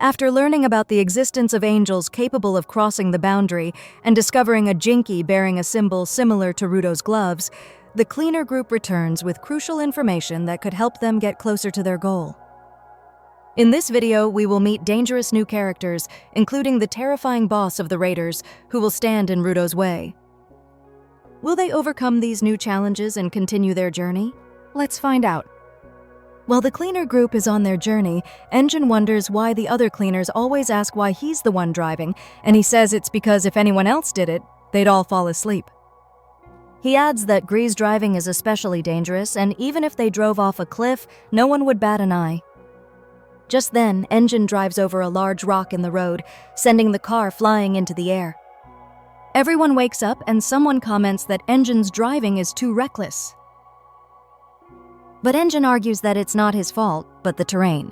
After learning about the existence of angels capable of crossing the boundary and discovering a jinky bearing a symbol similar to Rudo's gloves, the cleaner group returns with crucial information that could help them get closer to their goal. In this video, we will meet dangerous new characters, including the terrifying boss of the Raiders, who will stand in Rudo's way. Will they overcome these new challenges and continue their journey? Let's find out. While the cleaner group is on their journey, Engine wonders why the other cleaners always ask why he's the one driving, and he says it's because if anyone else did it, they'd all fall asleep. He adds that grease driving is especially dangerous, and even if they drove off a cliff, no one would bat an eye. Just then, Engine drives over a large rock in the road, sending the car flying into the air. Everyone wakes up and someone comments that Engine's driving is too reckless. But Engine argues that it's not his fault, but the terrain.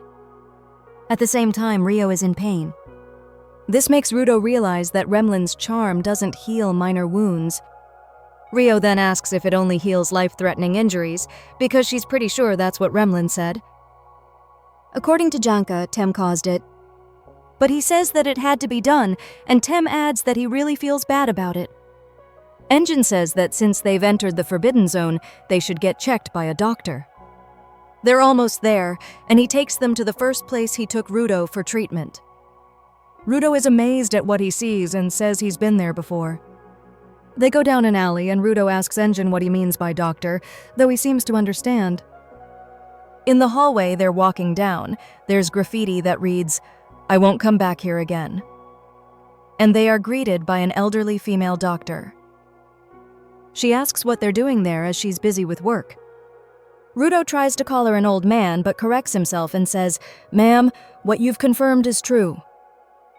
At the same time, Rio is in pain. This makes Rudo realize that Remlin's charm doesn't heal minor wounds. Rio then asks if it only heals life-threatening injuries, because she's pretty sure that's what Remlin said. According to Janka, Tem caused it. But he says that it had to be done, and Tem adds that he really feels bad about it. Engine says that since they've entered the Forbidden Zone, they should get checked by a doctor. They're almost there, and he takes them to the first place he took Rudo for treatment. Rudo is amazed at what he sees and says he's been there before. They go down an alley, and Rudo asks Engine what he means by doctor, though he seems to understand. In the hallway they're walking down, there's graffiti that reads, "I won't come back here again." And they are greeted by an elderly female doctor. She asks what they're doing there as she's busy with work. Rudo tries to call her an old man, but corrects himself and says, "Ma'am, what you've confirmed is true."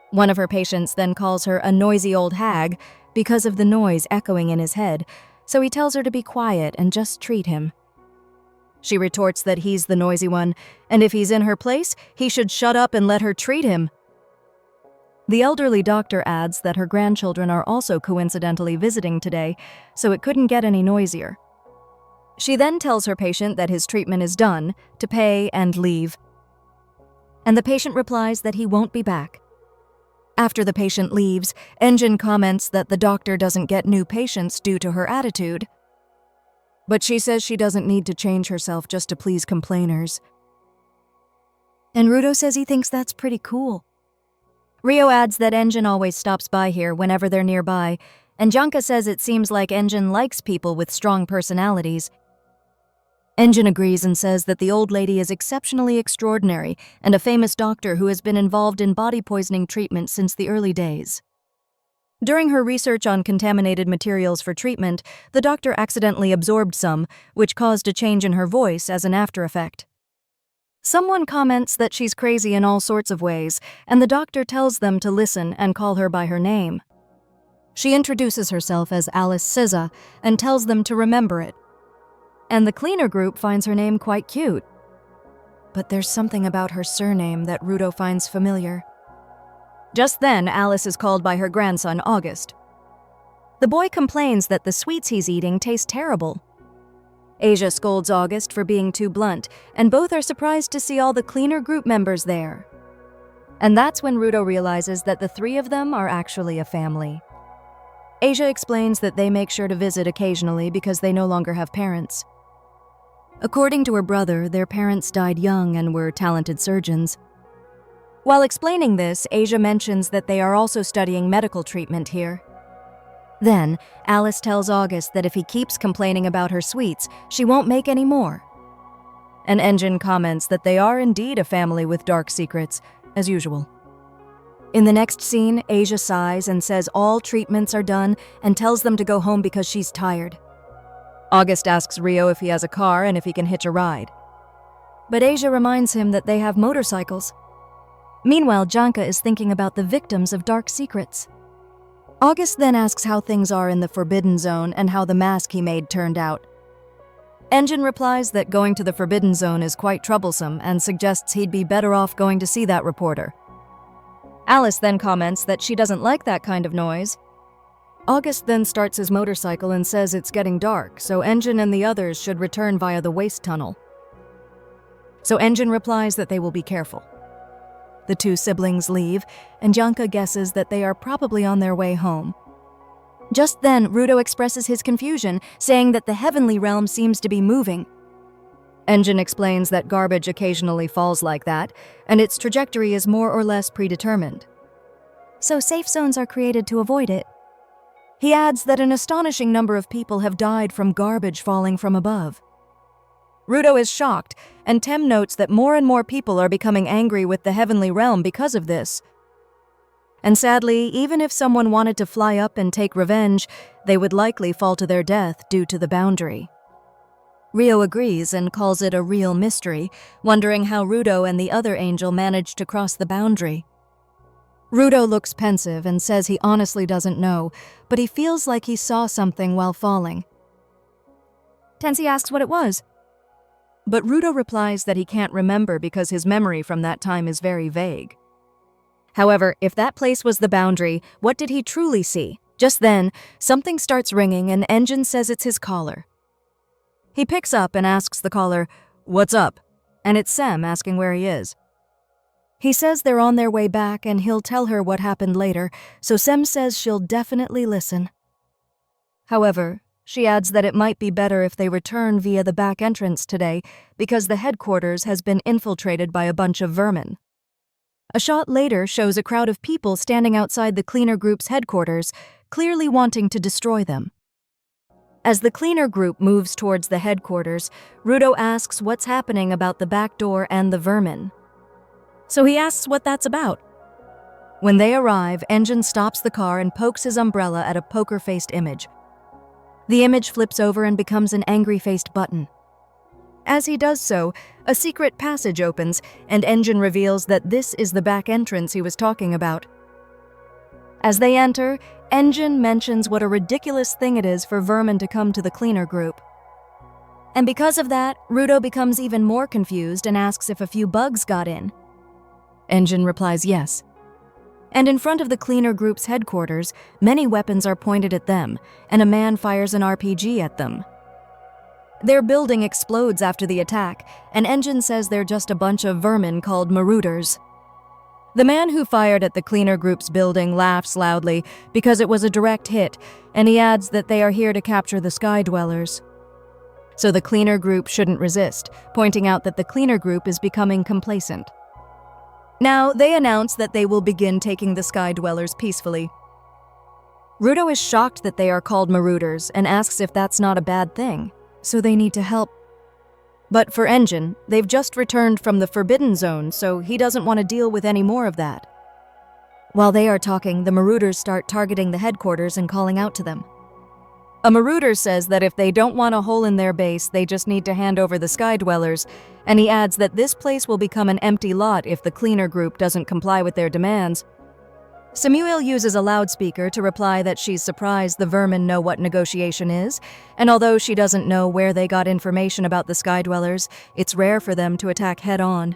One of her patients then calls her a noisy old hag because of the noise echoing in his head, so he tells her to be quiet and just treat him. She retorts that he's the noisy one, and if he's in her place, he should shut up and let her treat him. The elderly doctor adds that her grandchildren are also coincidentally visiting today, so it couldn't get any noisier. She then tells her patient that his treatment is done, to pay and leave. And the patient replies that he won't be back. After the patient leaves, Engine comments that the doctor doesn't get new patients due to her attitude. But she says she doesn't need to change herself just to please complainers. And Rudo says he thinks that's pretty cool. Rio adds that Engine always stops by here whenever they're nearby, and Janka says it seems like Engine likes people with strong personalities. Engine agrees and says that the old lady is exceptionally extraordinary and a famous doctor who has been involved in body poisoning treatment since the early days. During her research on contaminated materials for treatment, the doctor accidentally absorbed some, which caused a change in her voice as an after effect. Someone comments that she's crazy in all sorts of ways, and the doctor tells them to listen and call her by her name. She introduces herself as Alice Siza and tells them to remember it. And the cleaner group finds her name quite cute. But there's something about her surname that Rudo finds familiar. Just then, Alice is called by her grandson, August. The boy complains that the sweets he's eating taste terrible. Asia scolds August for being too blunt, and both are surprised to see all the cleaner group members there. And that's when Rudo realizes that the three of them are actually a family. Asia explains that they make sure to visit occasionally because they no longer have parents. According to her brother, their parents died young and were talented surgeons. While explaining this, Asia mentions that they are also studying medical treatment here. Then, Alice tells August that if he keeps complaining about her sweets, she won't make any more. And Engine comments that they are indeed a family with dark secrets, as usual. In the next scene, Asia sighs and says all treatments are done and tells them to go home because she's tired. August asks Rio if he has a car and if he can hitch a ride. But Asia reminds him that they have motorcycles. Meanwhile, Janka is thinking about the victims of dark secrets. August then asks how things are in the Forbidden Zone and how the mask he made turned out. Engine replies that going to the Forbidden Zone is quite troublesome and suggests he'd be better off going to see that reporter. Alice then comments that she doesn't like that kind of noise. August then starts his motorcycle and says it's getting dark, so Engine and the others should return via the waste tunnel. So Engine replies that they will be careful. The two siblings leave, and Janka guesses that they are probably on their way home. Just then, Rudo expresses his confusion, saying that the heavenly realm seems to be moving. Engine explains that garbage occasionally falls like that, and its trajectory is more or less predetermined. So safe zones are created to avoid it. He adds that an astonishing number of people have died from garbage falling from above. Rudo is shocked, and Tem notes that more and more people are becoming angry with the heavenly realm because of this. And sadly, even if someone wanted to fly up and take revenge, they would likely fall to their death due to the boundary. Rio agrees and calls it a real mystery, wondering how Rudo and the other angel managed to cross the boundary. Rudo looks pensive and says he honestly doesn't know, but he feels like he saw something while falling. Tensi asks what it was. But Rudo replies that he can't remember because his memory from that time is very vague. However, if that place was the boundary, what did he truly see? Just then, something starts ringing and Engine says it's his caller. He picks up and asks the caller, "What's up?" And it's Sem asking where he is. He says they're on their way back and he'll tell her what happened later, so Sem says she'll definitely listen. However, she adds that it might be better if they return via the back entrance today because the headquarters has been infiltrated by a bunch of vermin. A shot later shows a crowd of people standing outside the cleaner group's headquarters, clearly wanting to destroy them. As the cleaner group moves towards the headquarters, Rudo asks what's happening about the back door and the vermin. So he asks what that's about. When they arrive, Engine stops the car and pokes his umbrella at a poker-faced image. The image flips over and becomes an angry-faced button. As he does so, a secret passage opens, and Engine reveals that this is the back entrance he was talking about. As they enter, Engine mentions what a ridiculous thing it is for vermin to come to the cleaner group. And because of that, Rudo becomes even more confused and asks if a few bugs got in. Engine replies yes. And in front of the cleaner group's headquarters, many weapons are pointed at them, and a man fires an RPG at them. Their building explodes after the attack, and Engine says they're just a bunch of vermin called marauders. The man who fired at the cleaner group's building laughs loudly because it was a direct hit, and he adds that they are here to capture the Sky Dwellers. So the cleaner group shouldn't resist, pointing out that the cleaner group is becoming complacent. Now, they announce that they will begin taking the Sky Dwellers peacefully. Rudo is shocked that they are called marauders and asks if that's not a bad thing, so they need to help. But for Engine, they've just returned from the Forbidden Zone, so he doesn't want to deal with any more of that. While they are talking, the marauders start targeting the headquarters and calling out to them. A marauder says that if they don't want a hole in their base, they just need to hand over the Sky Dwellers, and he adds that this place will become an empty lot if the cleaner group doesn't comply with their demands. Samuel uses a loudspeaker to reply that she's surprised the vermin know what negotiation is, and although she doesn't know where they got information about the Sky Dwellers, it's rare for them to attack head-on.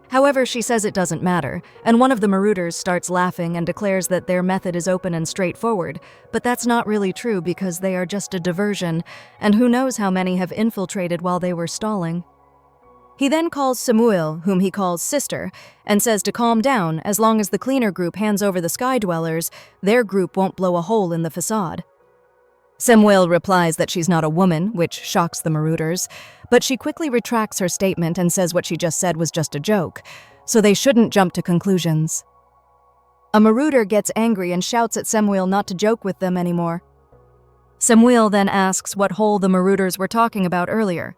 However, she says it doesn't matter, and one of the marauders starts laughing and declares that their method is open and straightforward, but that's not really true because they are just a diversion, and who knows how many have infiltrated while they were stalling. He then calls Samuel, whom he calls sister, and says to calm down as long as the cleaner group hands over the Sky Dwellers, their group won't blow a hole in the facade. Samuel replies that she's not a woman, which shocks the marauders, but she quickly retracts her statement and says what she just said was just a joke, so they shouldn't jump to conclusions. A marauder gets angry and shouts at Samuel not to joke with them anymore. Samuel then asks what hole the marauders were talking about earlier.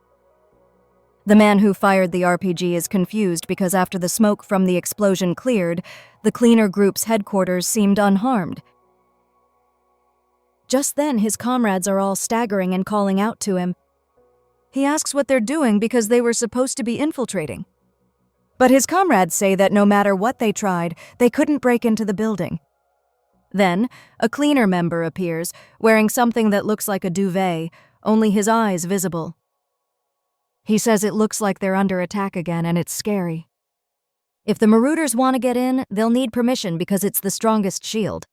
The man who fired the RPG is confused because after the smoke from the explosion cleared, the cleaner group's headquarters seemed unharmed. Just then, his comrades are all staggering and calling out to him. He asks what they're doing because they were supposed to be infiltrating. But his comrades say that no matter what they tried, they couldn't break into the building. Then, a cleaner member appears, wearing something that looks like a duvet, only his eyes visible. He says it looks like they're under attack again and it's scary. If the marauders want to get in, they'll need permission because it's the strongest shield.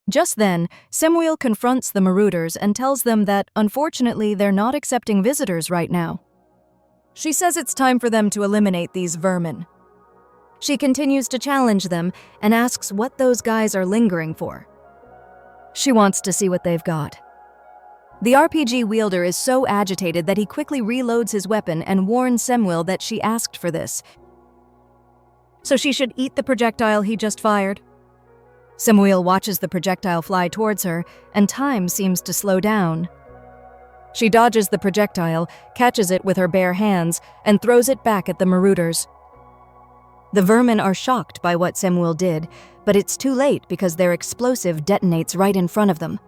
Just then, Samuel confronts the marauders and tells them that, unfortunately, they're not accepting visitors right now. She says it's time for them to eliminate these vermin. She continues to challenge them and asks what those guys are lingering for. She wants to see what they've got. The RPG wielder is so agitated that he quickly reloads his weapon and warns Samuel that she asked for this, so she should eat the projectile he just fired. Samuel watches the projectile fly towards her, and time seems to slow down. She dodges the projectile, catches it with her bare hands, and throws it back at the marauders. The vermin are shocked by what Samuel did, but it's too late because their explosive detonates right in front of them.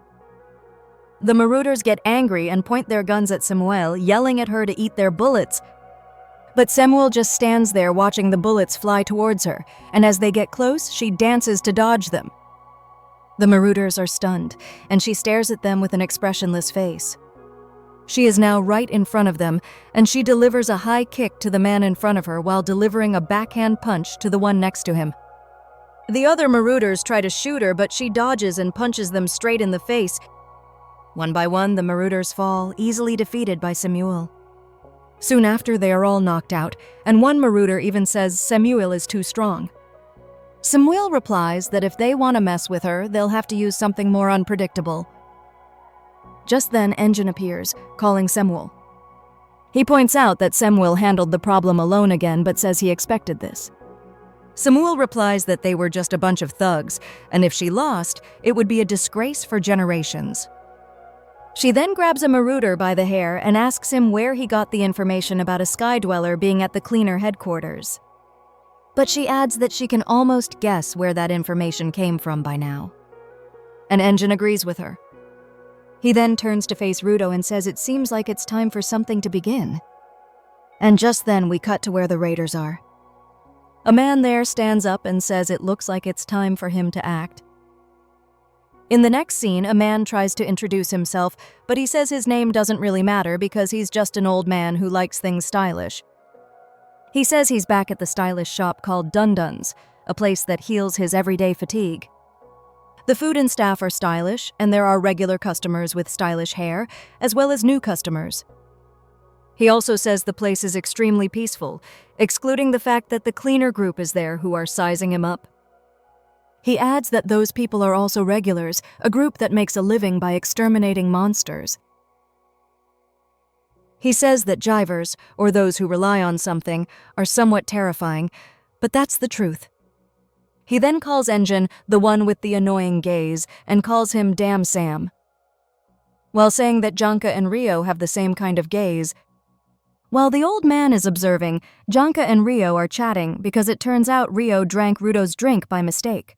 The marauders get angry and point their guns at Samuel, yelling at her to eat their bullets. But Samuel just stands there watching the bullets fly towards her, and as they get close, she dances to dodge them. The marauders are stunned, and she stares at them with an expressionless face. She is now right in front of them, and she delivers a high kick to the man in front of her while delivering a backhand punch to the one next to him. The other marauders try to shoot her, but she dodges and punches them straight in the face. One by one, the marauders fall, easily defeated by Samuel. Soon after, they are all knocked out, and one marauder even says Samuel is too strong. Samuel replies that if they want to mess with her, they'll have to use something more unpredictable. Just then, Engine appears, calling Samuel. He points out that Samuel handled the problem alone again, but says he expected this. Samuel replies that they were just a bunch of thugs, and if she lost, it would be a disgrace for generations. She then grabs a marauder by the hair and asks him where he got the information about a sky dweller being at the cleaner headquarters. But she adds that she can almost guess where that information came from by now. And Engine agrees with her. He then turns to face Rudo and says it seems like it's time for something to begin. And just then we cut to where the raiders are. A man there stands up and says it looks like it's time for him to act. In the next scene, a man tries to introduce himself, but he says his name doesn't really matter because he's just an old man who likes things stylish. He says he's back at the stylish shop called Dundun's, a place that heals his everyday fatigue. The food and staff are stylish, and there are regular customers with stylish hair, as well as new customers. He also says the place is extremely peaceful, excluding the fact that the cleaner group is there who are sizing him up. He adds that those people are also regulars, a group that makes a living by exterminating monsters. He says that jivers, or those who rely on something, are somewhat terrifying, but that's the truth. He then calls Engine the one with the annoying gaze and calls him Damn Sam, while saying that Janka and Rio have the same kind of gaze. While the old man is observing, Janka and Rio are chatting because it turns out Rio drank Rudo's drink by mistake.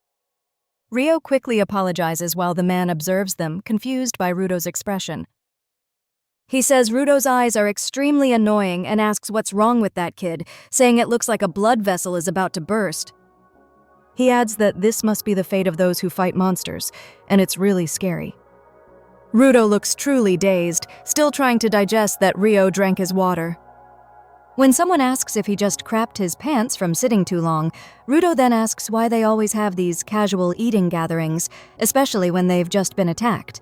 Rio quickly apologizes while the man observes them, confused by Rudo's expression. He says Rudo's eyes are extremely annoying and asks what's wrong with that kid, saying it looks like a blood vessel is about to burst. He adds that this must be the fate of those who fight monsters, and it's really scary. Rudo looks truly dazed, still trying to digest that Rio drank his water. When someone asks if he just crapped his pants from sitting too long, Rudo then asks why they always have these casual eating gatherings, especially when they've just been attacked.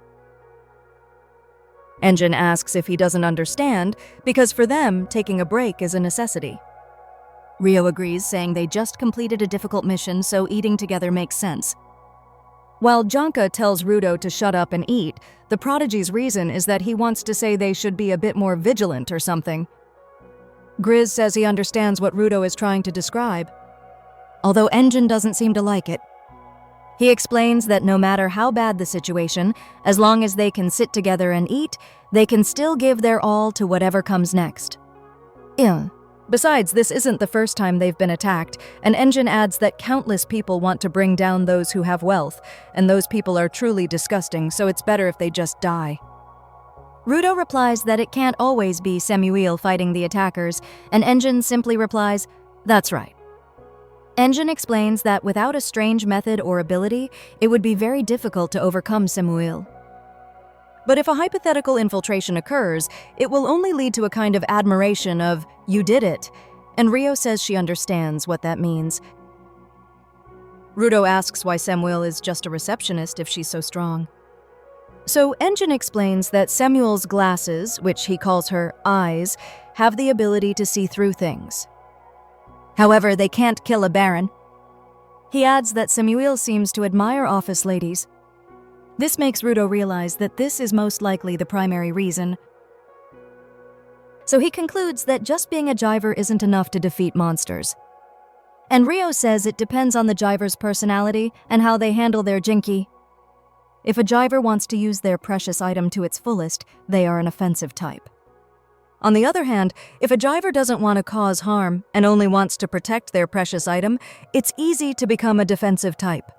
Engine asks if he doesn't understand, because for them, taking a break is a necessity. Rio agrees, saying they just completed a difficult mission, so eating together makes sense. While Janka tells Rudo to shut up and eat, the prodigy's reason is that he wants to say they should be a bit more vigilant or something. Grizz says he understands what Rudo is trying to describe, although Engine doesn't seem to like it. He explains that no matter how bad the situation, as long as they can sit together and eat, they can still give their all to whatever comes next. Besides, this isn't the first time they've been attacked, and Engine adds that countless people want to bring down those who have wealth, and those people are truly disgusting, so it's better if they just die. Rudo replies that it can't always be Samuel fighting the attackers, and Engine simply replies, "That's right." Engine explains that without a strange method or ability, it would be very difficult to overcome Samuel. But if a hypothetical infiltration occurs, it will only lead to a kind of admiration of, "You did it," and Rio says she understands what that means. Rudo asks why Samuel is just a receptionist if she's so strong. So Engine explains that Samuel's glasses, which he calls her eyes, have the ability to see through things. However, they can't kill a baron. He adds that Samuel seems to admire office ladies. This makes Rudo realize that this is most likely the primary reason. So he concludes that just being a jiver isn't enough to defeat monsters. And Rio says it depends on the jiver's personality and how they handle their jinki. If a jiver wants to use their precious item to its fullest, they are an offensive type. On the other hand, if a jiver doesn't want to cause harm and only wants to protect their precious item, it's easy to become a defensive type.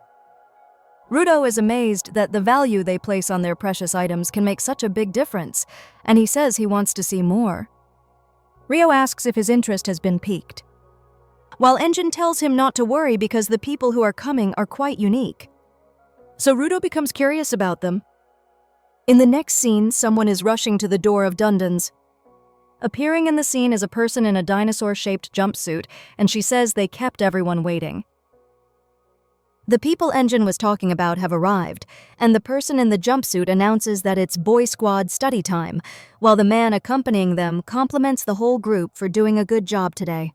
Rudo is amazed that the value they place on their precious items can make such a big difference, and he says he wants to see more. Rio asks if his interest has been piqued, while Engine tells him not to worry because the people who are coming are quite unique. So Rudo becomes curious about them. In the next scene, someone is rushing to the door of Dundon's. Appearing in the scene is a person in a dinosaur-shaped jumpsuit, and she says they kept everyone waiting. The people Engine was talking about have arrived, and the person in the jumpsuit announces that it's Boy Squad study time, while the man accompanying them compliments the whole group for doing a good job today.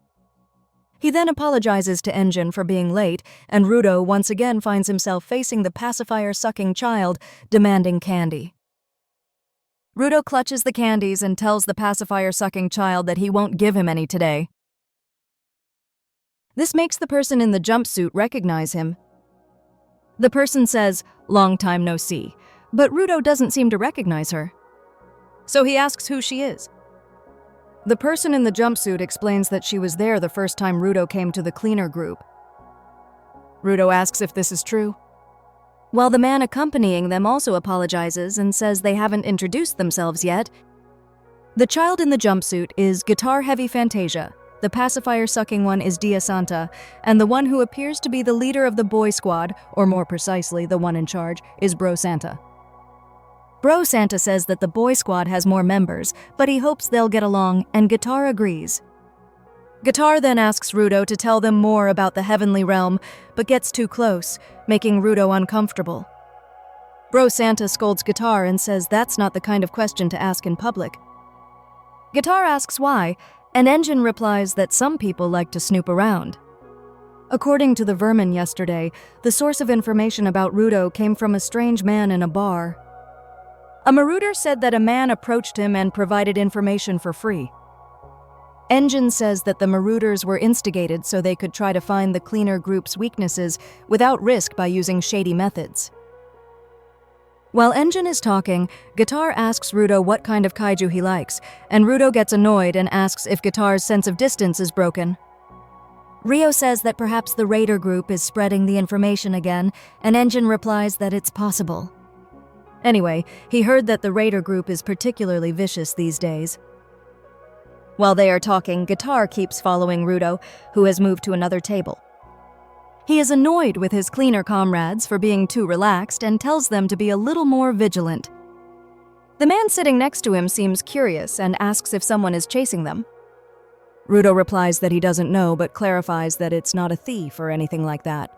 He then apologizes to Engine for being late, and Rudo once again finds himself facing the pacifier-sucking child, demanding candy. Rudo clutches the candies and tells the pacifier-sucking child that he won't give him any today. This makes the person in the jumpsuit recognize him. The person says, "Long time no see," but Rudo doesn't seem to recognize her. So he asks who she is. The person in the jumpsuit explains that she was there the first time Rudo came to the cleaner group. Rudo asks if this is true, while the man accompanying them also apologizes and says they haven't introduced themselves yet. The child in the jumpsuit is guitar-heavy Fantasia, the pacifier-sucking one is Dia Santa, and the one who appears to be the leader of the boy squad, or more precisely, the one in charge, is Bro Santa. Bro Santa says that the boy squad has more members, but he hopes they'll get along, and Guitar agrees. Guitar then asks Rudo to tell them more about the heavenly realm, but gets too close, making Rudo uncomfortable. Bro Santa scolds Guitar and says that's not the kind of question to ask in public. Guitar asks why, and Engine replies that some people like to snoop around. According to the Vermin yesterday, the source of information about Rudo came from a strange man in a bar. A marauder said that a man approached him and provided information for free. Engine says that the marauders were instigated so they could try to find the cleaner group's weaknesses without risk by using shady methods. While Engine is talking, Guitar asks Rudo what kind of kaiju he likes, and Rudo gets annoyed and asks if Guitar's sense of distance is broken. Rio says that perhaps the Raider group is spreading the information again, and Engine replies that it's possible. Anyway, he heard that the Raider group is particularly vicious these days. While they are talking, Guitar keeps following Rudo, who has moved to another table. He is annoyed with his cleaner comrades for being too relaxed and tells them to be a little more vigilant. The man sitting next to him seems curious and asks if someone is chasing them. Rudo replies that he doesn't know but clarifies that it's not a thief or anything like that.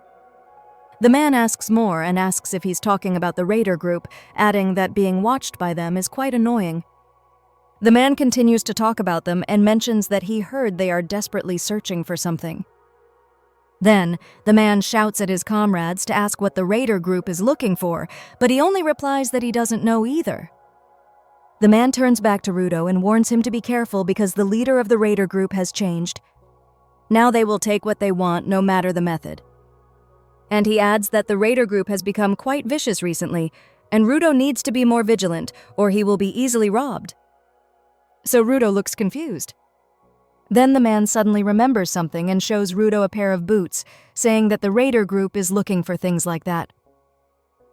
The man asks more and asks if he's talking about the Raider group, adding that being watched by them is quite annoying. The man continues to talk about them and mentions that he heard they are desperately searching for something. Then, the man shouts at his comrades to ask what the Raider group is looking for, but he only replies that he doesn't know either. The man turns back to Rudo and warns him to be careful because the leader of the Raider group has changed. Now they will take what they want, no matter the method. And he adds that the Raider group has become quite vicious recently, and Rudo needs to be more vigilant, or he will be easily robbed. So Rudo looks confused. Then the man suddenly remembers something and shows Rudo a pair of boots, saying that the Raider group is looking for things like that.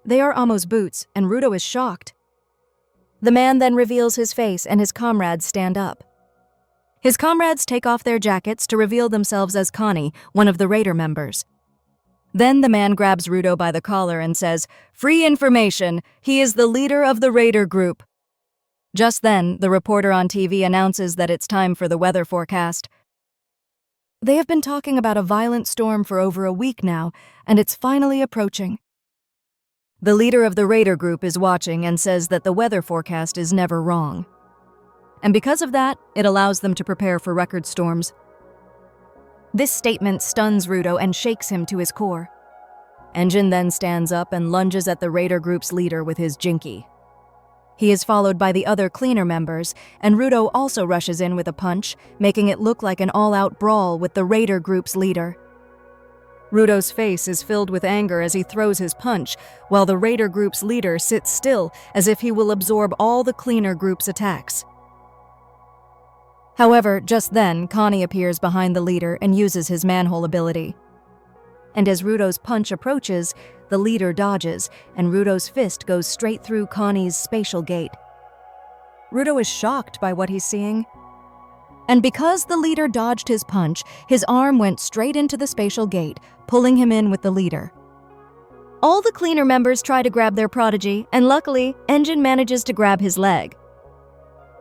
They are Amo's boots, and Rudo is shocked. The man then reveals his face and his comrades stand up. His comrades take off their jackets to reveal themselves as Cony, one of the Raider members. Then the man grabs Rudo by the collar and says, "Free information, he is the leader of the Raider group." Just then, the reporter on TV announces that it's time for the weather forecast. They have been talking about a violent storm for over a week now, and it's finally approaching. The leader of the Raider group is watching and says that the weather forecast is never wrong. And because of that, it allows them to prepare for record storms. This statement stuns Rudo and shakes him to his core. Engine then stands up and lunges at the raider group's leader with his jinky. He is followed by the other cleaner members, and Rudo also rushes in with a punch, making it look like an all-out brawl with the raider group's leader. Rudo's face is filled with anger as he throws his punch, while the raider group's leader sits still as if he will absorb all the cleaner group's attacks. However, just then, Cony appears behind the leader and uses his manhole ability. And as Rudo's punch approaches, the leader dodges, and Rudo's fist goes straight through Cony's spatial gate. Rudo is shocked by what he's seeing. And because the leader dodged his punch, his arm went straight into the spatial gate, pulling him in with the leader. All the cleaner members try to grab their prodigy, and luckily, Engine manages to grab his leg.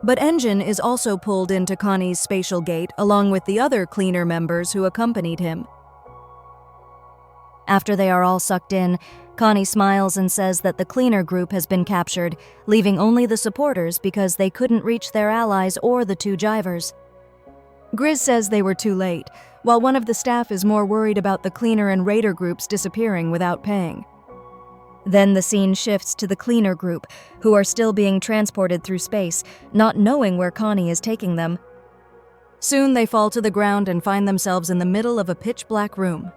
But Engine is also pulled into Cony's spatial gate along with the other cleaner members who accompanied him. After they are all sucked in, Cony smiles and says that the cleaner group has been captured, leaving only the supporters because they couldn't reach their allies or the two jivers. Grizz says they were too late, while one of the staff is more worried about the cleaner and raider groups disappearing without paying. Then the scene shifts to the cleaner group, who are still being transported through space, not knowing where Cony is taking them. Soon they fall to the ground and find themselves in the middle of a pitch-black room.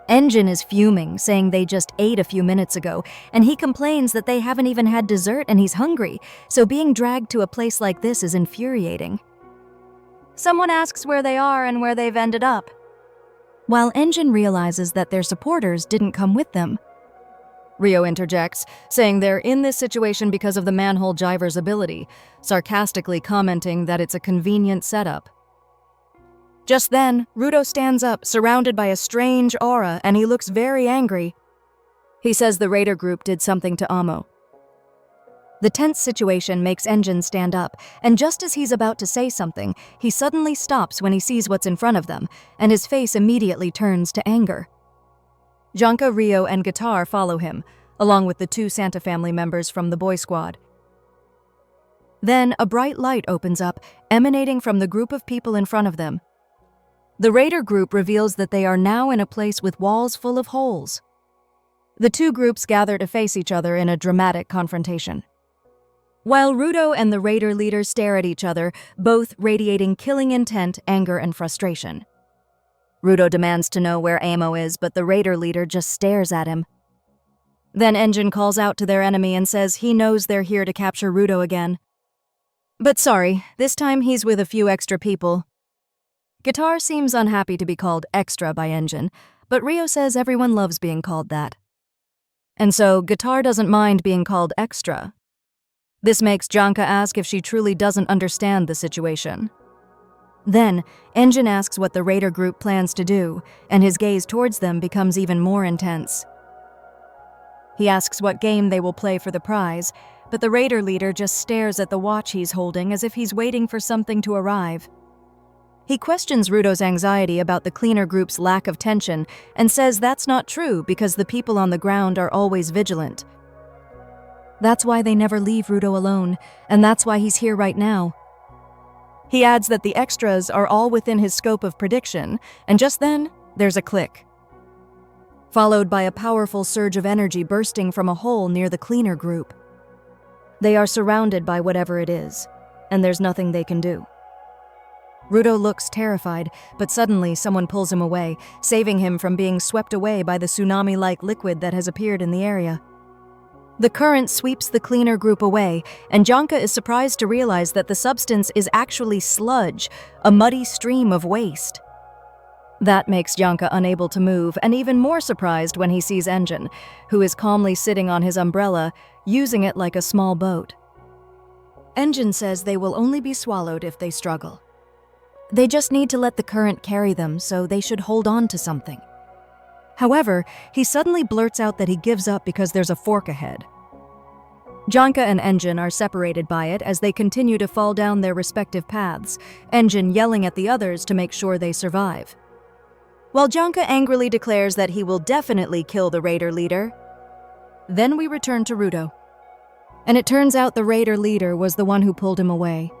Engine is fuming, saying they just ate a few minutes ago, and he complains that they haven't even had dessert and he's hungry, so being dragged to a place like this is infuriating. Someone asks where they are and where they've ended up, while Engine realizes that their supporters didn't come with them. Rio interjects, saying they're in this situation because of the manhole jiver's ability, sarcastically commenting that it's a convenient setup. Just then, Rudo stands up, surrounded by a strange aura, and he looks very angry. He says the raider group did something to Amo. The tense situation makes Engine stand up, and just as he's about to say something, he suddenly stops when he sees what's in front of them, and his face immediately turns to anger. Janka, Rio, and Guitar follow him, along with the two Santa family members from the boy squad. Then a bright light opens up, emanating from the group of people in front of them. The raider group reveals that they are now in a place with walls full of holes. The two groups gather to face each other in a dramatic confrontation. While Rudo and the raider leader stare at each other, both radiating killing intent, anger, and frustration. Rudo demands to know where Amo is, but the raider leader just stares at him. Then Engine calls out to their enemy and says he knows they're here to capture Rudo again. But sorry, this time he's with a few extra people. Guitar seems unhappy to be called extra by Engine, but Rio says everyone loves being called that. And so Guitar doesn't mind being called extra. This makes Janka ask if she truly doesn't understand the situation. Then, Engine asks what the raider group plans to do, and his gaze towards them becomes even more intense. He asks what game they will play for the prize, but the raider leader just stares at the watch he's holding as if he's waiting for something to arrive. He questions Rudo's anxiety about the cleaner group's lack of tension and says that's not true because the people on the ground are always vigilant. That's why they never leave Rudo alone, and that's why he's here right now. He adds that the extras are all within his scope of prediction, and just then, there's a click, followed by a powerful surge of energy bursting from a hole near the cleaner group. They are surrounded by whatever it is, and there's nothing they can do. Rudo looks terrified, but suddenly someone pulls him away, saving him from being swept away by the tsunami-like liquid that has appeared in the area. The current sweeps the cleaner group away, and Janka is surprised to realize that the substance is actually sludge, a muddy stream of waste. That makes Janka unable to move, and even more surprised when he sees Engine, who is calmly sitting on his umbrella, using it like a small boat. Engine says they will only be swallowed if they struggle. They just need to let the current carry them, so they should hold on to something. However, he suddenly blurts out that he gives up because there's a fork ahead. Janka and Engine are separated by it as they continue to fall down their respective paths, Engine yelling at the others to make sure they survive. While Janka angrily declares that he will definitely kill the raider leader, then we return to Rudo. And it turns out the raider leader was the one who pulled him away.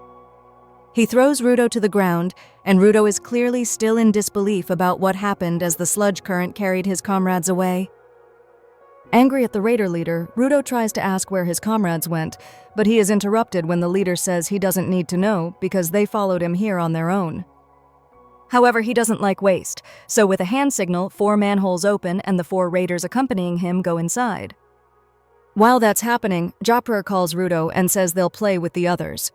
He throws Rudo to the ground, and Rudo is clearly still in disbelief about what happened as the sludge current carried his comrades away. Angry at the raider leader, Rudo tries to ask where his comrades went, but he is interrupted when the leader says he doesn't need to know because they followed him here on their own. However, he doesn't like waste, so with a hand signal, 4 manholes open and the 4 raiders accompanying him go inside. While that's happening, Japrer calls Rudo and says they'll play with the others.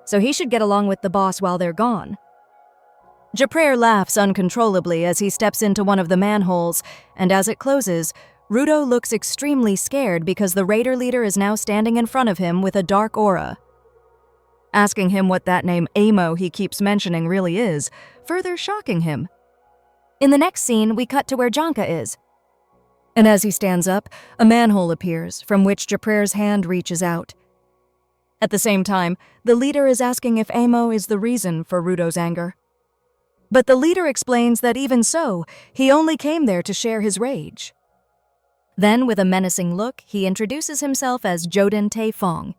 So he should get along with the boss while they're gone. Japrer laughs uncontrollably as he steps into one of the manholes, and as it closes, Rudo looks extremely scared because the raider leader is now standing in front of him with a dark aura. Asking him what that name Amo he keeps mentioning really is, further shocking him. In the next scene, we cut to where Janka is. And as he stands up, a manhole appears, from which Japrer's hand reaches out. At the same time, the leader is asking if Amo is the reason for Rudo's anger. But the leader explains that even so, he only came there to share his rage. Then, with a menacing look, he introduces himself as Jodin Taefong,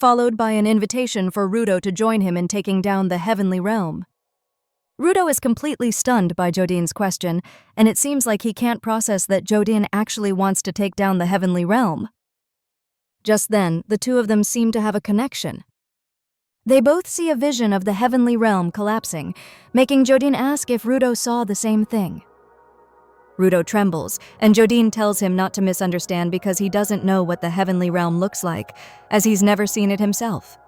followed by an invitation for Rudo to join him in taking down the heavenly realm. Rudo is completely stunned by Jodin's question, and it seems like he can't process that Jodin actually wants to take down the heavenly realm. Just then, the two of them seem to have a connection. They both see a vision of the heavenly realm collapsing, making Jodin ask if Rudo saw the same thing. Rudo trembles, and Jodin tells him not to misunderstand because he doesn't know what the heavenly realm looks like, as he's never seen it himself.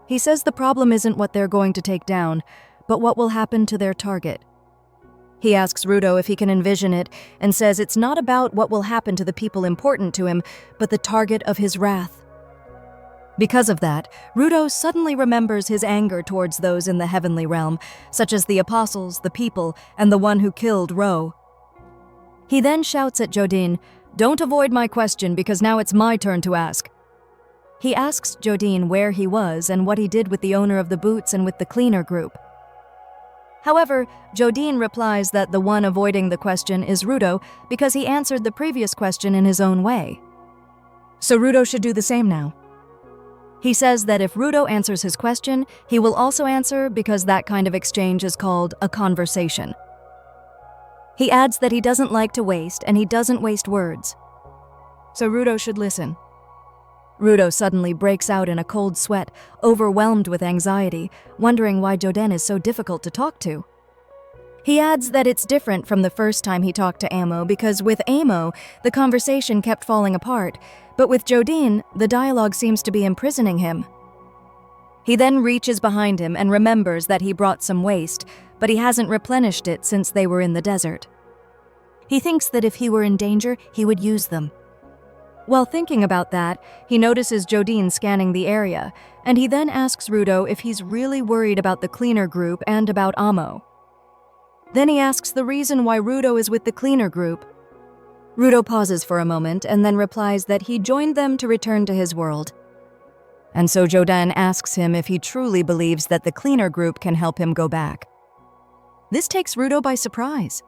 He says the problem isn't what they're going to take down, but what will happen to their target. He asks Rudo if he can envision it, and says it's not about what will happen to the people important to him, but the target of his wrath. Because of that, Rudo suddenly remembers his anger towards those in the heavenly realm, such as the apostles, the people, and the one who killed Ro. He then shouts at Jodin, "Don't avoid my question because now it's my turn to ask." He asks Jodin where he was and what he did with the owner of the boots and with the cleaner group. However, Jodin replies that the one avoiding the question is Rudo because he answered the previous question in his own way. So Rudo should do the same now. He says that if Rudo answers his question, he will also answer because that kind of exchange is called a conversation. He adds that he doesn't like to waste and he doesn't waste words. So Rudo should listen. Rudo suddenly breaks out in a cold sweat, overwhelmed with anxiety, wondering why Jodin is so difficult to talk to. He adds that it's different from the first time he talked to Amo because with Amo, the conversation kept falling apart, but with Jodin, the dialogue seems to be imprisoning him. He then reaches behind him and remembers that he brought some waste, but he hasn't replenished it since they were in the desert. He thinks that if he were in danger, he would use them. While thinking about that, he notices Jodin scanning the area, and he then asks Rudo if he's really worried about the cleaner group and about Amo. Then he asks the reason why Rudo is with the cleaner group. Rudo pauses for a moment and then replies that he joined them to return to his world. And so Jodin asks him if he truly believes that the cleaner group can help him go back. This takes Rudo by surprise.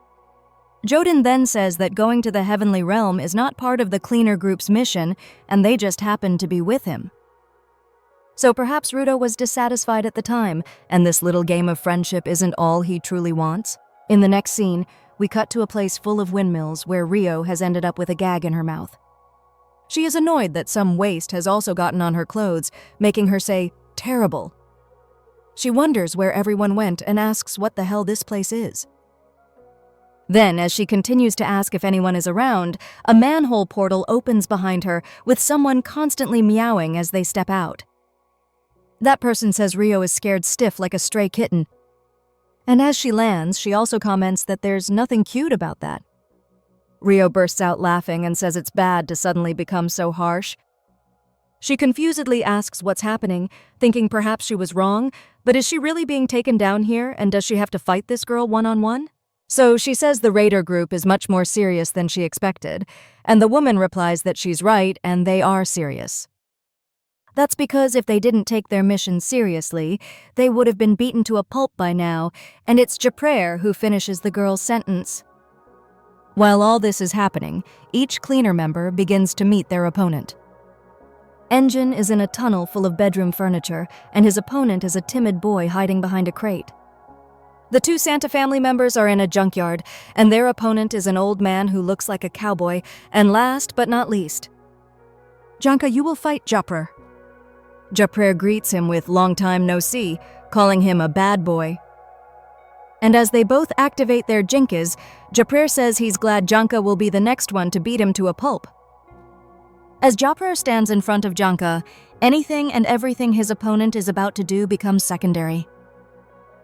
Jodin then says that going to the heavenly realm is not part of the cleaner group's mission, and they just happened to be with him. So perhaps Rudo was dissatisfied at the time, and this little game of friendship isn't all he truly wants. In the next scene, we cut to a place full of windmills where Rio has ended up with a gag in her mouth. She is annoyed that some waste has also gotten on her clothes, making her say, "Terrible." She wonders where everyone went and asks what the hell this place is. Then, as she continues to ask if anyone is around, a manhole portal opens behind her, with someone constantly meowing as they step out. That person says Rio is scared stiff like a stray kitten. And as she lands, she also comments that there's nothing cute about that. Rio bursts out laughing and says it's bad to suddenly become so harsh. She confusedly asks what's happening, thinking perhaps she was wrong, but is she really being taken down here, and does she have to fight this girl one-on-one? So she says the raider group is much more serious than she expected, and the woman replies that she's right and they are serious. That's because if they didn't take their mission seriously, they would have been beaten to a pulp by now, and it's Japrer who finishes the girl's sentence. While all this is happening, each cleaner member begins to meet their opponent. Engine is in a tunnel full of bedroom furniture, and his opponent is a timid boy hiding behind a crate. The two Santa family members are in a junkyard, and their opponent is an old man who looks like a cowboy, and last but not least, Janka, you will fight Japrer. Japrer greets him with long time no see, calling him a bad boy. And as they both activate their jinkas, Japrer says he's glad Janka will be the next one to beat him to a pulp. As Japrer stands in front of Janka, anything and everything his opponent is about to do becomes secondary.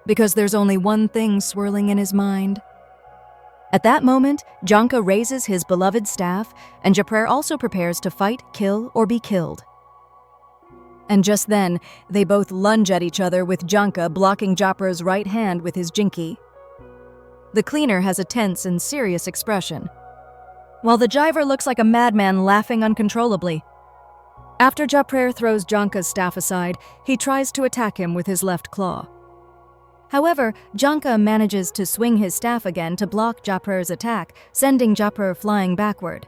Because there's only one thing swirling in his mind. At that moment, Janka raises his beloved staff, and Japrer also prepares to fight, kill, or be killed. And just then, they both lunge at each other with Janka blocking Japrer's right hand with his jinky. The cleaner has a tense and serious expression, while the jiver looks like a madman laughing uncontrollably. After Japrer throws Janka's staff aside, he tries to attack him with his left claw. However, Janka manages to swing his staff again to block Japrer's attack, sending Japrer flying backward.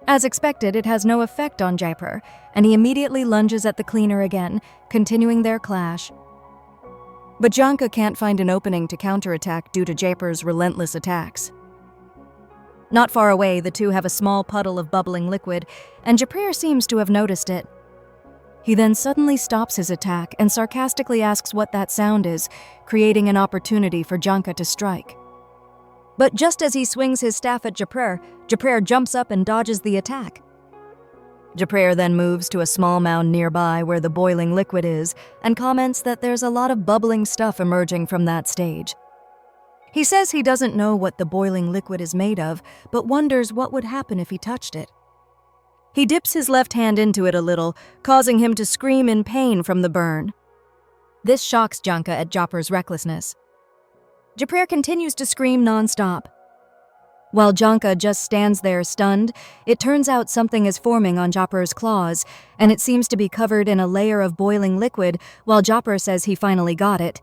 As expected, it has no effect on Japrer, and he immediately lunges at the cleaner again, continuing their clash. But Janka can't find an opening to counterattack due to Japrer's relentless attacks. Not far away, the two have a small puddle of bubbling liquid, and Japrer seems to have noticed it. He then suddenly stops his attack and sarcastically asks what that sound is, creating an opportunity for Janka to strike. But just as he swings his staff at Japrer, Japrer jumps up and dodges the attack. Japrer then moves to a small mound nearby where the boiling liquid is and comments that there's a lot of bubbling stuff emerging from that stage. He says he doesn't know what the boiling liquid is made of, but wonders what would happen if he touched it. He dips his left hand into it a little, causing him to scream in pain from the burn. This shocks Janka at Japrer's recklessness. Japrer continues to scream non-stop. While Janka just stands there stunned, it turns out something is forming on Japrer's claws, and it seems to be covered in a layer of boiling liquid while Japrer says he finally got it.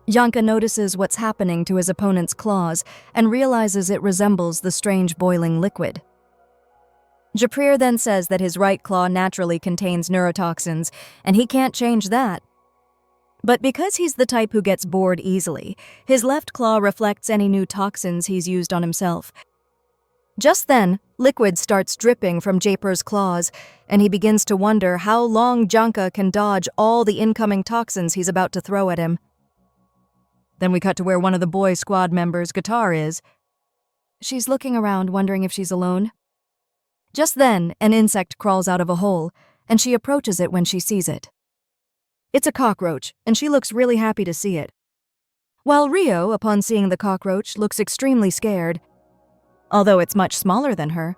Janka notices what's happening to his opponent's claws and realizes it resembles the strange boiling liquid. Japrer then says that his right claw naturally contains neurotoxins, and he can't change that. But because he's the type who gets bored easily, his left claw reflects any new toxins he's used on himself. Just then, liquid starts dripping from Japrer's claws, and he begins to wonder how long Janka can dodge all the incoming toxins he's about to throw at him. Then we cut to where one of the boy squad members' guitar is. She's looking around, wondering if she's alone. Just then, an insect crawls out of a hole, and she approaches it when she sees it. It's a cockroach, and she looks really happy to see it. While Rio, upon seeing the cockroach, looks extremely scared. Although it's much smaller than her,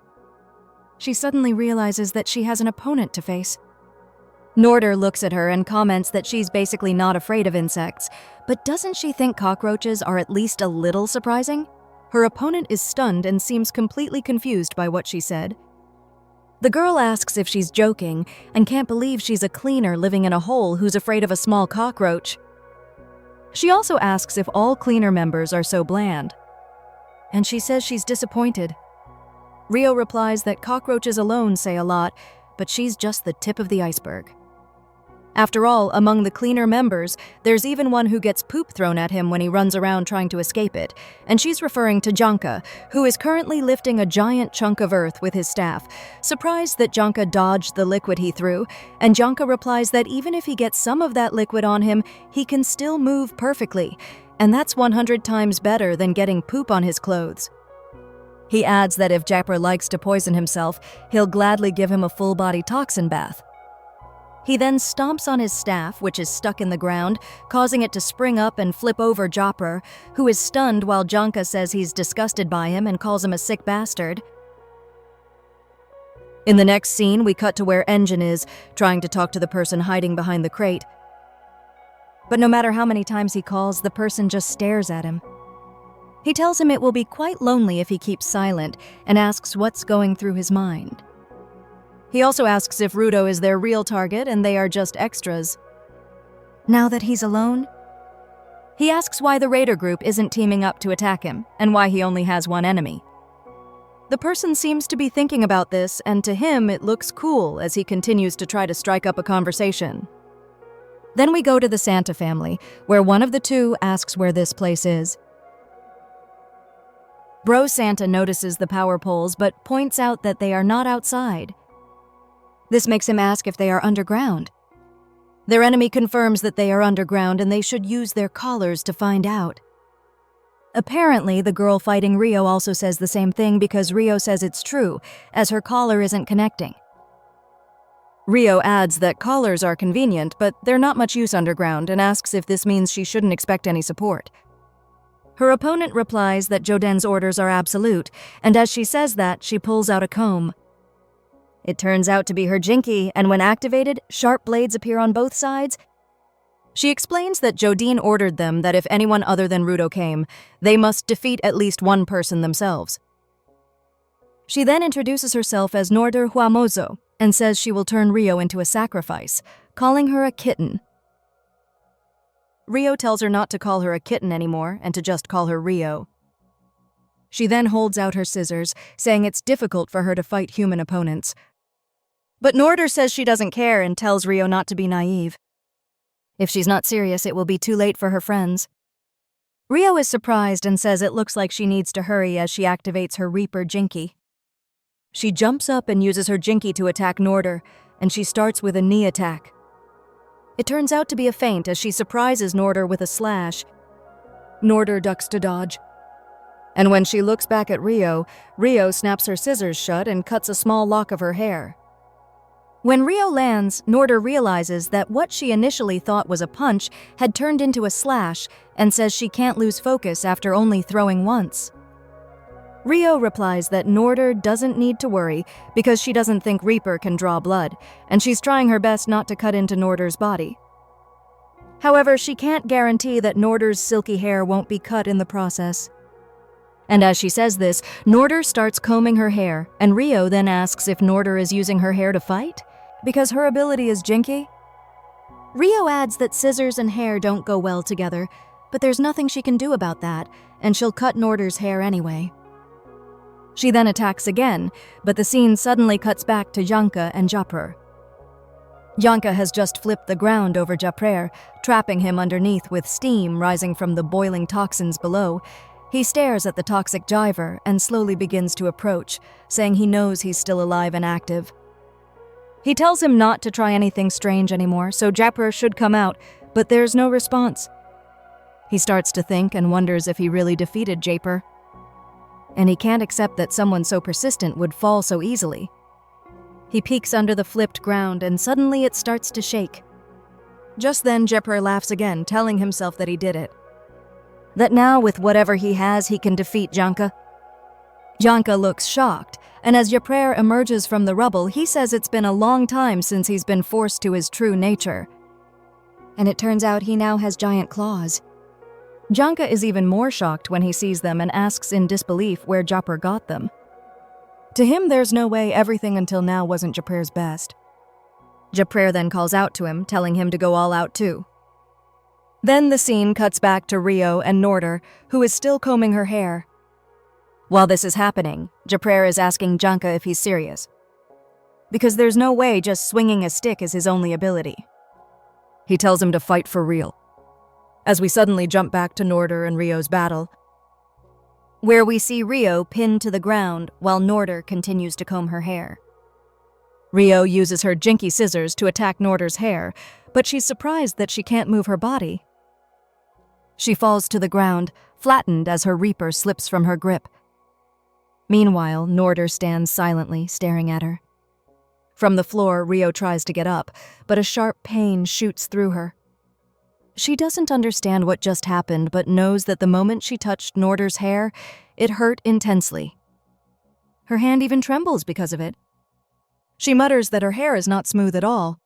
she suddenly realizes that she has an opponent to face. Norder looks at her and comments that she's basically not afraid of insects, but doesn't she think cockroaches are at least a little surprising? Her opponent is stunned and seems completely confused by what she said. The girl asks if she's joking and can't believe she's a cleaner living in a hole who's afraid of a small cockroach. She also asks if all cleaner members are so bland, and she says she's disappointed. Rio replies that cockroaches alone say a lot, but she's just the tip of the iceberg. After all, among the cleaner members, there's even one who gets poop thrown at him when he runs around trying to escape it, and she's referring to Janka, who is currently lifting a giant chunk of earth with his staff, surprised that Janka dodged the liquid he threw, and Janka replies that even if he gets some of that liquid on him, he can still move perfectly, and that's 100 times better than getting poop on his clothes. He adds that if Japrer likes to poison himself, he'll gladly give him a full-body toxin bath. He then stomps on his staff, which is stuck in the ground, causing it to spring up and flip over Japrer, who is stunned while Janka says he's disgusted by him and calls him a sick bastard. In the next scene, we cut to where Engine is, trying to talk to the person hiding behind the crate. But no matter how many times he calls, the person just stares at him. He tells him it will be quite lonely if he keeps silent, and asks what's going through his mind. He also asks if Rudo is their real target and they are just extras. Now that he's alone, he asks why the raider group isn't teaming up to attack him and why he only has one enemy. The person seems to be thinking about this, and to him it looks cool as he continues to try to strike up a conversation. Then we go to the Santa family, where one of the two asks where this place is. Bro Santa notices the power poles but points out that they are not outside. This makes him ask if they are underground. Their enemy confirms that they are underground and they should use their collars to find out. Apparently, the girl fighting Rio also says the same thing because Rio says it's true, as her collar isn't connecting. Rio adds that collars are convenient, but they're not much use underground, and asks if this means she shouldn't expect any support. Her opponent replies that Jodin's orders are absolute, and as she says that, she pulls out a comb. It turns out to be her jinki, and when activated, sharp blades appear on both sides. She explains that Jodin ordered them that if anyone other than Rudo came, they must defeat at least one person themselves. She then introduces herself as Norder Huamozo and says she will turn Rio into a sacrifice, calling her a kitten. Rio tells her not to call her a kitten anymore and to just call her Rio. She then holds out her scissors, saying it's difficult for her to fight human opponents. But Norder says she doesn't care and tells Rio not to be naive. If she's not serious, it will be too late for her friends. Rio is surprised and says it looks like she needs to hurry as she activates her Reaper Jinki. She jumps up and uses her Jinki to attack Norder, and she starts with a knee attack. It turns out to be a feint as she surprises Norder with a slash. Norder ducks to dodge. And when she looks back at Rio, Rio snaps her scissors shut and cuts a small lock of her hair. When Rio lands, Norder realizes that what she initially thought was a punch had turned into a slash and says she can't lose focus after only throwing once. Rio replies that Norder doesn't need to worry because she doesn't think Reaper can draw blood, and she's trying her best not to cut into Norder's body. However, she can't guarantee that Norder's silky hair won't be cut in the process. And as she says this, Norder starts combing her hair, and Rio then asks if Norder is using her hair to fight, because her ability is jinky. Rio adds that scissors and hair don't go well together, but there's nothing she can do about that, and she'll cut Norder's hair anyway. She then attacks again, but the scene suddenly cuts back to Janka and Japrer. Janka has just flipped the ground over Japrer, trapping him underneath with steam rising from the boiling toxins below. He stares at the toxic diver and slowly begins to approach, saying he knows he's still alive and active. He tells him not to try anything strange anymore, so Japrer should come out, but there's no response. He starts to think and wonders if he really defeated Japrer. And he can't accept that someone so persistent would fall so easily. He peeks under the flipped ground and suddenly it starts to shake. Just then Japrer laughs again, telling himself that he did it. That now, with whatever he has, he can defeat Janka. Janka looks shocked, and as Japrer emerges from the rubble, he says it's been a long time since he's been forced to his true nature. And it turns out he now has giant claws. Janka is even more shocked when he sees them and asks in disbelief where Japrer got them. To him, there's no way everything until now wasn't Japrer's best. Japrer then calls out to him, telling him to go all out too. Then the scene cuts back to Rio and Norder, who is still combing her hair. While this is happening, Japrer is asking Janka if he's serious, because there's no way just swinging a stick is his only ability. He tells him to fight for real. As we suddenly jump back to Norder and Rio's battle, where we see Rio pinned to the ground while Norder continues to comb her hair. Rio uses her jinky scissors to attack Norder's hair, but she's surprised that she can't move her body. She falls to the ground, flattened as her Reaper slips from her grip. Meanwhile, Norder stands silently, staring at her. From the floor, Rio tries to get up, but a sharp pain shoots through her. She doesn't understand what just happened, but knows that the moment she touched Norder's hair, it hurt intensely. Her hand even trembles because of it. She mutters that her hair is not smooth at all.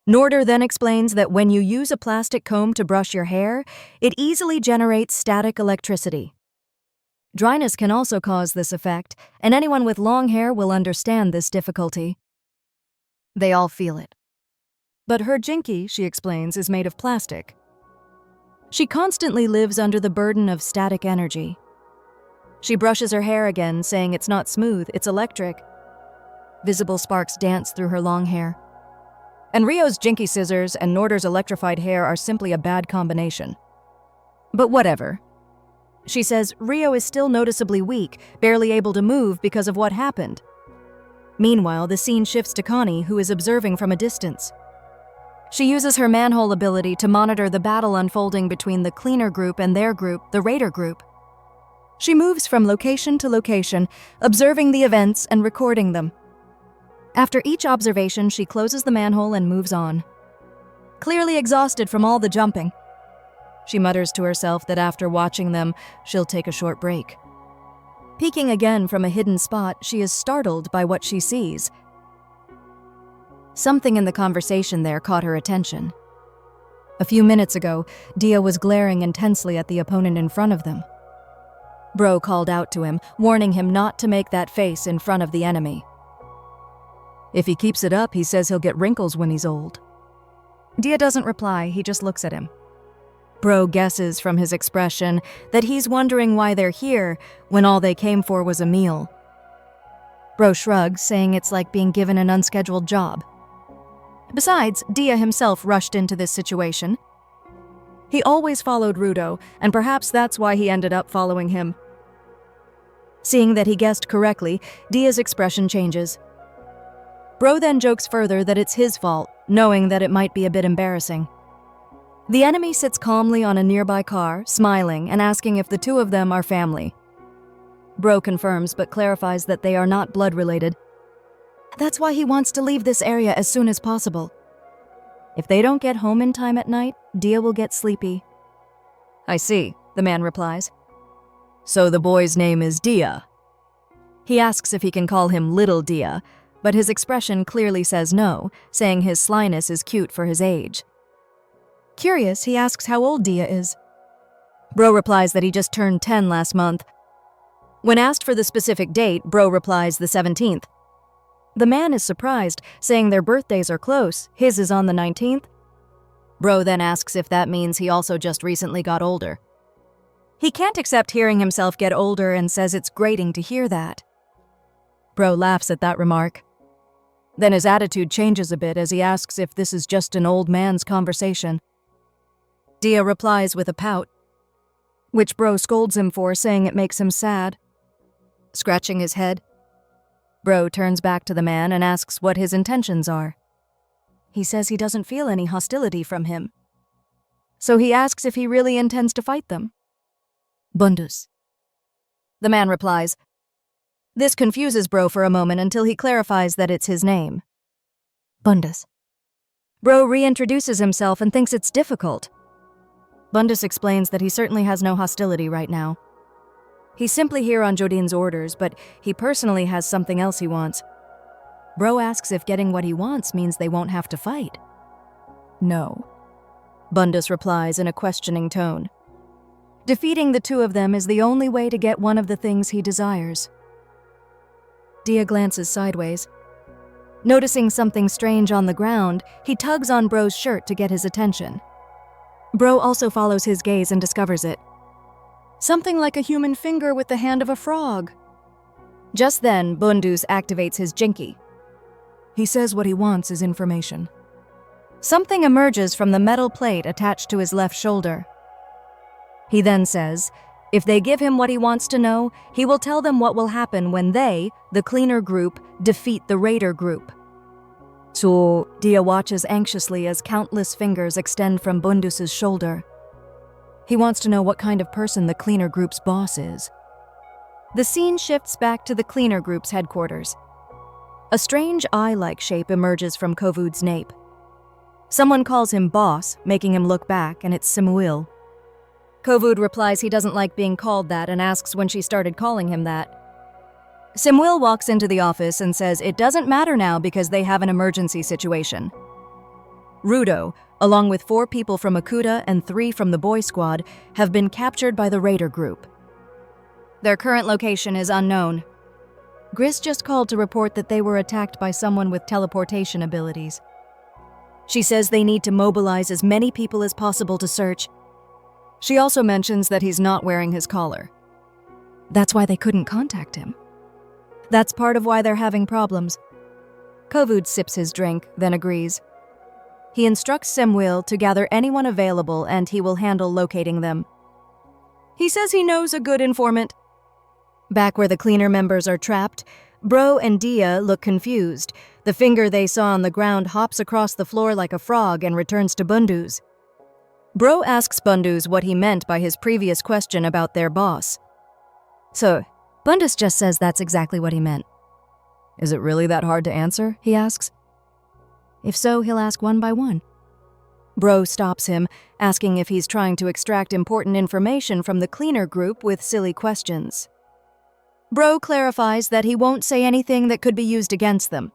Norder then explains that when you use a plastic comb to brush your hair, it easily generates static electricity. Dryness can also cause this effect, and anyone with long hair will understand this difficulty. They all feel it. But her jinky, she explains, is made of plastic. She constantly lives under the burden of static energy. She brushes her hair again, saying it's not smooth, it's electric. Visible sparks dance through her long hair. And Rio's jinky scissors and Norder's electrified hair are simply a bad combination. But whatever. She says Rio is still noticeably weak, barely able to move because of what happened. Meanwhile, the scene shifts to Cony, who is observing from a distance. She uses her manhole ability to monitor the battle unfolding between the cleaner group and their group, the raider group. She moves from location to location, observing the events and recording them. After each observation, she closes the manhole and moves on. Clearly exhausted from all the jumping. She mutters to herself that after watching them, she'll take a short break. Peeking again from a hidden spot, she is startled by what she sees. Something in the conversation there caught her attention. A few minutes ago, Dia was glaring intensely at the opponent in front of them. Bro called out to him, warning him not to make that face in front of the enemy. If he keeps it up, he says he'll get wrinkles when he's old. Dia doesn't reply, he just looks at him. Bro guesses from his expression that he's wondering why they're here when all they came for was a meal. Bro shrugs, saying it's like being given an unscheduled job. Besides, Dia himself rushed into this situation. He always followed Rudo, and perhaps that's why he ended up following him. Seeing that he guessed correctly, Dia's expression changes. Bro then jokes further that it's his fault, knowing that it might be a bit embarrassing. The enemy sits calmly on a nearby car, smiling and asking if the two of them are family. Bro confirms but clarifies that they are not blood-related. That's why he wants to leave this area as soon as possible. If they don't get home in time at night, Dia will get sleepy. I see, the man replies. So the boy's name is Dia. He asks if he can call him Little Dia, but his expression clearly says no, saying his slyness is cute for his age. Curious, he asks how old Dia is. Bro replies that he just turned 10 last month. When asked for the specific date, Bro replies the 17th. The man is surprised, saying their birthdays are close, his is on the 19th. Bro then asks if that means he also just recently got older. He can't accept hearing himself get older and says it's grating to hear that. Bro laughs at that remark. Then his attitude changes a bit as he asks if this is just an old man's conversation. Dia replies with a pout, which Bro scolds him for, saying it makes him sad. Scratching his head, Bro turns back to the man and asks what his intentions are. He says he doesn't feel any hostility from him. So he asks if he really intends to fight them. Bundus. The man replies. This confuses Bro for a moment until he clarifies that it's his name. Bundus. Bro reintroduces himself and thinks it's difficult. Bundus explains that he certainly has no hostility right now. He's simply here on Jodin's orders, but he personally has something else he wants. Bro asks if getting what he wants means they won't have to fight. No. Bundus replies in a questioning tone. Defeating the two of them is the only way to get one of the things he desires. Dia glances sideways. Noticing something strange on the ground, he tugs on Bro's shirt to get his attention. Bro also follows his gaze and discovers it. Something like a human finger with the hand of a frog. Just then, Bundus activates his jinky. He says what he wants is information. Something emerges from the metal plate attached to his left shoulder. He then says, if they give him what he wants to know, he will tell them what will happen when they, the cleaner group, defeat the raider group. So, Dia watches anxiously as countless fingers extend from Bundus's shoulder. He wants to know what kind of person the cleaner group's boss is. The scene shifts back to the cleaner group's headquarters. A strange eye-like shape emerges from Kovud's nape. Someone calls him boss, making him look back, and it's Simuil. Kovud replies he doesn't like being called that and asks when she started calling him that. Simuil walks into the office and says it doesn't matter now because they have an emergency situation. Rudo, along with 4 people from Akuta and 3 from the boy squad, have been captured by the raider group. Their current location is unknown. Gris just called to report that they were attacked by someone with teleportation abilities. She says they need to mobilize as many people as possible to search. She also mentions that he's not wearing his collar. That's why they couldn't contact him. That's part of why they're having problems. Kovud sips his drink, then agrees. He instructs Semwil to gather anyone available and he will handle locating them. He says he knows a good informant. Back where the cleaner members are trapped, Bro and Dia look confused. The finger they saw on the ground hops across the floor like a frog and returns to Bunduz. Bro asks Bunduz what he meant by his previous question about their boss. So, Bunduz just says that's exactly what he meant. Is it really that hard to answer? He asks. If so, he'll ask one by one. Bro stops him, asking if he's trying to extract important information from the cleaner group with silly questions. Bro clarifies that he won't say anything that could be used against them.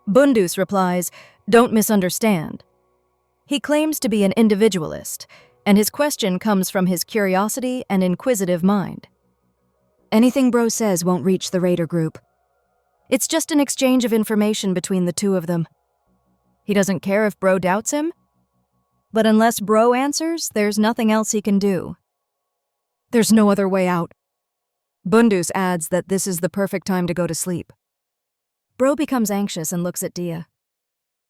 Bunduz replies, "Don't misunderstand." He claims to be an individualist, and his question comes from his curiosity and inquisitive mind. Anything Bro says won't reach the raider group. It's just an exchange of information between the two of them. He doesn't care if Bro doubts him, but unless Bro answers, there's nothing else he can do. There's no other way out. Bunduz adds that this is the perfect time to go to sleep. Bro becomes anxious and looks at Dia.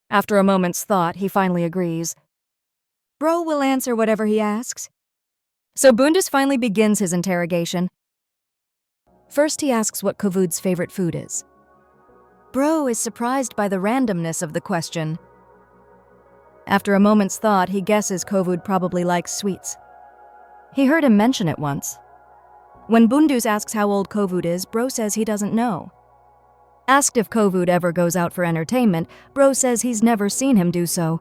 After a moment's thought, he finally agrees. Bro will answer whatever he asks. So Bunduz finally begins his interrogation. First, he asks what Kovud's favorite food is. Bro is surprised by the randomness of the question. After a moment's thought, he guesses Kovud probably likes sweets. He heard him mention it once. When Bunduz asks how old Kovud is, Bro says he doesn't know. Asked if Kovud ever goes out for entertainment, Bro says he's never seen him do so.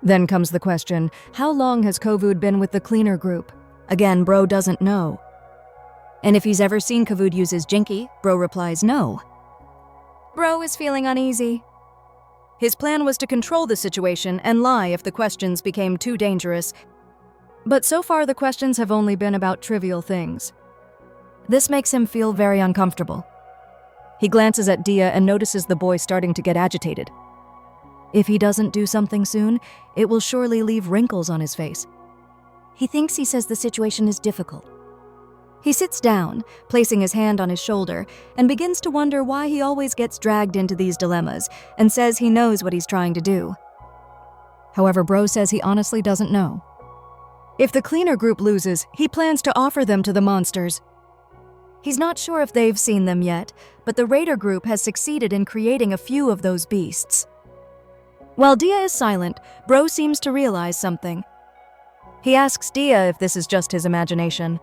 Then comes the question, how long has Kovud been with the cleaner group? Again, Bro doesn't know. And if he's ever seen Kovud use his jinky, Bro replies no. Bro is feeling uneasy. His plan was to control the situation and lie if the questions became too dangerous. But so far the questions have only been about trivial things. This makes him feel very uncomfortable. He glances at Dia and notices the boy starting to get agitated. If he doesn't do something soon, it will surely leave wrinkles on his face. He thinks he says the situation is difficult. He sits down, placing his hand on his shoulder, and begins to wonder why he always gets dragged into these dilemmas, and says he knows what he's trying to do. However, Bro says he honestly doesn't know. If the cleaner group loses, he plans to offer them to the monsters. He's not sure if they've seen them yet, but the raider group has succeeded in creating a few of those beasts. While Dia is silent, Bro seems to realize something. He asks Dia if this is just his imagination,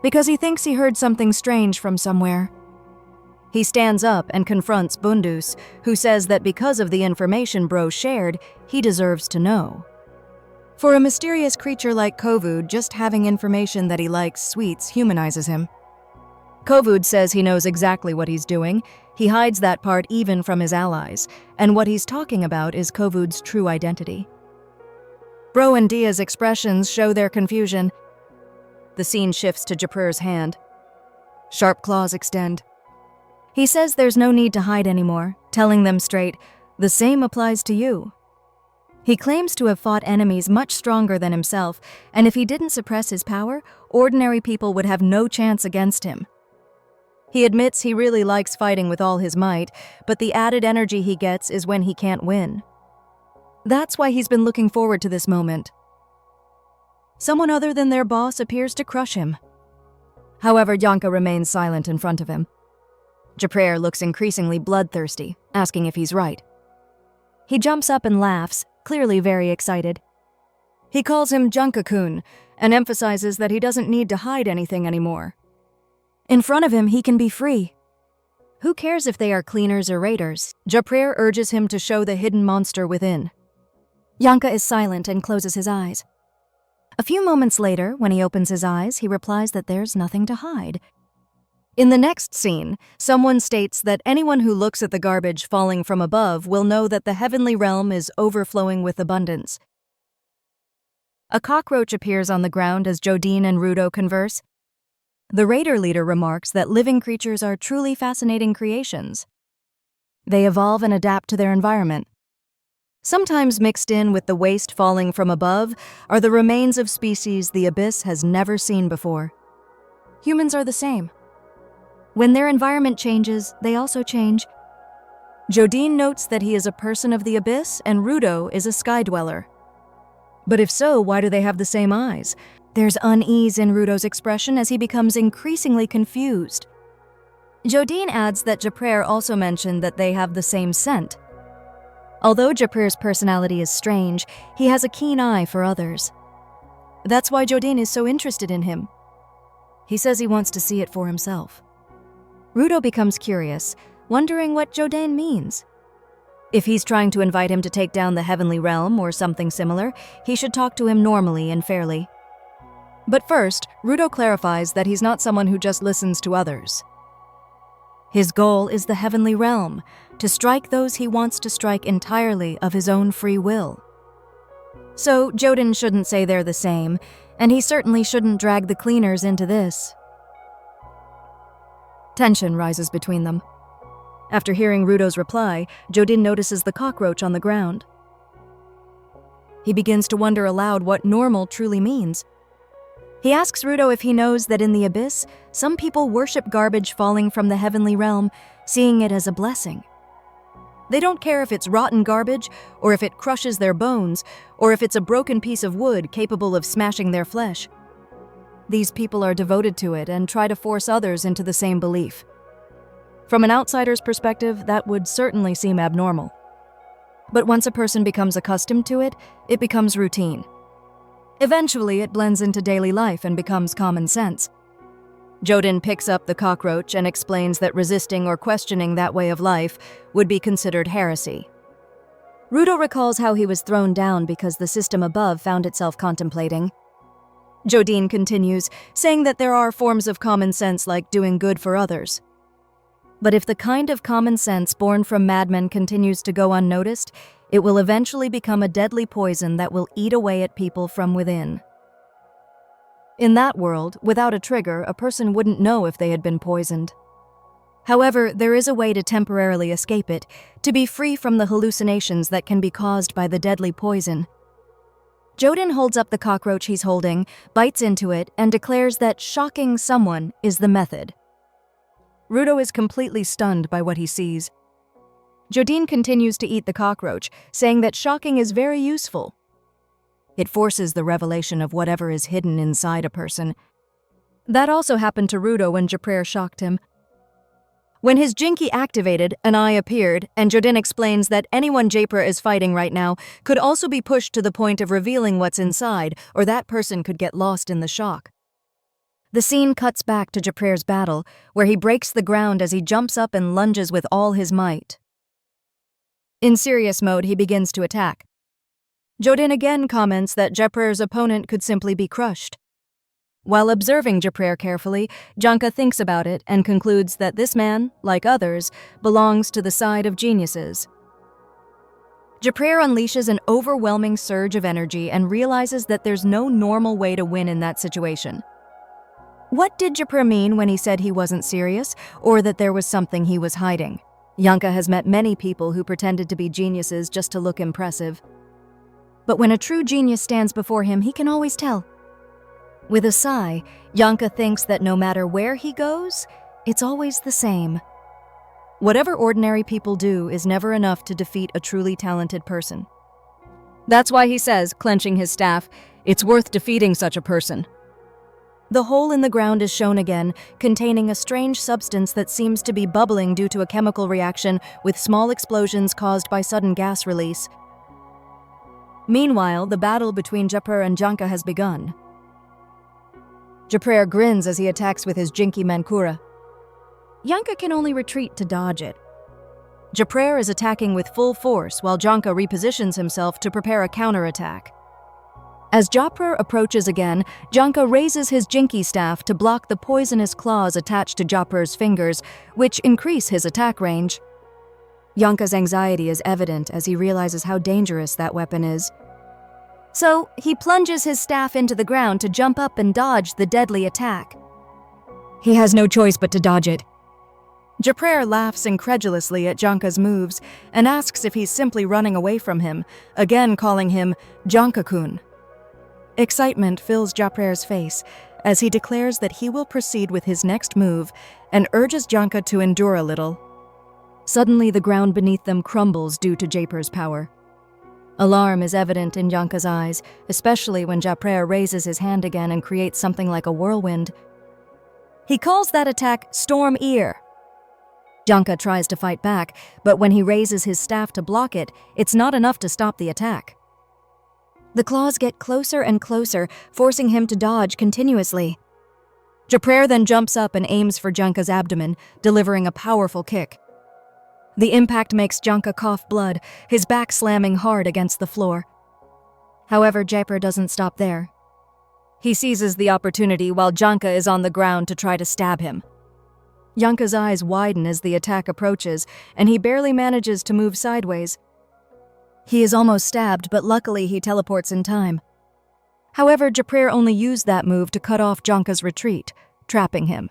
because he thinks he heard something strange from somewhere. He stands up and confronts Bunduz, who says that because of the information Bro shared, he deserves to know. For a mysterious creature like Kovud, just having information that he likes sweets humanizes him. Kovud says he knows exactly what he's doing. He hides that part even from his allies, and what he's talking about is Kovud's true identity. Bro and Dia's expressions show their confusion. The scene shifts to Japrer's hand. Sharp claws extend. He says there's no need to hide anymore, telling them straight, the same applies to you. He claims to have fought enemies much stronger than himself, and if he didn't suppress his power, ordinary people would have no chance against him. He admits he really likes fighting with all his might, but the added energy he gets is when he can't win. That's why he's been looking forward to this moment. Someone other than their boss appears to crush him. However, Janka remains silent in front of him. Japrer looks increasingly bloodthirsty, asking if he's right. He jumps up and laughs, clearly very excited. He calls him Janka-kun and emphasizes that he doesn't need to hide anything anymore. In front of him, he can be free. Who cares if they are cleaners or raiders? Japrer urges him to show the hidden monster within. Janka is silent and closes his eyes. A few moments later, when he opens his eyes, he replies that there's nothing to hide. In the next scene, someone states that anyone who looks at the garbage falling from above will know that the heavenly realm is overflowing with abundance. A cockroach appears on the ground as Jodin and Rudo converse. The raider leader remarks that living creatures are truly fascinating creations. They evolve and adapt to their environment. Sometimes mixed in with the waste falling from above are the remains of species the abyss has never seen before. Humans are the same. When their environment changes, they also change. Jodin notes that he is a person of the abyss and Rudo is a sky dweller. But if so, why do they have the same eyes? There's unease in Rudo's expression as he becomes increasingly confused. Jodin adds that Japrer also mentioned that they have the same scent. Although Japrer's personality is strange, he has a keen eye for others. That's why Jodin is so interested in him. He says he wants to see it for himself. Rudo becomes curious, wondering what Jodin means. If he's trying to invite him to take down the heavenly realm or something similar, he should talk to him normally and fairly. But first, Rudo clarifies that he's not someone who just listens to others. His goal is the heavenly realm, to strike those he wants to strike entirely of his own free will. So Jodin shouldn't say they're the same, and he certainly shouldn't drag the cleaners into this. Tension rises between them. After hearing Rudo's reply, Jodin notices the cockroach on the ground. He begins to wonder aloud what normal truly means. He asks Rudo if he knows that in the abyss, some people worship garbage falling from the heavenly realm, seeing it as a blessing. They don't care if it's rotten garbage, or if it crushes their bones, or if it's a broken piece of wood capable of smashing their flesh. These people are devoted to it and try to force others into the same belief. From an outsider's perspective, that would certainly seem abnormal. But once a person becomes accustomed to it, it becomes routine. Eventually, it blends into daily life and becomes common sense. Jodin picks up the cockroach and explains that resisting or questioning that way of life would be considered heresy. Rudo recalls how he was thrown down because the system above found itself contemplating. Jodin continues, saying that there are forms of common sense like doing good for others. But if the kind of common sense born from madmen continues to go unnoticed, it will eventually become a deadly poison that will eat away at people from within. In that world, without a trigger, a person wouldn't know if they had been poisoned. However, there is a way to temporarily escape it, to be free from the hallucinations that can be caused by the deadly poison. Jodin holds up the cockroach he's holding, bites into it, and declares that shocking someone is the method. Rudo is completely stunned by what he sees. Jodin continues to eat the cockroach, saying that shocking is very useful. It forces the revelation of whatever is hidden inside a person. That also happened to Rudo when Japrer shocked him. When his Jinki activated, an eye appeared, and Jodin explains that anyone Japrer is fighting right now could also be pushed to the point of revealing what's inside, or that person could get lost in the shock. The scene cuts back to Japrer's battle, where he breaks the ground as he jumps up and lunges with all his might. In serious mode, he begins to attack. Jodin again comments that Japrer's opponent could simply be crushed. While observing Japrer carefully, Janka thinks about it and concludes that this man, like others, belongs to the side of geniuses. Japrer unleashes an overwhelming surge of energy and realizes that there's no normal way to win in that situation. What did Japrer mean when he said he wasn't serious, or that there was something he was hiding? Janka has met many people who pretended to be geniuses just to look impressive. But when a true genius stands before him, he can always tell. With a sigh, Janka thinks that no matter where he goes, it's always the same. Whatever ordinary people do is never enough to defeat a truly talented person. That's why he says, clenching his staff, it's worth defeating such a person. The hole in the ground is shown again, containing a strange substance that seems to be bubbling due to a chemical reaction with small explosions caused by sudden gas release. Meanwhile, the battle between Japrer and Janka has begun. Japrer grins as he attacks with his Jinki Mankura. Janka can only retreat to dodge it. Japrer is attacking with full force while Janka repositions himself to prepare a counterattack. As Japrer approaches again, Janka raises his Jinki staff to block the poisonous claws attached to Japrer's fingers, which increase his attack range. Janka's anxiety is evident as he realizes how dangerous that weapon is. So, he plunges his staff into the ground to jump up and dodge the deadly attack. He has no choice but to dodge it. Japrer laughs incredulously at Janka's moves and asks if he's simply running away from him, again calling him Janka-kun. Excitement fills Japrer's face as he declares that he will proceed with his next move and urges Janka to endure a little. Suddenly, the ground beneath them crumbles due to Japer's power. Alarm is evident in Janka's eyes, especially when Japrer raises his hand again and creates something like a whirlwind. He calls that attack Storm Ear. Janka tries to fight back, but when he raises his staff to block it, it's not enough to stop the attack. The claws get closer and closer, forcing him to dodge continuously. Japrer then jumps up and aims for Janka's abdomen, delivering a powerful kick. The impact makes Janka cough blood, his back slamming hard against the floor. However, Japrer doesn't stop there. He seizes the opportunity while Janka is on the ground to try to stab him. Janka's eyes widen as the attack approaches, and he barely manages to move sideways. He is almost stabbed, but luckily he teleports in time. However, Japrer only used that move to cut off Janka's retreat, trapping him.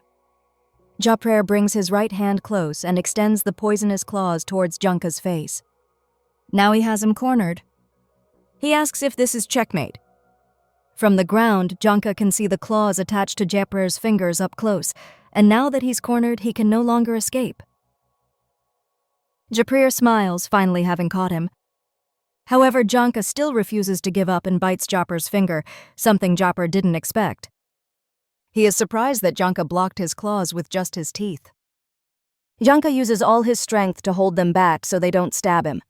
Japrer brings his right hand close and extends the poisonous claws towards Janka's face. Now he has him cornered. He asks if this is checkmate. From the ground, Janka can see the claws attached to Japrer's fingers up close, and now that he's cornered, he can no longer escape. Japrer smiles, finally having caught him. However, Janka still refuses to give up and bites Japrer's finger, something Japrer didn't expect. He is surprised that Janka blocked his claws with just his teeth. Janka uses all his strength to hold them back so they don't stab him.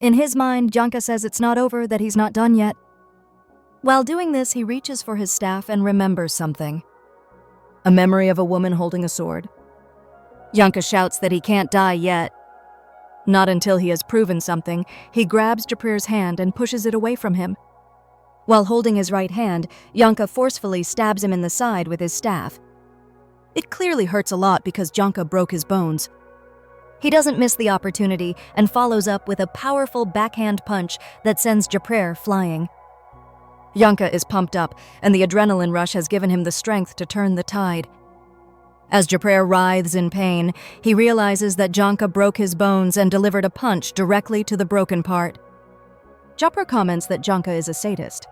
In his mind, Janka says it's not over, that he's not done yet. While doing this, he reaches for his staff and remembers something. A memory of a woman holding a sword. Janka shouts that he can't die yet. Not until he has proven something, he grabs Japrer's hand and pushes it away from him. While holding his right hand, Janka forcefully stabs him in the side with his staff. It clearly hurts a lot because Janka broke his bones. He doesn't miss the opportunity and follows up with a powerful backhand punch that sends Japrer flying. Janka is pumped up, and the adrenaline rush has given him the strength to turn the tide. As Japrer writhes in pain, he realizes that Janka broke his bones and delivered a punch directly to the broken part. Japrer comments that Janka is a sadist.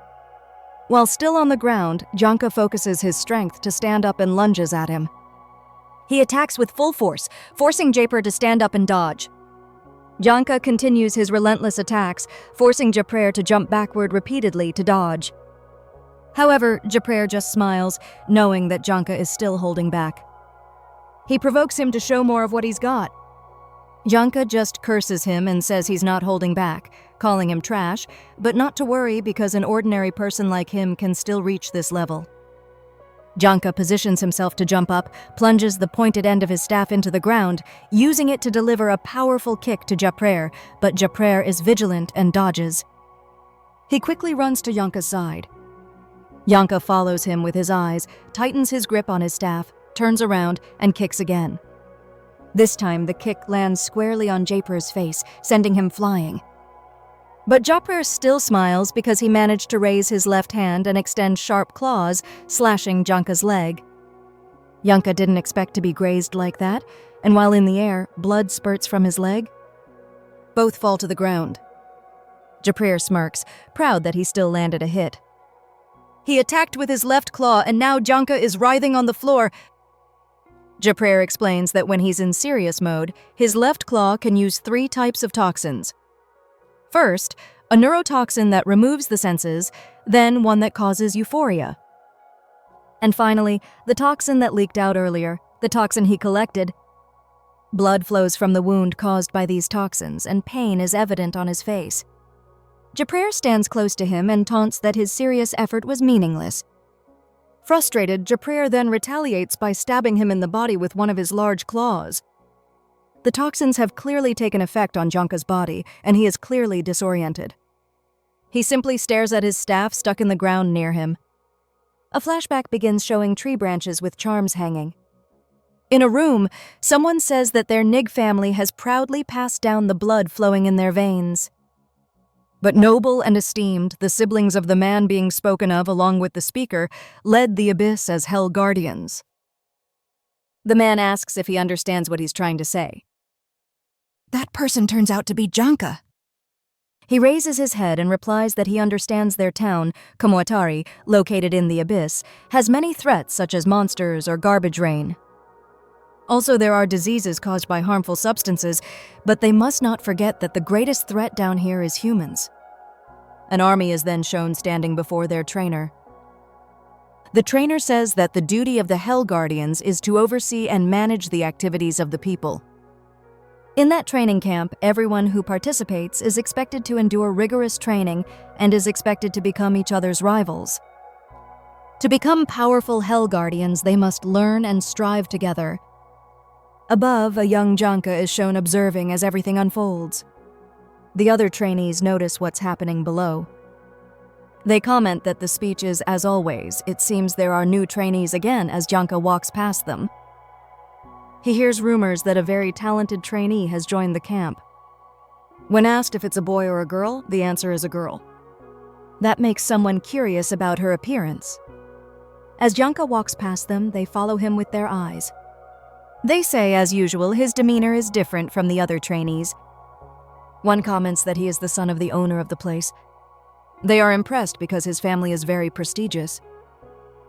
While still on the ground, Janka focuses his strength to stand up and lunges at him. He attacks with full force, forcing Japrer to stand up and dodge. Janka continues his relentless attacks, forcing Japrer to jump backward repeatedly to dodge. However, Japrer just smiles, knowing that Janka is still holding back. He provokes him to show more of what he's got. Janka just curses him and says he's not holding back, calling him trash, but not to worry because an ordinary person like him can still reach this level. Janka positions himself to jump up, plunges the pointed end of his staff into the ground, using it to deliver a powerful kick to Japrer, but Japrer is vigilant and dodges. He quickly runs to Janka's side. Janka follows him with his eyes, tightens his grip on his staff, turns around, and kicks again. This time, the kick lands squarely on Japrer's face, sending him flying. But Japrer still smiles because he managed to raise his left hand and extend sharp claws, slashing Janka's leg. Janka didn't expect to be grazed like that, and while in the air, blood spurts from his leg. Both fall to the ground. Japrer smirks, proud that he still landed a hit. He attacked with his left claw, and now Janka is writhing on the floor. Japrer explains that when he's in serious mode, his left claw can use 3 types of toxins. First, a neurotoxin that removes the senses, then one that causes euphoria. And finally, the toxin that leaked out earlier, the toxin he collected. Blood flows from the wound caused by these toxins, and pain is evident on his face. Japrer stands close to him and taunts that his serious effort was meaningless. Frustrated, Japrer then retaliates by stabbing him in the body with one of his large claws. The toxins have clearly taken effect on Janka's body, and he is clearly disoriented. He simply stares at his staff stuck in the ground near him. A flashback begins showing tree branches with charms hanging. In a room, someone says that their Nig family has proudly passed down the blood flowing in their veins. But noble and esteemed, the siblings of the man being spoken of along with the speaker led the abyss as Hell Guardians. The man asks if he understands what he's trying to say. That person turns out to be Janka. He raises his head and replies that he understands their town, Kamoatari, located in the abyss, has many threats such as monsters or garbage rain. Also, there are diseases caused by harmful substances, but they must not forget that the greatest threat down here is humans. An army is then shown standing before their trainer. The trainer says that the duty of the Hell Guardians is to oversee and manage the activities of the people. In that training camp, everyone who participates is expected to endure rigorous training and is expected to become each other's rivals. To become powerful Hell Guardians, they must learn and strive together. Above, a young Janka is shown observing as everything unfolds. The other trainees notice what's happening below. They comment that the speech is as always. It seems there are new trainees again as Janka walks past them. He hears rumors that a very talented trainee has joined the camp. When asked if it's a boy or a girl, the answer is a girl. That makes someone curious about her appearance. As Janka walks past them, they follow him with their eyes. They say, as usual, his demeanor is different from the other trainees. One comments that he is the son of the owner of the place. They are impressed because his family is very prestigious.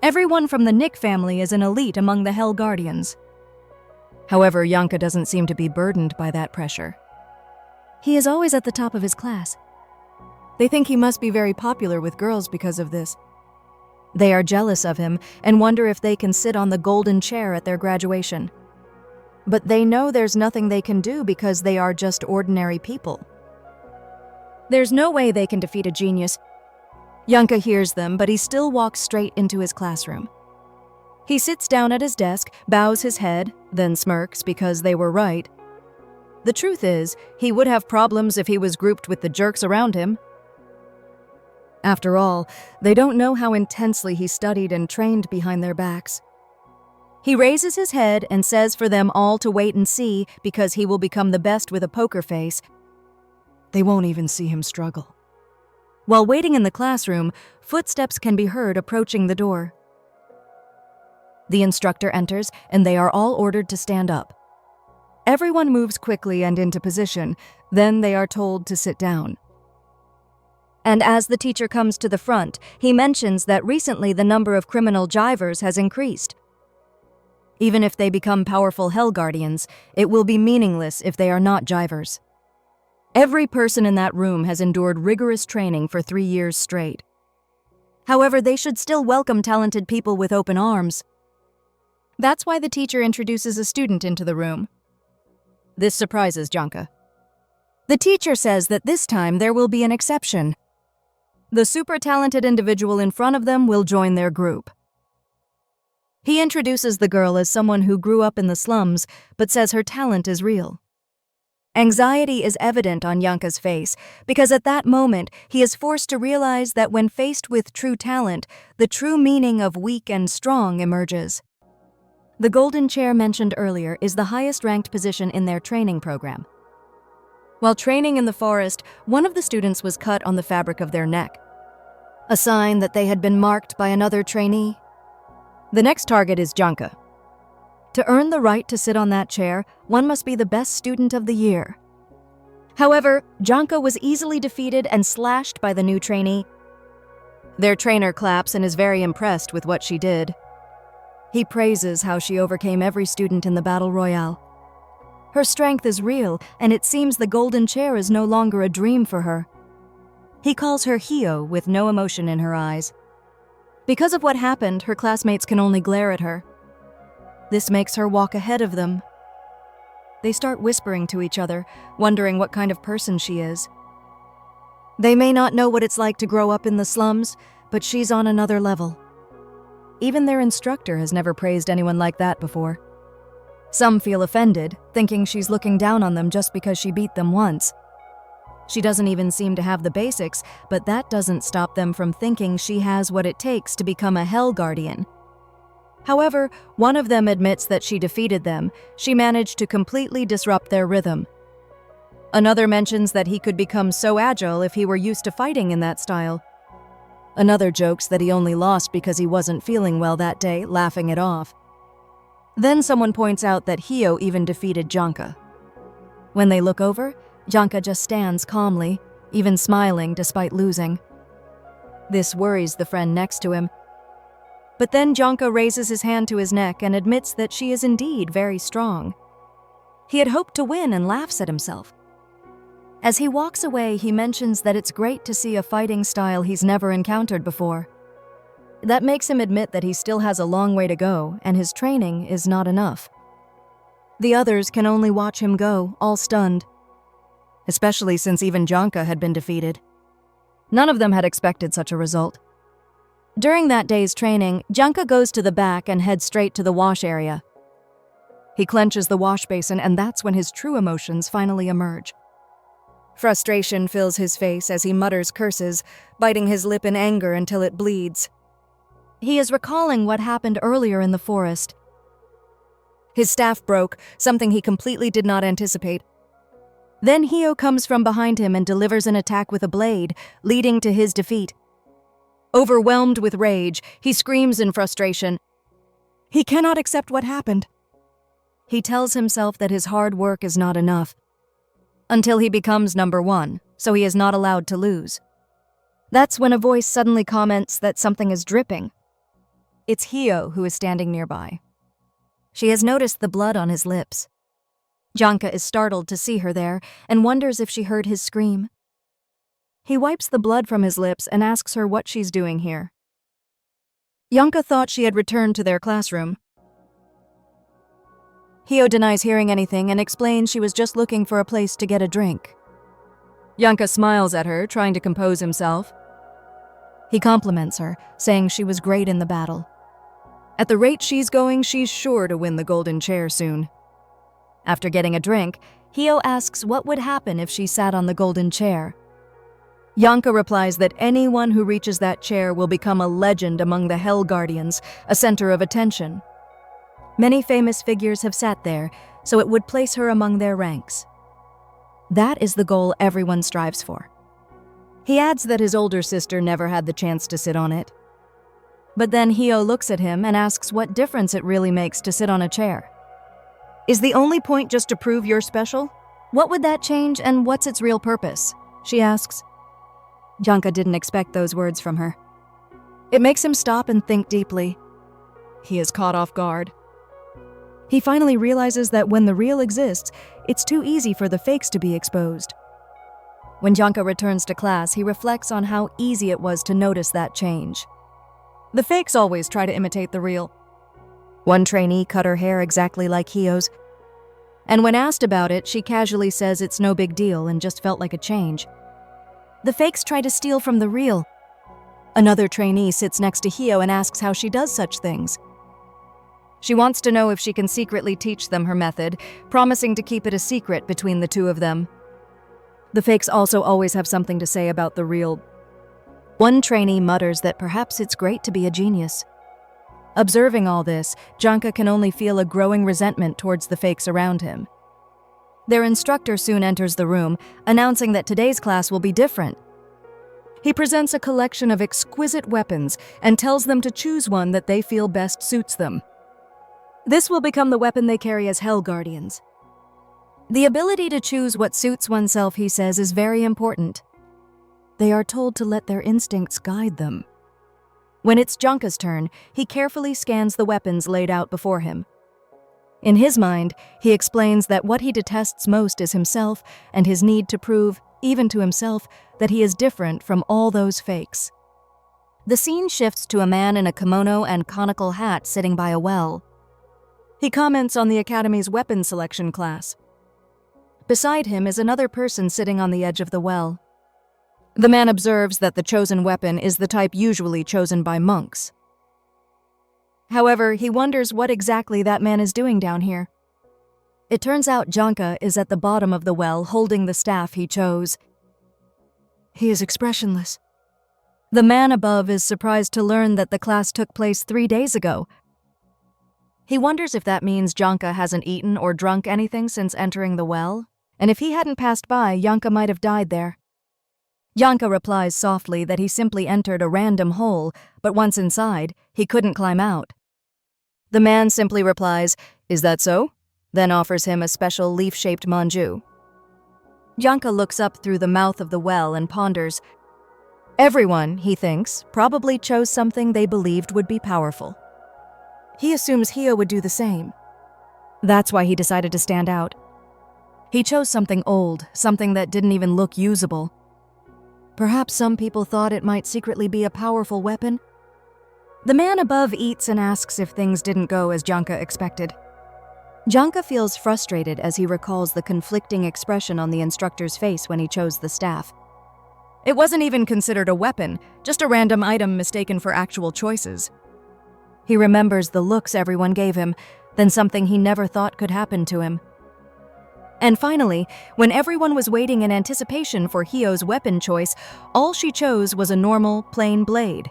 Everyone from the Nick family is an elite among the Hell Guardians. However, Janka doesn't seem to be burdened by that pressure. He is always at the top of his class. They think he must be very popular with girls because of this. They are jealous of him and wonder if they can sit on the golden chair at their graduation. But they know there's nothing they can do because they are just ordinary people. There's no way they can defeat a genius. Janka hears them, but he still walks straight into his classroom. He sits down at his desk, bows his head, then smirks because they were right. The truth is, he would have problems if he was grouped with the jerks around him. After all, they don't know how intensely he studied and trained behind their backs. He raises his head and says for them all to wait and see because he will become the best with a poker face. They won't even see him struggle. While waiting in the classroom, footsteps can be heard approaching the door. The instructor enters, and they are all ordered to stand up. Everyone moves quickly and into position, then they are told to sit down. And as the teacher comes to the front, he mentions that recently the number of criminal jivers has increased. Even if they become powerful Hell Guardians, it will be meaningless if they are not jivers. Every person in that room has endured rigorous training for 3 years straight. However, they should still welcome talented people with open arms. That's why the teacher introduces a student into the room. This surprises Janka. The teacher says that this time there will be an exception. The super talented individual in front of them will join their group. He introduces the girl as someone who grew up in the slums, but says her talent is real. Anxiety is evident on Janka's face because at that moment he is forced to realize that when faced with true talent, the true meaning of weak and strong emerges. The golden chair mentioned earlier is the highest-ranked position in their training program. While training in the forest, one of the students was cut on the fabric of their neck, a sign that they had been marked by another trainee. The next target is Janka. To earn the right to sit on that chair, one must be the best student of the year. However, Janka was easily defeated and slashed by the new trainee. Their trainer claps and is very impressed with what she did. He praises how she overcame every student in the battle royale. Her strength is real, and it seems the golden chair is no longer a dream for her. He calls her Hio with no emotion in her eyes. Because of what happened, her classmates can only glare at her. This makes her walk ahead of them. They start whispering to each other, wondering what kind of person she is. They may not know what it's like to grow up in the slums, but she's on another level. Even their instructor has never praised anyone like that before. Some feel offended, thinking she's looking down on them just because she beat them once. She doesn't even seem to have the basics, but that doesn't stop them from thinking she has what it takes to become a Hell Guardian. However, one of them admits that she defeated them. She managed to completely disrupt their rhythm. Another mentions that he could become so agile if he were used to fighting in that style. Another jokes that he only lost because he wasn't feeling well that day, laughing it off. Then someone points out that Hio even defeated Janka. When they look over, Janka just stands calmly. even smiling despite losing. This worries the friend next to him. But then Janka raises his hand to his neck and admits that she is indeed very strong. He had hoped to win and laughs at himself. As he walks away, he mentions that it's great to see a fighting style he's never encountered before. That makes him admit that he still has a long way to go and his training is not enough. The others can only watch him go, all stunned. Especially since even Janka had been defeated. None of them had expected such a result. During that day's training, Janka goes to the back and heads straight to the wash area. He clenches the wash basin, and that's when his true emotions finally emerge. Frustration fills his face as he mutters curses, biting his lip in anger until it bleeds. He is recalling what happened earlier in the forest. His staff broke, something he completely did not anticipate. Then Hio comes from behind him and delivers an attack with a blade, leading to his defeat. Overwhelmed with rage, he screams in frustration. He cannot accept what happened. He tells himself that his hard work is not enough. Until he becomes number 1, so he is not allowed to lose. That's when a voice suddenly comments that something is dripping. It's Hio who is standing nearby. She has noticed the blood on his lips. Janka is startled to see her there and wonders if she heard his scream. He wipes the blood from his lips and asks her what she's doing here. Janka thought she had returned to their classroom. Hio denies hearing anything and explains she was just looking for a place to get a drink. Janka smiles at her, trying to compose himself. He compliments her, saying she was great in the battle. At the rate she's going, she's sure to win the golden chair soon. After getting a drink, Hio asks what would happen if she sat on the golden chair. Janka replies that anyone who reaches that chair will become a legend among the Hell Guardians, a center of attention. Many famous figures have sat there, so it would place her among their ranks. That is the goal everyone strives for. He adds that his older sister never had the chance to sit on it. But then Hio looks at him and asks what difference it really makes to sit on a chair. Is the only point just to prove you're special? What would that change and what's its real purpose? She asks. Janka didn't expect those words from her. It makes him stop and think deeply. He is caught off guard. He finally realizes that when the real exists, it's too easy for the fakes to be exposed. When Janka returns to class, he reflects on how easy it was to notice that change. The fakes always try to imitate the real. One trainee cut her hair exactly like Hio's, and when asked about it, she casually says it's no big deal and just felt like a change. The fakes try to steal from the real. Another trainee sits next to Hio and asks how she does such things. She wants to know if she can secretly teach them her method, promising to keep it a secret between the two of them. The fakes also always have something to say about the real. One trainee mutters that perhaps it's great to be a genius. Observing all this, Janka can only feel a growing resentment towards the fakes around him. Their instructor soon enters the room, announcing that today's class will be different. He presents a collection of exquisite weapons and tells them to choose one that they feel best suits them. This will become the weapon they carry as Hell Guardians. The ability to choose what suits oneself, he says, is very important. They are told to let their instincts guide them. When it's Janka's turn, he carefully scans the weapons laid out before him. In his mind, he explains that what he detests most is himself and his need to prove, even to himself, that he is different from all those fakes. The scene shifts to a man in a kimono and conical hat sitting by a well. He comments on the Academy's weapon selection class. Beside him is another person sitting on the edge of the well. The man observes that the chosen weapon is the type usually chosen by monks. However, he wonders what exactly that man is doing down here. It turns out Janka is at the bottom of the well holding the staff he chose. He is expressionless. The man above is surprised to learn that the class took place 3 days ago. He wonders if that means Janka hasn't eaten or drunk anything since entering the well, and if he hadn't passed by, Janka might have died there. Janka replies softly that he simply entered a random hole, but once inside, he couldn't climb out. The man simply replies, "Is that so?" then offers him a special leaf-shaped manju. Janka looks up through the mouth of the well and ponders. Everyone, he thinks, probably chose something they believed would be powerful. He assumes Hio would do the same. That's why he decided to stand out. He chose something old, something that didn't even look usable. Perhaps some people thought it might secretly be a powerful weapon. The man above eats and asks if things didn't go as Janka expected. Janka feels frustrated as he recalls the conflicting expression on the instructor's face when he chose the staff. It wasn't even considered a weapon, just a random item mistaken for actual choices. He remembers the looks everyone gave him, then something he never thought could happen to him. And finally, when everyone was waiting in anticipation for Hio's weapon choice, all she chose was a normal, plain blade.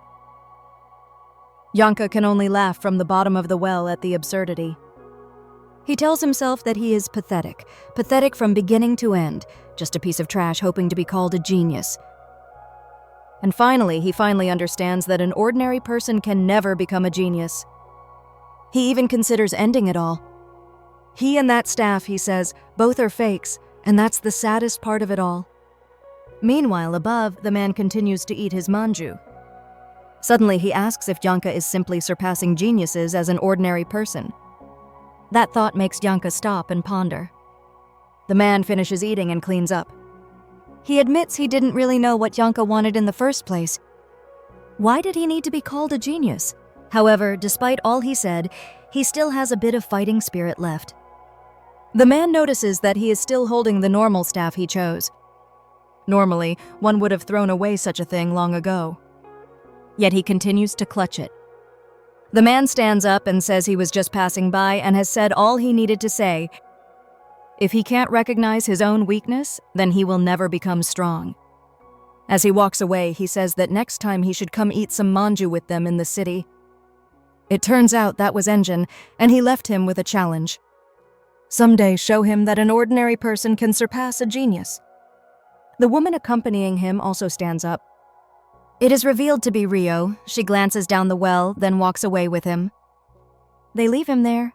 Janka can only laugh from the bottom of the well at the absurdity. He tells himself that he is pathetic from beginning to end, just a piece of trash hoping to be called a genius. And finally, he understands that an ordinary person can never become a genius. He even considers ending it all. He and that staff, he says, both are fakes, and that's the saddest part of it all. Meanwhile, above, the man continues to eat his manju. Suddenly, he asks if Janka is simply surpassing geniuses as an ordinary person. That thought makes Janka stop and ponder. The man finishes eating and cleans up. He admits he didn't really know what Janka wanted in the first place. Why did he need to be called a genius? However, despite all he said, he still has a bit of fighting spirit left. The man notices that he is still holding the normal staff he chose. Normally, one would have thrown away such a thing long ago. Yet he continues to clutch it. The man stands up and says he was just passing by and has said all he needed to say. If he can't recognize his own weakness, then he will never become strong. As he walks away, he says that next time he should come eat some manju with them in the city. It turns out that was Engine, and he left him with a challenge. Someday show him that an ordinary person can surpass a genius. The woman accompanying him also stands up. It is revealed to be Rio. She glances down the well, then walks away with him. They leave him there.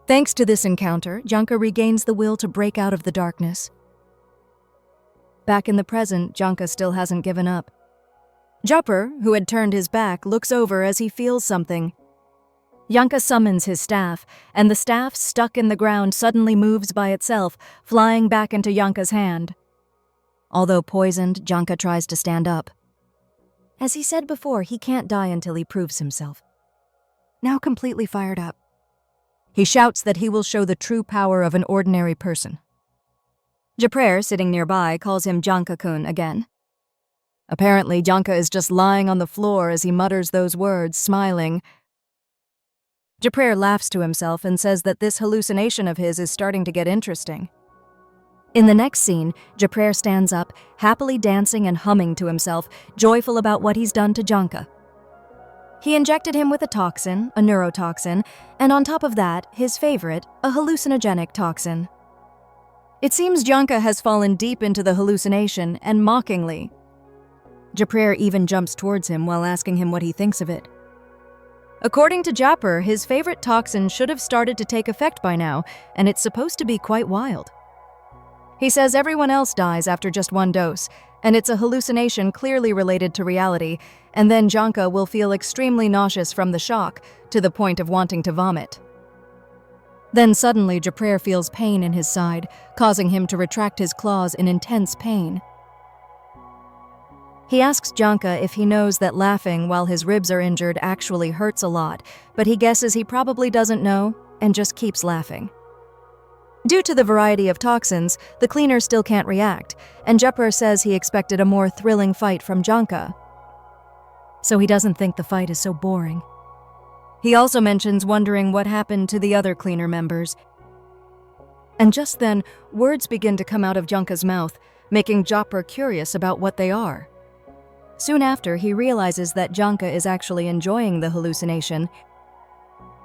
Thanks to this encounter, Janka regains the will to break out of the darkness. Back in the present, Janka still hasn't given up. Jupper, who had turned his back, looks over as he feels something. Janka summons his staff, and the staff stuck in the ground suddenly moves by itself, flying back into Janka's hand. Although poisoned, Janka tries to stand up. As he said before, he can't die until he proves himself. Now completely fired up, he shouts that he will show the true power of an ordinary person. Japrer, sitting nearby, calls him Janka-kun again. Apparently, Janka is just lying on the floor as he mutters those words, smiling. Japrer laughs to himself and says that this hallucination of his is starting to get interesting. In the next scene, Japrer stands up, happily dancing and humming to himself, joyful about what he's done to Janka. He injected him with a toxin, a neurotoxin, and on top of that, his favorite, a hallucinogenic toxin. It seems Janka has fallen deep into the hallucination, and mockingly, Japrer even jumps towards him while asking him what he thinks of it. According to Japper, his favorite toxin should have started to take effect by now, and it's supposed to be quite wild. He says everyone else dies after just one dose, and it's a hallucination clearly related to reality, and then Janka will feel extremely nauseous from the shock, to the point of wanting to vomit. Then suddenly Japrer feels pain in his side, causing him to retract his claws in intense pain. He asks Janka if he knows that laughing while his ribs are injured actually hurts a lot, but he guesses he probably doesn't know, and just keeps laughing. Due to the variety of toxins, the cleaner still can't react, and Japper says he expected a more thrilling fight from Janka, so he doesn't think the fight is so boring. He also mentions wondering what happened to the other cleaner members. And just then, words begin to come out of Janka's mouth, making Japper curious about what they are. Soon after, he realizes that Janka is actually enjoying the hallucination.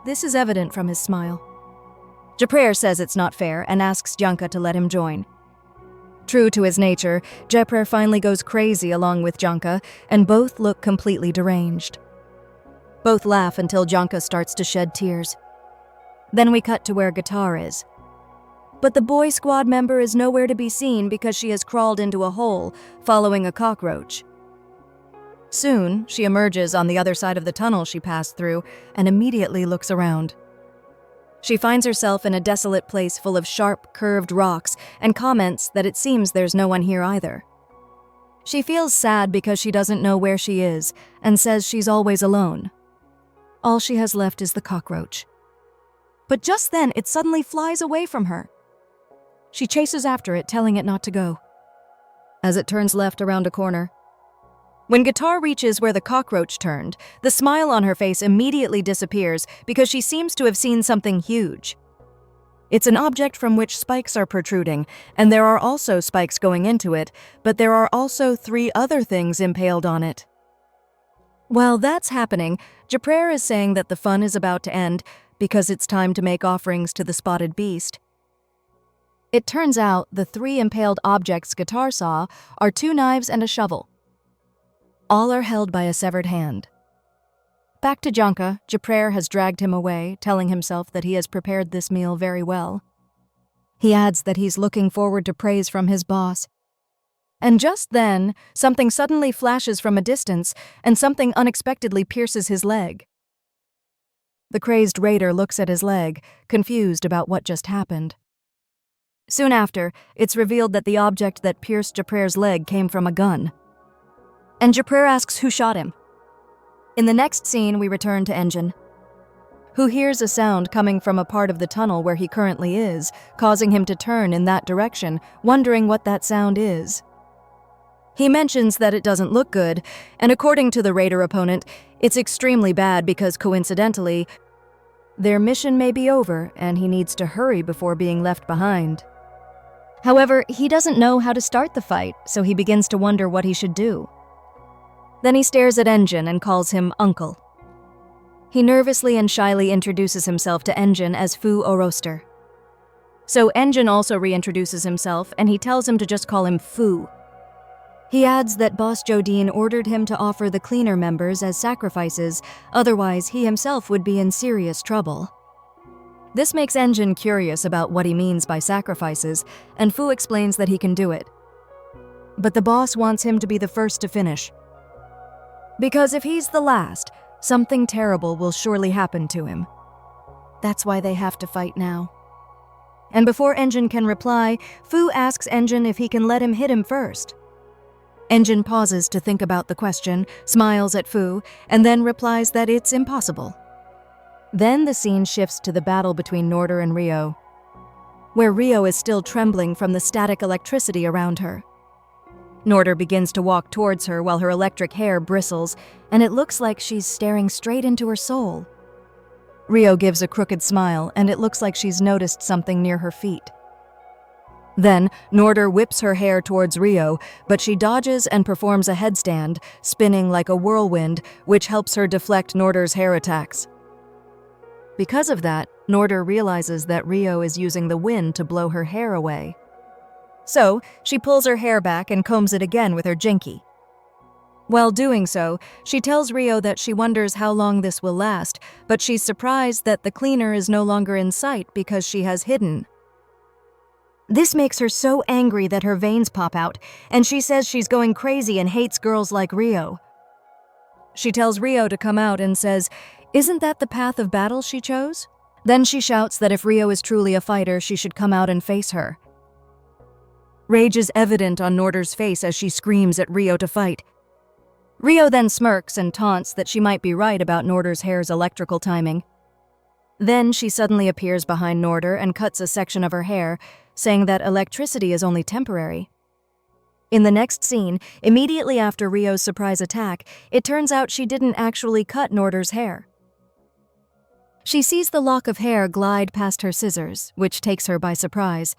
This is evident from his smile. Japrer says it's not fair and asks Janka to let him join. True to his nature, Japrer finally goes crazy along with Janka, and both look completely deranged. Both laugh until Janka starts to shed tears. Then we cut to where Guitar is. But the boy squad member is nowhere to be seen because she has crawled into a hole, following a cockroach. Soon, she emerges on the other side of the tunnel she passed through and immediately looks around. She finds herself in a desolate place full of sharp, curved rocks and comments that it seems there's no one here either. She feels sad because she doesn't know where she is and says she's always alone. All she has left is the cockroach. But just then, it suddenly flies away from her. She chases after it, telling it not to go. As it turns left around a corner, when Guitar reaches where the cockroach turned, the smile on her face immediately disappears because she seems to have seen something huge. It's an object from which spikes are protruding, and there are also spikes going into it, but there are also 3 other things impaled on it. While that's happening, Japrer is saying that the fun is about to end because it's time to make offerings to the spotted beast. It turns out the 3 impaled objects Guitar saw are 2 knives and a shovel. All are held by a severed hand. Back to Janka, Japrer has dragged him away, telling himself that he has prepared this meal very well. He adds that he's looking forward to praise from his boss. And just then, something suddenly flashes from a distance, and something unexpectedly pierces his leg. The crazed raider looks at his leg, confused about what just happened. Soon after, it's revealed that the object that pierced Japrer's leg came from a gun. And Japrer asks who shot him. In the next scene, we return to Engine, who hears a sound coming from a part of the tunnel where he currently is, causing him to turn in that direction, wondering what that sound is. He mentions that it doesn't look good, and according to the raider opponent, it's extremely bad because, coincidentally, their mission may be over and he needs to hurry before being left behind. However, he doesn't know how to start the fight, so he begins to wonder what he should do. Then he stares at Engine and calls him Uncle. He nervously and shyly introduces himself to Engine as Fu Oroster. So Engine also reintroduces himself, and he tells him to just call him Fu. He adds that Boss Jodin ordered him to offer the cleaner members as sacrifices, otherwise he himself would be in serious trouble. This makes Engine curious about what he means by sacrifices, and Fu explains that he can do it. But the boss wants him to be the first to finish. Because if he's the last, something terrible will surely happen to him. That's why they have to fight now. And before Engine can reply, Fu asks Engine if he can let him hit him first. Engine pauses to think about the question, smiles at Fu, and then replies that it's impossible. Then the scene shifts to the battle between Norder and Rio, where Rio is still trembling from the static electricity around her. Norder begins to walk towards her while her electric hair bristles, and it looks like she's staring straight into her soul. Rio gives a crooked smile, and it looks like she's noticed something near her feet. Then, Norder whips her hair towards Rio, but she dodges and performs a headstand, spinning like a whirlwind, which helps her deflect Norder's hair attacks. Because of that, Norder realizes that Rio is using the wind to blow her hair away. So, she pulls her hair back and combs it again with her jinky. While doing so, she tells Rio that she wonders how long this will last, but she's surprised that the cleaner is no longer in sight because she has hidden. This makes her so angry that her veins pop out, and she says she's going crazy and hates girls like Rio. She tells Rio to come out and says, "Isn't that the path of battle she chose?" Then she shouts that if Rio is truly a fighter, she should come out and face her. Rage is evident on Norder's face as she screams at Rio to fight. Rio then smirks and taunts that she might be right about Norder's hair's electrical timing. Then she suddenly appears behind Norder and cuts a section of her hair, saying that electricity is only temporary. In the next scene, immediately after Rio's surprise attack, it turns out she didn't actually cut Norder's hair. She sees the lock of hair glide past her scissors, which takes her by surprise.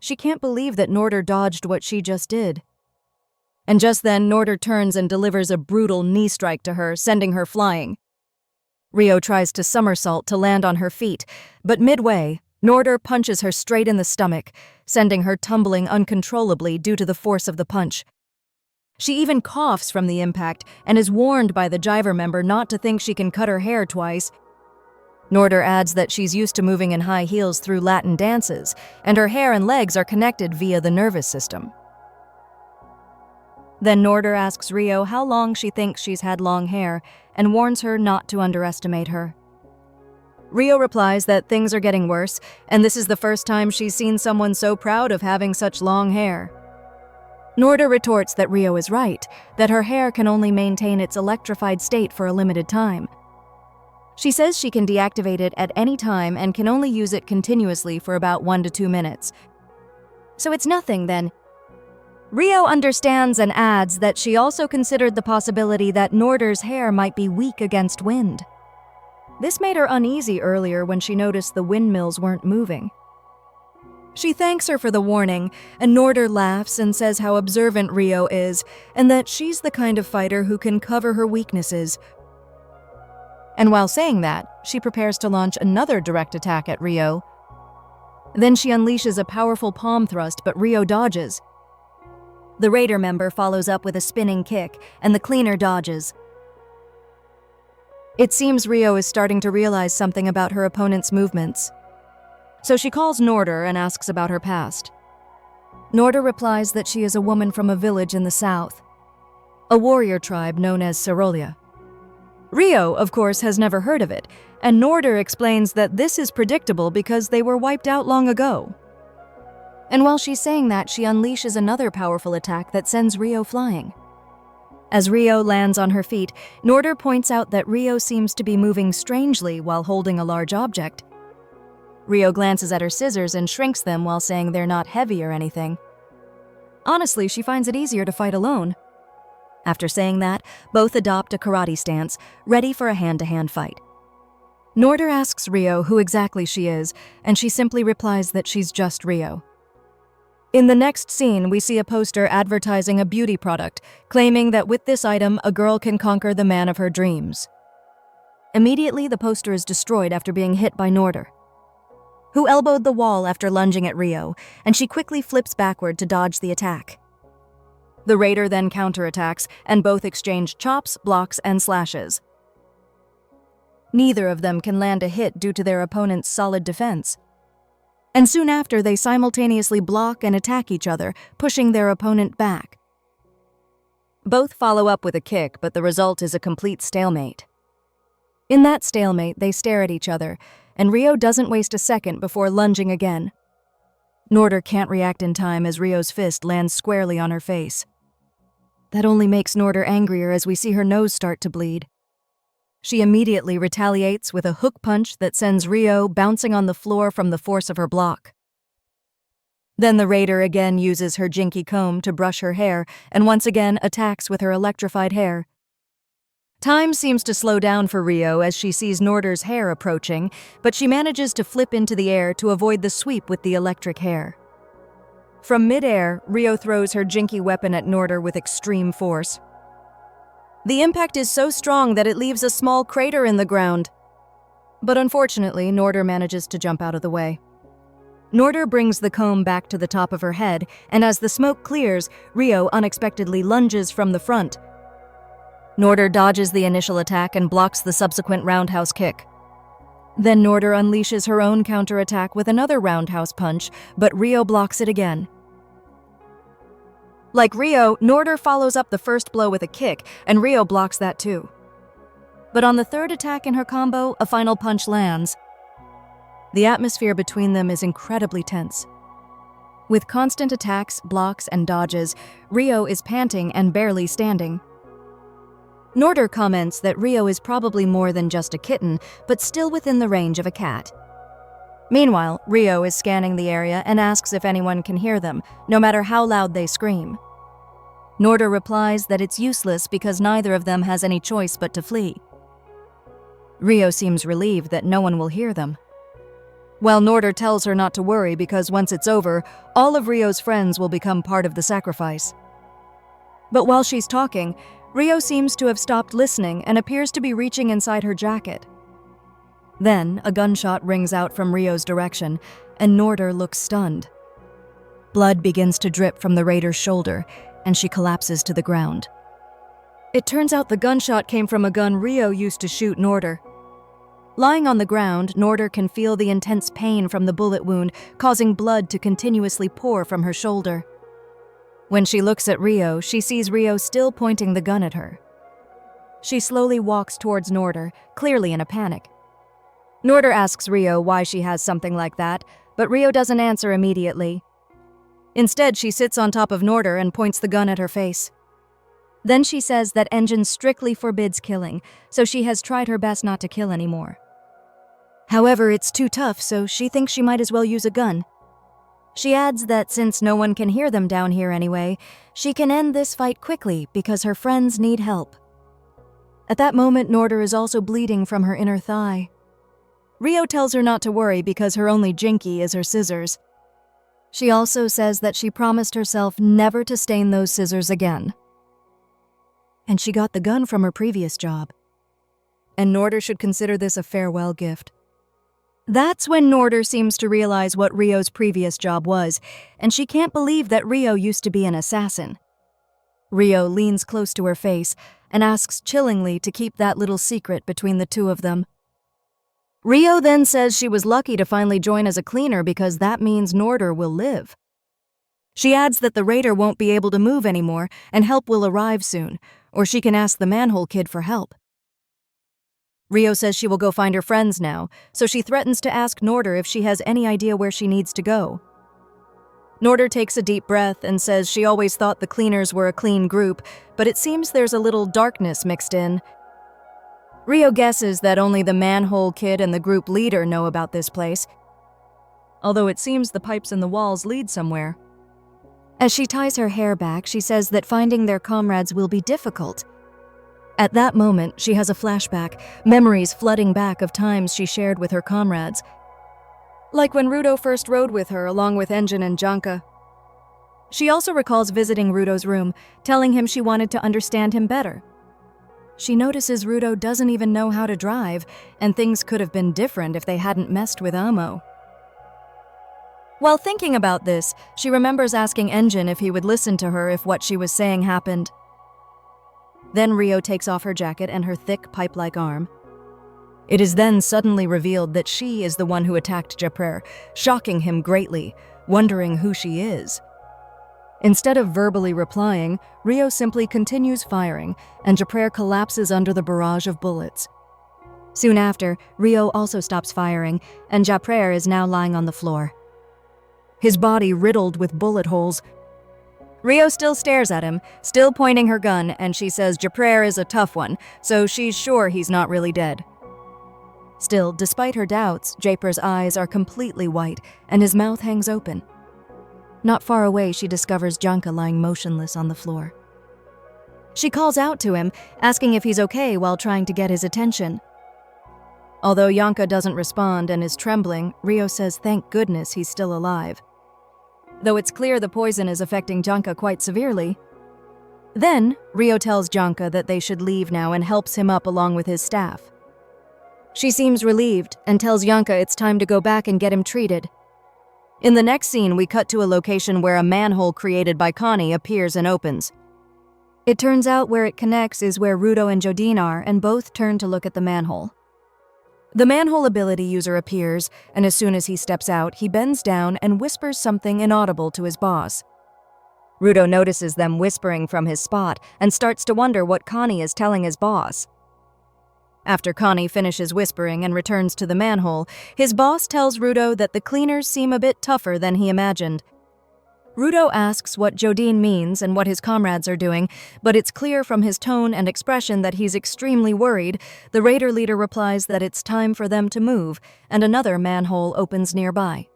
She can't believe that Norder dodged what she just did. And just then, Norder turns and delivers a brutal knee strike to her, sending her flying. Rio tries to somersault to land on her feet, but midway, Norder punches her straight in the stomach, sending her tumbling uncontrollably due to the force of the punch. She even coughs from the impact and is warned by the Jiver member not to think she can cut her hair twice. Norder adds that she's used to moving in high heels through Latin dances, and her hair and legs are connected via the nervous system. Then Norder asks Rio how long she thinks she's had long hair and warns her not to underestimate her. Rio replies that things are getting worse, and this is the first time she's seen someone so proud of having such long hair. Norder retorts that Rio is right, that her hair can only maintain its electrified state for a limited time. She says she can deactivate it at any time and can only use it continuously for about 1 to 2 minutes. So it's nothing then. Rio understands and adds that she also considered the possibility that Norder's hair might be weak against wind. This made her uneasy earlier when she noticed the windmills weren't moving. She thanks her for the warning, and Norder laughs and says how observant Rio is, and that she's the kind of fighter who can cover her weaknesses. And while saying that, she prepares to launch another direct attack at Rio. Then she unleashes a powerful palm thrust, but Rio dodges. The Raider member follows up with a spinning kick, and the cleaner dodges. It seems Rio is starting to realize something about her opponent's movements. So she calls Norder and asks about her past. Norder replies that she is a woman from a village in the south, a warrior tribe known as Cerolia. Rio, of course, has never heard of it, and Norder explains that this is predictable because they were wiped out long ago. And while she's saying that, she unleashes another powerful attack that sends Rio flying. As Rio lands on her feet, Norder points out that Rio seems to be moving strangely while holding a large object. Rio glances at her scissors and shrinks them while saying they're not heavy or anything. Honestly, she finds it easier to fight alone. After saying that, both adopt a karate stance, ready for a hand-to-hand fight. Norder asks Rio who exactly she is, and she simply replies that she's just Rio. In the next scene, we see a poster advertising a beauty product, claiming that with this item, a girl can conquer the man of her dreams. Immediately, the poster is destroyed after being hit by Norder, who elbowed the wall after lunging at Rio, and she quickly flips backward to dodge the attack. The Raider then counterattacks, and both exchange chops, blocks, and slashes. Neither of them can land a hit due to their opponent's solid defense. And soon after, they simultaneously block and attack each other, pushing their opponent back. Both follow up with a kick, but the result is a complete stalemate. In that stalemate, they stare at each other, and Rio doesn't waste a second before lunging again. Norder can't react in time as Rio's fist lands squarely on her face. That only makes Norder angrier as we see her nose start to bleed. She immediately retaliates with a hook punch that sends Rio bouncing on the floor from the force of her block. Then the Raider again uses her jinky comb to brush her hair and once again attacks with her electrified hair. Time seems to slow down for Rio as she sees Norder's hair approaching, but she manages to flip into the air to avoid the sweep with the electric hair. From mid-air, Rio throws her jinky weapon at Norder with extreme force. The impact is so strong that it leaves a small crater in the ground. But unfortunately, Norder manages to jump out of the way. Norder brings the comb back to the top of her head, and as the smoke clears, Rio unexpectedly lunges from the front. Norder dodges the initial attack and blocks the subsequent roundhouse kick. Then Norder unleashes her own counterattack with another roundhouse punch, but Rio blocks it again. Like Rio, Norder follows up the first blow with a kick, and Rio blocks that too. But on the third attack in her combo, a final punch lands. The atmosphere between them is incredibly tense. With constant attacks, blocks, and dodges, Rio is panting and barely standing. Norder comments that Rio is probably more than just a kitten, but still within the range of a cat. Meanwhile, Rio is scanning the area and asks if anyone can hear them, no matter how loud they scream. Norder replies that it's useless because neither of them has any choice but to flee. Rio seems relieved that no one will hear them, while Norder tells her not to worry because once it's over, all of Rio's friends will become part of the sacrifice. But while she's talking, Rio seems to have stopped listening and appears to be reaching inside her jacket. Then, a gunshot rings out from Rio's direction, and Norder looks stunned. Blood begins to drip from the Raider's shoulder, and she collapses to the ground. It turns out the gunshot came from a gun Rio used to shoot Norder. Lying on the ground, Norder can feel the intense pain from the bullet wound, causing blood to continuously pour from her shoulder. When she looks at Rio, she sees Rio still pointing the gun at her. She slowly walks towards Norder, clearly in a panic. Norder asks Rio why she has something like that, but Rio doesn't answer immediately. Instead, she sits on top of Norder and points the gun at her face. Then she says that Engine strictly forbids killing, so she has tried her best not to kill anymore. However, it's too tough, so she thinks she might as well use a gun. She adds that since no one can hear them down here anyway, she can end this fight quickly because her friends need help. At that moment, Norder is also bleeding from her inner thigh. Rio tells her not to worry because her only jinky is her scissors. She also says that she promised herself never to stain those scissors again. And she got the gun from her previous job. And Norder should consider this a farewell gift. That's when Norder seems to realize what Rio's previous job was, and she can't believe that Rio used to be an assassin. Rio leans close to her face and asks chillingly to keep that little secret between the two of them. Rio then says she was lucky to finally join as a cleaner because that means Norder will live. She adds that the raider won't be able to move anymore and help will arrive soon, or she can ask the manhole kid for help. Rio says she will go find her friends now, so she threatens to ask Norder if she has any idea where she needs to go. Norder takes a deep breath and says she always thought the cleaners were a clean group, but it seems there's a little darkness mixed in. Rio guesses that only the manhole kid and the group leader know about this place, although it seems the pipes in the walls lead somewhere. As she ties her hair back, she says that finding their comrades will be difficult. At that moment, she has a flashback, memories flooding back of times she shared with her comrades. Like when Rudo first rode with her along with Engine and Janka. She also recalls visiting Rudo's room, telling him she wanted to understand him better. She notices Rudo doesn't even know how to drive, and things could have been different if they hadn't messed with Amo. While thinking about this, she remembers asking Engine if he would listen to her if what she was saying happened. Then Rio takes off her jacket and her thick, pipe-like arm. It is then suddenly revealed that she is the one who attacked Japrer, shocking him greatly, wondering who she is. Instead of verbally replying, Rio simply continues firing, and Japrer collapses under the barrage of bullets. Soon after, Rio also stops firing, and Japrer is now lying on the floor. His body riddled with bullet holes. Rio still stares at him, still pointing her gun, and she says Japrer is a tough one, so she's sure he's not really dead. Still, despite her doubts, Japrer's eyes are completely white, and his mouth hangs open. Not far away, she discovers Janka lying motionless on the floor. She calls out to him, asking if he's okay while trying to get his attention. Although Janka doesn't respond and is trembling, Rio says thank goodness he's still alive. Though it's clear the poison is affecting Janka quite severely. Then, Rio tells Janka that they should leave now and helps him up along with his staff. She seems relieved and tells Janka it's time to go back and get him treated. In the next scene, we cut to a location where a manhole created by Cony appears and opens. It turns out where it connects is where Rudo and Jodin are, and both turn to look at the manhole. The manhole ability user appears, and as soon as he steps out, he bends down and whispers something inaudible to his boss. Rudo notices them whispering from his spot and starts to wonder what Cony is telling his boss. After Cony finishes whispering and returns to the manhole, his boss tells Rudo that the cleaners seem a bit tougher than he imagined. Rudo asks what Jodin means and what his comrades are doing, but it's clear from his tone and expression that he's extremely worried. The raider leader replies that it's time for them to move, and another manhole opens nearby.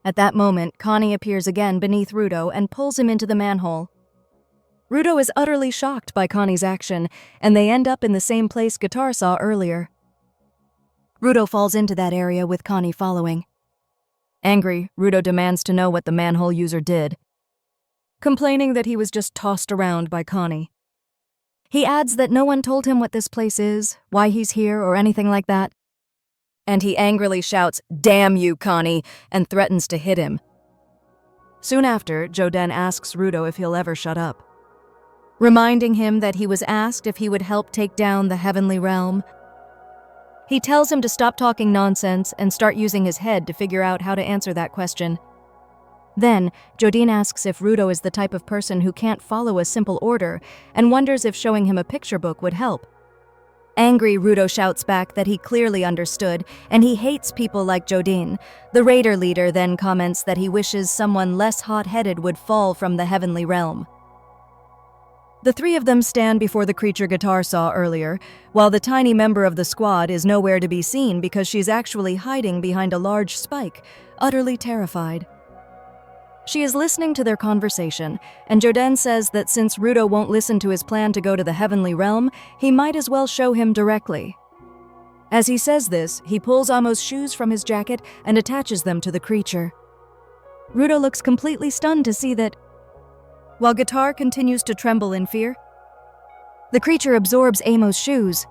At that moment, Cony appears again beneath Rudo and pulls him into the manhole. Rudo is utterly shocked by Cony's action, and they end up in the same place Guitar saw earlier. Rudo falls into that area with Cony following. Angry, Rudo demands to know what the manhole user did, complaining that he was just tossed around by Cony. He adds that no one told him what this place is, why he's here, or anything like that. And he angrily shouts, "Damn you, Cony," and threatens to hit him. Soon after, Jodin asks Rudo if he'll ever shut up, reminding him that he was asked if he would help take down the heavenly realm. He tells him to stop talking nonsense and start using his head to figure out how to answer that question. Then, Jodin asks if Rudo is the type of person who can't follow a simple order and wonders if showing him a picture book would help. Angry, Rudo shouts back that he clearly understood and he hates people like Jodin. The raider leader then comments that he wishes someone less hot-headed would fall from the heavenly realm. The three of them stand before the creature Guitar saw earlier, while the tiny member of the squad is nowhere to be seen because she's actually hiding behind a large spike, utterly terrified. She is listening to their conversation, and Jodin says that since Rudo won't listen to his plan to go to the heavenly realm, he might as well show him directly. As he says this, he pulls Amo's shoes from his jacket and attaches them to the creature. Rudo looks completely stunned to see that, while Guitar continues to tremble in fear, the creature absorbs Amo's shoes.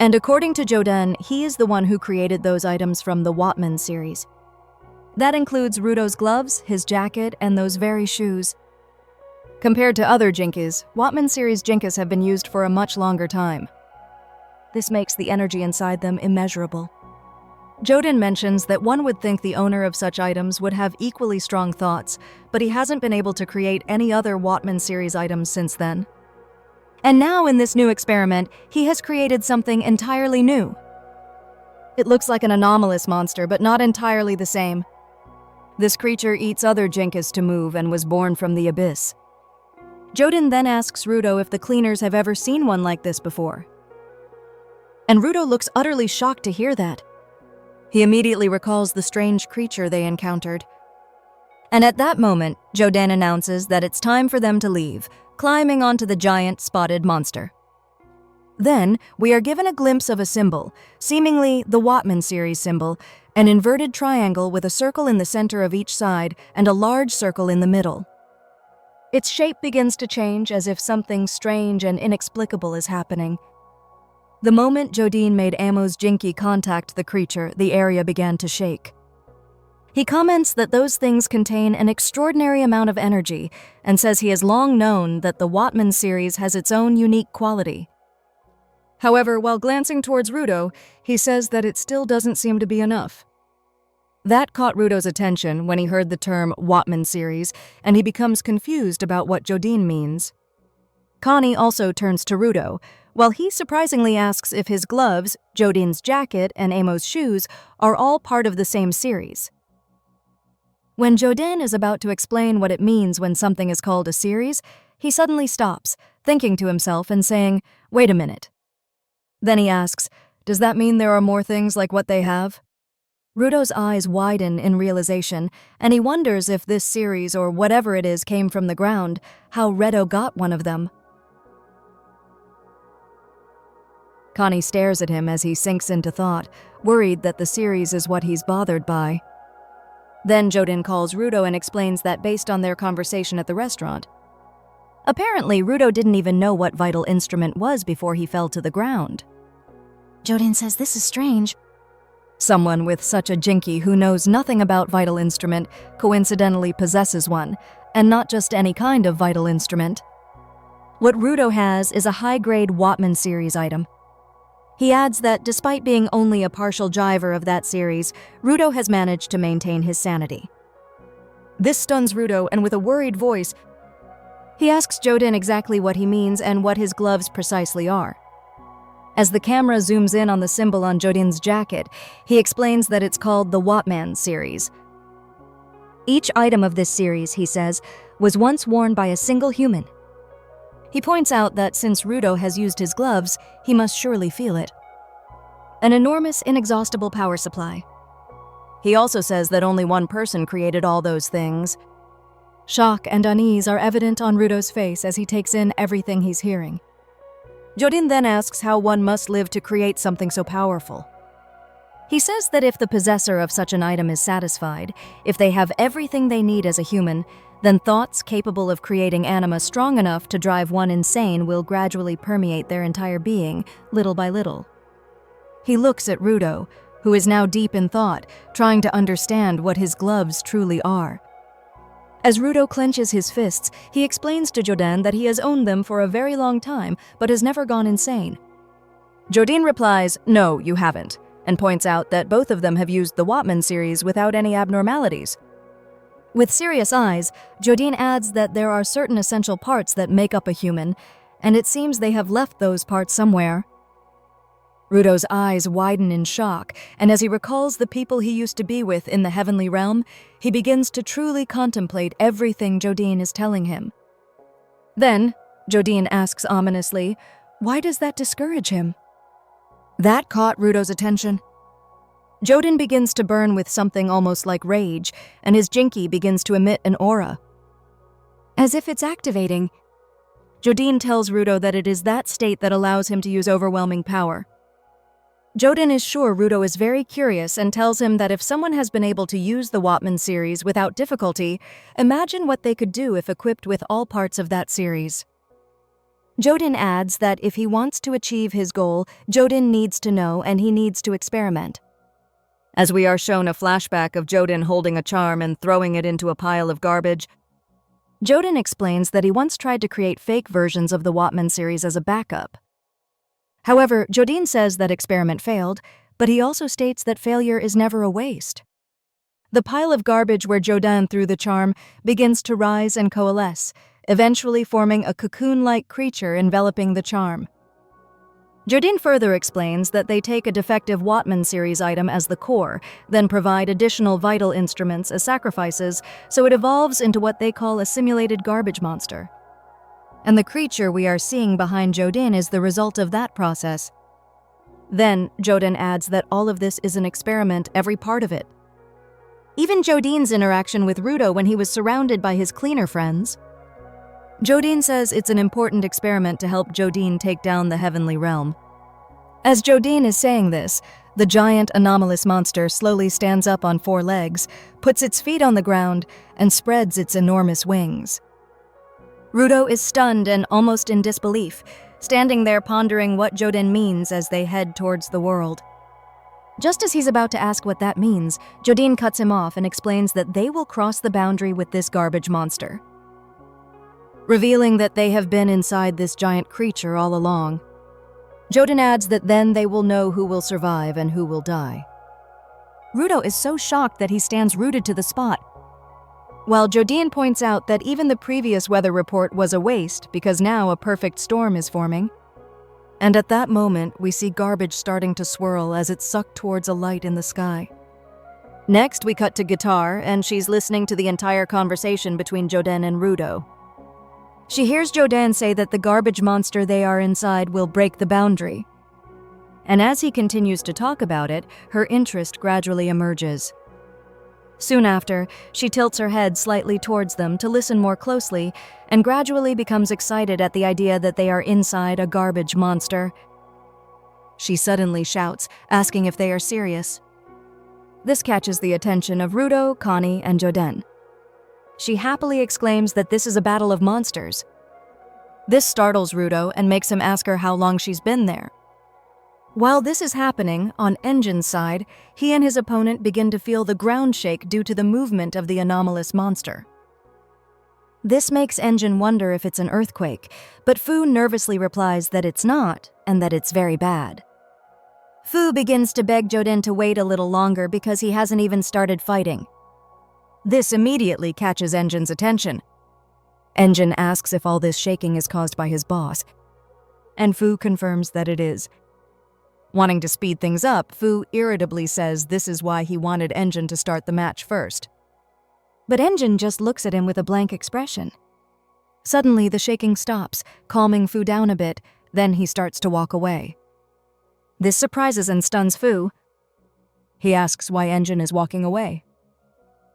And according to Jodin, he is the one who created those items from the Watman series. That includes Rudo's gloves, his jacket, and those very shoes. Compared to other Jinkas, Watman series Jinkas have been used for a much longer time. This makes the energy inside them immeasurable. Jodin mentions that one would think the owner of such items would have equally strong thoughts, but he hasn't been able to create any other Watman series items since then. And now in this new experiment, he has created something entirely new. It looks like an anomalous monster, but not entirely the same. This creature eats other Jinkas to move and was born from the abyss. Jodin then asks Rudo if the cleaners have ever seen one like this before. And Rudo looks utterly shocked to hear that. He immediately recalls the strange creature they encountered. And at that moment, Jodin announces that it's time for them to leave, climbing onto the giant spotted monster. Then, we are given a glimpse of a symbol, seemingly the Watman series symbol, an inverted triangle with a circle in the center of each side and a large circle in the middle. Its shape begins to change as if something strange and inexplicable is happening. The moment Jodin made Amo's Jinky contact the creature, the area began to shake. He comments that those things contain an extraordinary amount of energy and says he has long known that the Watman series has its own unique quality. However, while glancing towards Rudo, he says that it still doesn't seem to be enough. That caught Rudo's attention when he heard the term Watman series, and he becomes confused about what Jodin means. Cony also turns to Rudo, while he surprisingly asks if his gloves, Jodin's jacket, and Amo's shoes are all part of the same series. When Jodin is about to explain what it means when something is called a series, he suddenly stops, thinking to himself and saying, "Wait a minute." Then he asks, "Does that mean there are more things like what they have?" Rudo's eyes widen in realization, and he wonders if this series or whatever it is came from the ground, how Rudo got one of them. Cony stares at him as he sinks into thought, worried that the series is what he's bothered by. Then Jodin calls Rudo and explains that based on their conversation at the restaurant. Apparently, Rudo didn't even know what vital instrument was before he fell to the ground. Jodin says this is strange. Someone with such a Jinky who knows nothing about vital instrument coincidentally possesses one, and not just any kind of vital instrument. What Rudo has is a high-grade Watman series item. He adds that despite being only a partial jiver of that series, Rudo has managed to maintain his sanity. This stuns Rudo, and with a worried voice, he asks Jodin exactly what he means and what his gloves precisely are. As the camera zooms in on the symbol on Jodin's jacket, he explains that it's called the Watman series. Each item of this series, he says, was once worn by a single human. He points out that since Rudo has used his gloves, he must surely feel it. An enormous, inexhaustible power supply. He also says that only one person created all those things. Shock and unease are evident on Rudo's face as he takes in everything he's hearing. Jodin then asks how one must live to create something so powerful. He says that if the possessor of such an item is satisfied, if they have everything they need as a human, then thoughts capable of creating anima strong enough to drive one insane will gradually permeate their entire being, little by little. He looks at Rudo, who is now deep in thought, trying to understand what his gloves truly are. As Rudo clenches his fists, he explains to Jodin that he has owned them for a very long time, but has never gone insane. Jodin replies, "No, you haven't," and points out that both of them have used the Watman series without any abnormalities. With serious eyes, Jodin adds that there are certain essential parts that make up a human, and it seems they have left those parts somewhere. Rudo's eyes widen in shock, and as he recalls the people he used to be with in the heavenly realm, he begins to truly contemplate everything Jodin is telling him. Then, Jodin asks ominously, "Why does that discourage him?" That caught Rudo's attention. Jodin begins to burn with something almost like rage, and his jinki begins to emit an aura. As if it's activating, Jodin tells Rudo that it is that state that allows him to use overwhelming power. Jodin is sure Rudo is very curious and tells him that if someone has been able to use the Watman series without difficulty, imagine what they could do if equipped with all parts of that series. Jodin adds that if he wants to achieve his goal, Jodin needs to know and he needs to experiment. As we are shown a flashback of Jodin holding a charm and throwing it into a pile of garbage, Jodin explains that he once tried to create fake versions of the Watman series as a backup. However, Jodin says that experiment failed, but he also states that failure is never a waste. The pile of garbage where Jodin threw the charm begins to rise and coalesce, eventually forming a cocoon-like creature enveloping the charm. Jodin further explains that they take a defective Watman series item as the core, then provide additional vital instruments as sacrifices, so it evolves into what they call a simulated garbage monster. And the creature we are seeing behind Jodin is the result of that process. Then, Jodin adds that all of this is an experiment, every part of it. Even Jodin's interaction with Rudo when he was surrounded by his cleaner friends. Jodin says it's an important experiment to help Jodin take down the heavenly realm. As Jodin is saying this, the giant anomalous monster slowly stands up on 4 legs, puts its feet on the ground, and spreads its enormous wings. Rudo is stunned and almost in disbelief, standing there pondering what Jodin means as they head towards the world. Just as he's about to ask what that means, Jodin cuts him off and explains that they will cross the boundary with this garbage monster, revealing that they have been inside this giant creature all along. Jodin adds that then they will know who will survive and who will die. Rudo is so shocked that he stands rooted to the spot, while Jodin points out that even the previous weather report was a waste because now a perfect storm is forming. And at that moment, we see garbage starting to swirl as it's sucked towards a light in the sky. Next, we cut to Guitar, and she's listening to the entire conversation between Jodin and Rudo. She hears Jodin say that the garbage monster they are inside will break the boundary. And as he continues to talk about it, her interest gradually emerges. Soon after, she tilts her head slightly towards them to listen more closely and gradually becomes excited at the idea that they are inside a garbage monster. She suddenly shouts, asking if they are serious. This catches the attention of Rudo, Cony, and Jodin. She happily exclaims that this is a battle of monsters. This startles Rudo and makes him ask her how long she's been there. While this is happening, on Engin's side, he and his opponent begin to feel the ground shake due to the movement of the anomalous monster. This makes Engin wonder if it's an earthquake, but Fu nervously replies that it's not, and that it's very bad. Fu begins to beg Jodin to wait a little longer because he hasn't even started fighting. This immediately catches Engin's attention. Engin asks if all this shaking is caused by his boss, and Fu confirms that it is. Wanting to speed things up, Fu irritably says this is why he wanted Engin to start the match first. But Engin just looks at him with a blank expression. Suddenly, the shaking stops, calming Fu down a bit, then he starts to walk away. This surprises and stuns Fu. He asks why Engin is walking away.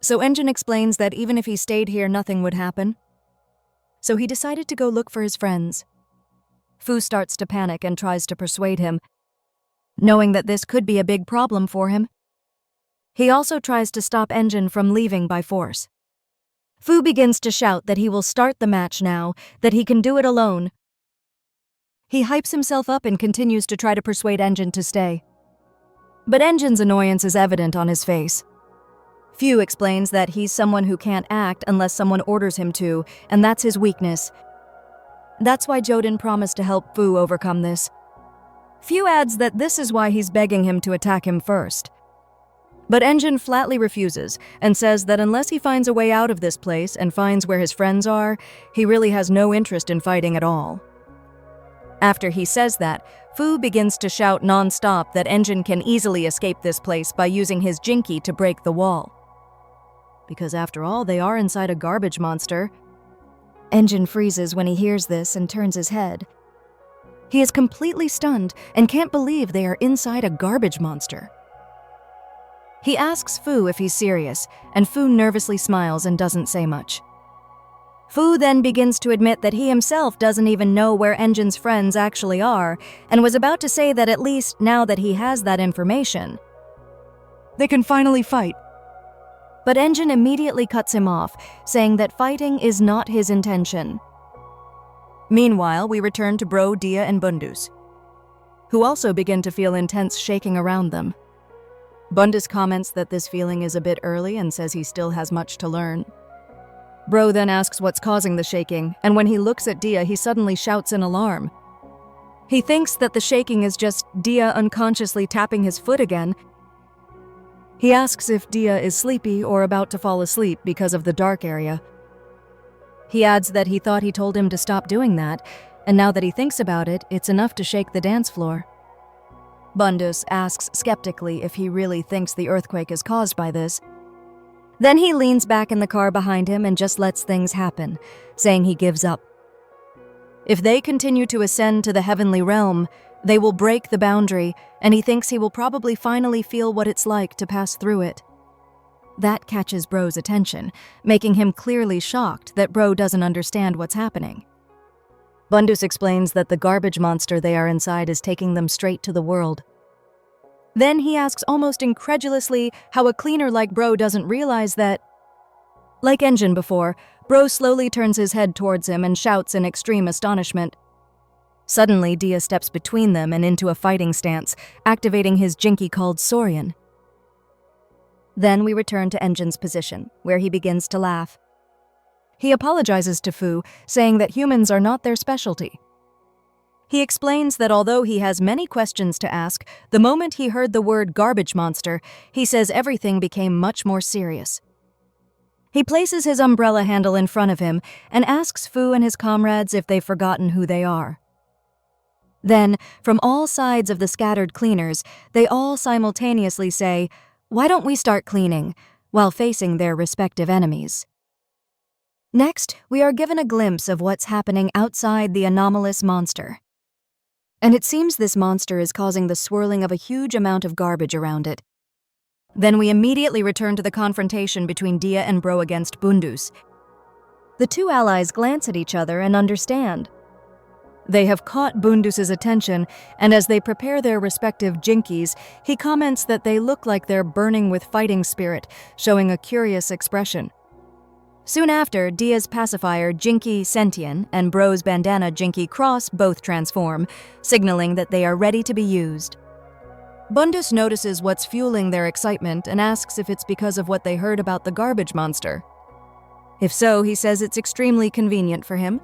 So Engin explains that even if he stayed here, nothing would happen. So he decided to go look for his friends. Fu starts to panic and tries to persuade him, knowing that this could be a big problem for him. He also tries to stop Engin from leaving by force. Fu begins to shout that he will start the match now, that he can do it alone. He hypes himself up and continues to try to persuade Engin to stay. But Engin's annoyance is evident on his face. Fu explains that he's someone who can't act unless someone orders him to, and that's his weakness. That's why Jodin promised to help Fu overcome this. Fu adds that this is why he's begging him to attack him first. But Engine flatly refuses and says that unless he finds a way out of this place and finds where his friends are, he really has no interest in fighting at all. After he says that, Fu begins to shout non-stop that Engine can easily escape this place by using his Jinki to break the wall. Because after all, they are inside a garbage monster. Engine freezes when he hears this and turns his head. He is completely stunned and can't believe they are inside a garbage monster. He asks Fu if he's serious, and Fu nervously smiles and doesn't say much. Fu then begins to admit that he himself doesn't even know where Engine's friends actually are, and was about to say that at least now that he has that information, they can finally fight. But Engine immediately cuts him off, saying that fighting is not his intention. Meanwhile, we return to Bro, Dia, and Bundus, who also begin to feel intense shaking around them. Bundus comments that this feeling is a bit early and says he still has much to learn. Bro then asks what's causing the shaking, and when he looks at Dia, he suddenly shouts in alarm. He thinks that the shaking is just Dia unconsciously tapping his foot again. He asks if Dia is sleepy or about to fall asleep because of the dark area. He adds that he thought he told him to stop doing that, and now that he thinks about it, it's enough to shake the dance floor. Bundus asks skeptically if he really thinks the earthquake is caused by this. Then he leans back in the car behind him and just lets things happen, saying he gives up. If they continue to ascend to the heavenly realm, they will break the boundary, and he thinks he will probably finally feel what it's like to pass through it. That catches Bro's attention, making him clearly shocked that Bro doesn't understand what's happening. Bundus explains that the garbage monster they are inside is taking them straight to the world. Then he asks almost incredulously how a cleaner like Bro doesn't realize that. Like Engine before, Bro slowly turns his head towards him and shouts in extreme astonishment. Suddenly, Dia steps between them and into a fighting stance, activating his Jinki called Saurian. Then we return to Engine's position, where he begins to laugh. He apologizes to Fu, saying that humans are not their specialty. He explains that although he has many questions to ask, the moment he heard the word garbage monster, he says everything became much more serious. He places his umbrella handle in front of him and asks Fu and his comrades if they've forgotten who they are. Then, from all sides of the scattered cleaners, they all simultaneously say, "Why don't we start cleaning?" while facing their respective enemies. Next, we are given a glimpse of what's happening outside the anomalous monster. And it seems this monster is causing the swirling of a huge amount of garbage around it. Then we immediately return to the confrontation between Dia and Bro against Bundus. The two allies glance at each other and understand. They have caught Bundus's attention, and as they prepare their respective Jinkis, he comments that they look like they're burning with fighting spirit, showing a curious expression. Soon after, Dia's pacifier Jinki Sentient and Bro's bandana Jinki Cross both transform, signaling that they are ready to be used. Bundus notices what's fueling their excitement and asks if it's because of what they heard about the garbage monster. If so, he says it's extremely convenient for him.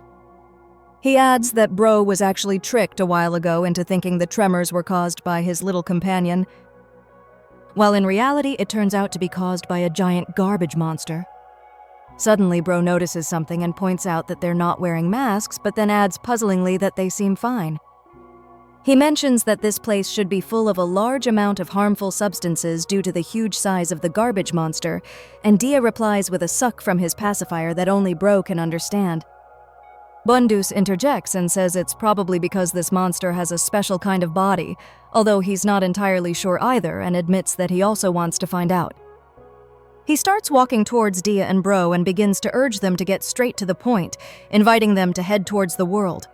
He adds that Bro was actually tricked a while ago into thinking the tremors were caused by his little companion, while in reality it turns out to be caused by a giant garbage monster. Suddenly, Bro notices something and points out that they're not wearing masks, but then adds puzzlingly that they seem fine. He mentions that this place should be full of a large amount of harmful substances due to the huge size of the garbage monster, and Dia replies with a suck from his pacifier that only Bro can understand. Bundus interjects and says it's probably because this monster has a special kind of body, although he's not entirely sure either and admits that he also wants to find out. He starts walking towards Dia and Bro and begins to urge them to get straight to the point, inviting them to head towards the world.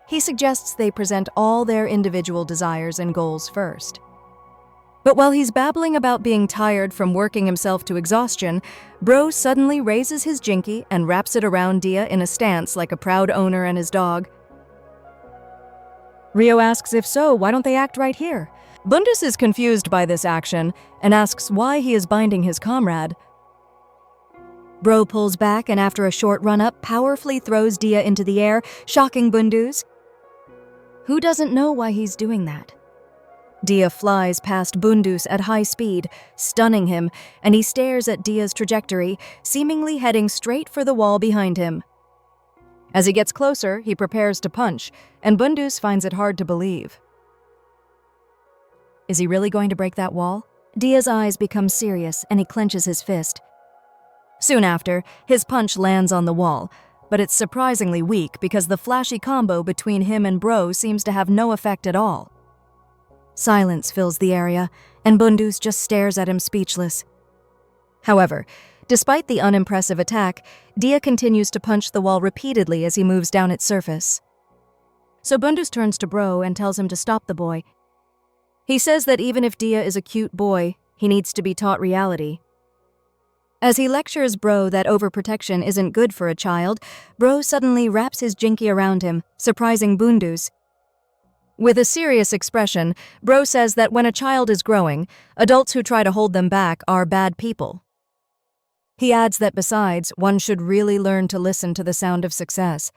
He suggests they present all their individual desires and goals first. But while he's babbling about being tired from working himself to exhaustion, Bro suddenly raises his Jinki and wraps it around Dia in a stance like a proud owner and his dog. Rio asks if so, why don't they act right here? Bundus is confused by this action and asks why he is binding his comrade. Bro pulls back and after a short run-up, powerfully throws Dia into the air, shocking Bundus. Who doesn't know why he's doing that? Dia flies past Bundus at high speed, stunning him, and he stares at Dia's trajectory, seemingly heading straight for the wall behind him. As he gets closer, he prepares to punch, and Bundus finds it hard to believe. Is he really going to break that wall? Dia's eyes become serious, and he clenches his fist. Soon after, his punch lands on the wall, but it's surprisingly weak because the flashy combo between him and Bro seems to have no effect at all. Silence fills the area, and Bundus just stares at him speechless. However, despite the unimpressive attack, Dia continues to punch the wall repeatedly as he moves down its surface. So Bundus turns to Bro and tells him to stop the boy. He says that even if Dia is a cute boy, he needs to be taught reality. As he lectures Bro that overprotection isn't good for a child, Bro suddenly wraps his jinky around him, surprising Bundus. With a serious expression, Bro says that when a child is growing, adults who try to hold them back are bad people. He adds that besides, one should really learn to listen to the sound of success.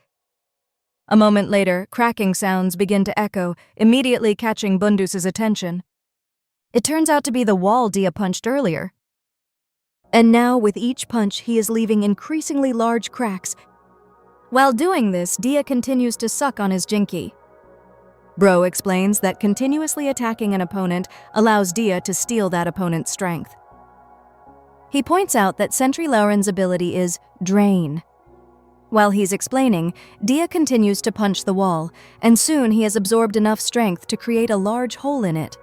A moment later, cracking sounds begin to echo, immediately catching Bundus's attention. It turns out to be the wall Dia punched earlier. And now, with each punch, he is leaving increasingly large cracks. While doing this, Dia continues to suck on his jinky. Bro explains that continuously attacking an opponent allows Dia to steal that opponent's strength. He points out that Sentry Lauren's ability is Drain. While he's explaining, Dia continues to punch the wall, and soon he has absorbed enough strength to create a large hole in it.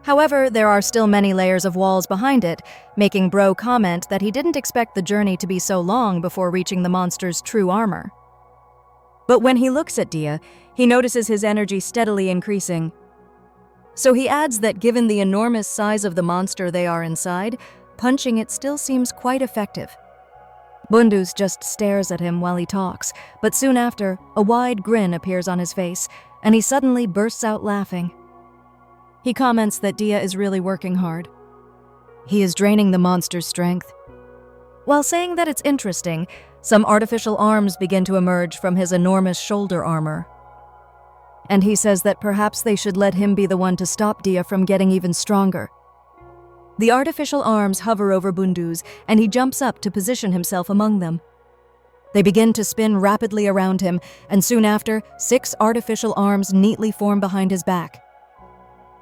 However, there are still many layers of walls behind it, making Bro comment that he didn't expect the journey to be so long before reaching the monster's true armor. But when he looks at Dia, he notices his energy steadily increasing. So he adds that given the enormous size of the monster they are inside, punching it still seems quite effective. Bundus just stares at him while he talks, but soon after, a wide grin appears on his face, and he suddenly bursts out laughing. He comments that Dia is really working hard. He is draining the monster's strength. While saying that it's interesting, some artificial arms begin to emerge from his enormous shoulder armor. And he says that perhaps they should let him be the one to stop Dia from getting even stronger. The artificial arms hover over Bundus, and he jumps up to position himself among them. They begin to spin rapidly around him, and soon after, 6 artificial arms neatly form behind his back.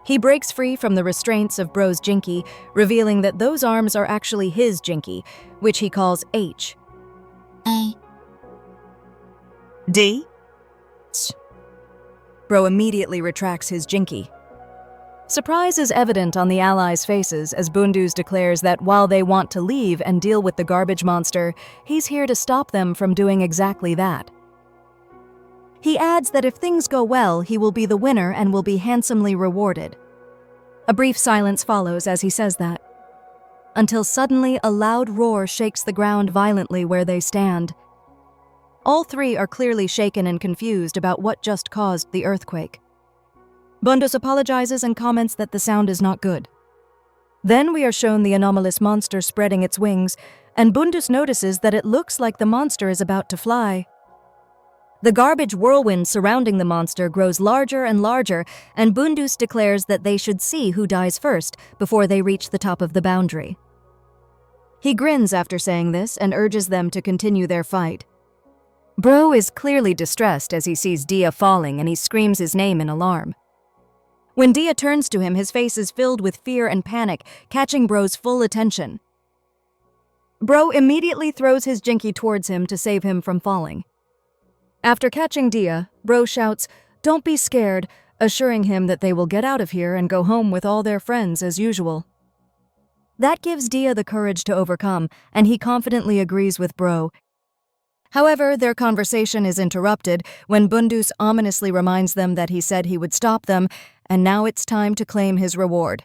He breaks free from the restraints of Bro's jinky, revealing that those arms are actually his jinky, which he calls H. A. D. Bro immediately retracts his jinky. Surprise is evident on the allies' faces as Bundus declares that while they want to leave and deal with the garbage monster, he's here to stop them from doing exactly that. He adds that if things go well, he will be the winner and will be handsomely rewarded. A brief silence follows as he says that, until suddenly a loud roar shakes the ground violently where they stand. All 3 are clearly shaken and confused about what just caused the earthquake. Bundus apologizes and comments that the sound is not good. Then we are shown the anomalous monster spreading its wings, and Bundus notices that it looks like the monster is about to fly. The garbage whirlwind surrounding the monster grows larger and larger, and Bundus declares that they should see who dies first before they reach the top of the boundary. He grins after saying this and urges them to continue their fight. Bro is clearly distressed as he sees Dia falling, and he screams his name in alarm. When Dia turns to him, his face is filled with fear and panic, catching Bro's full attention. Bro immediately throws his jinky towards him to save him from falling. After catching Dia, Bro shouts, "Don't be scared," assuring him that they will get out of here and go home with all their friends as usual. That gives Dia the courage to overcome, and he confidently agrees with Bro. However, their conversation is interrupted when Bundus ominously reminds them that he said he would stop them, and now it's time to claim his reward.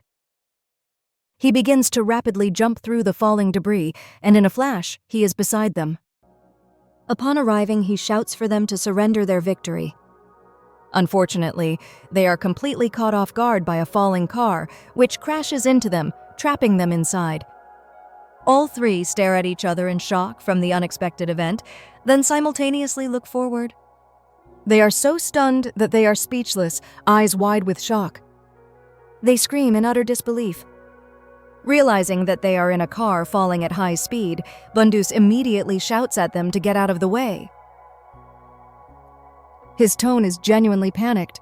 He begins to rapidly jump through the falling debris, and in a flash, he is beside them. Upon arriving, he shouts for them to surrender their victory. Unfortunately, they are completely caught off guard by a falling car, which crashes into them, trapping them inside. All 3 stare at each other in shock from the unexpected event, then simultaneously look forward. They are so stunned that they are speechless, eyes wide with shock. They scream in utter disbelief. Realizing that they are in a car falling at high speed, Bundus immediately shouts at them to get out of the way. His tone is genuinely panicked.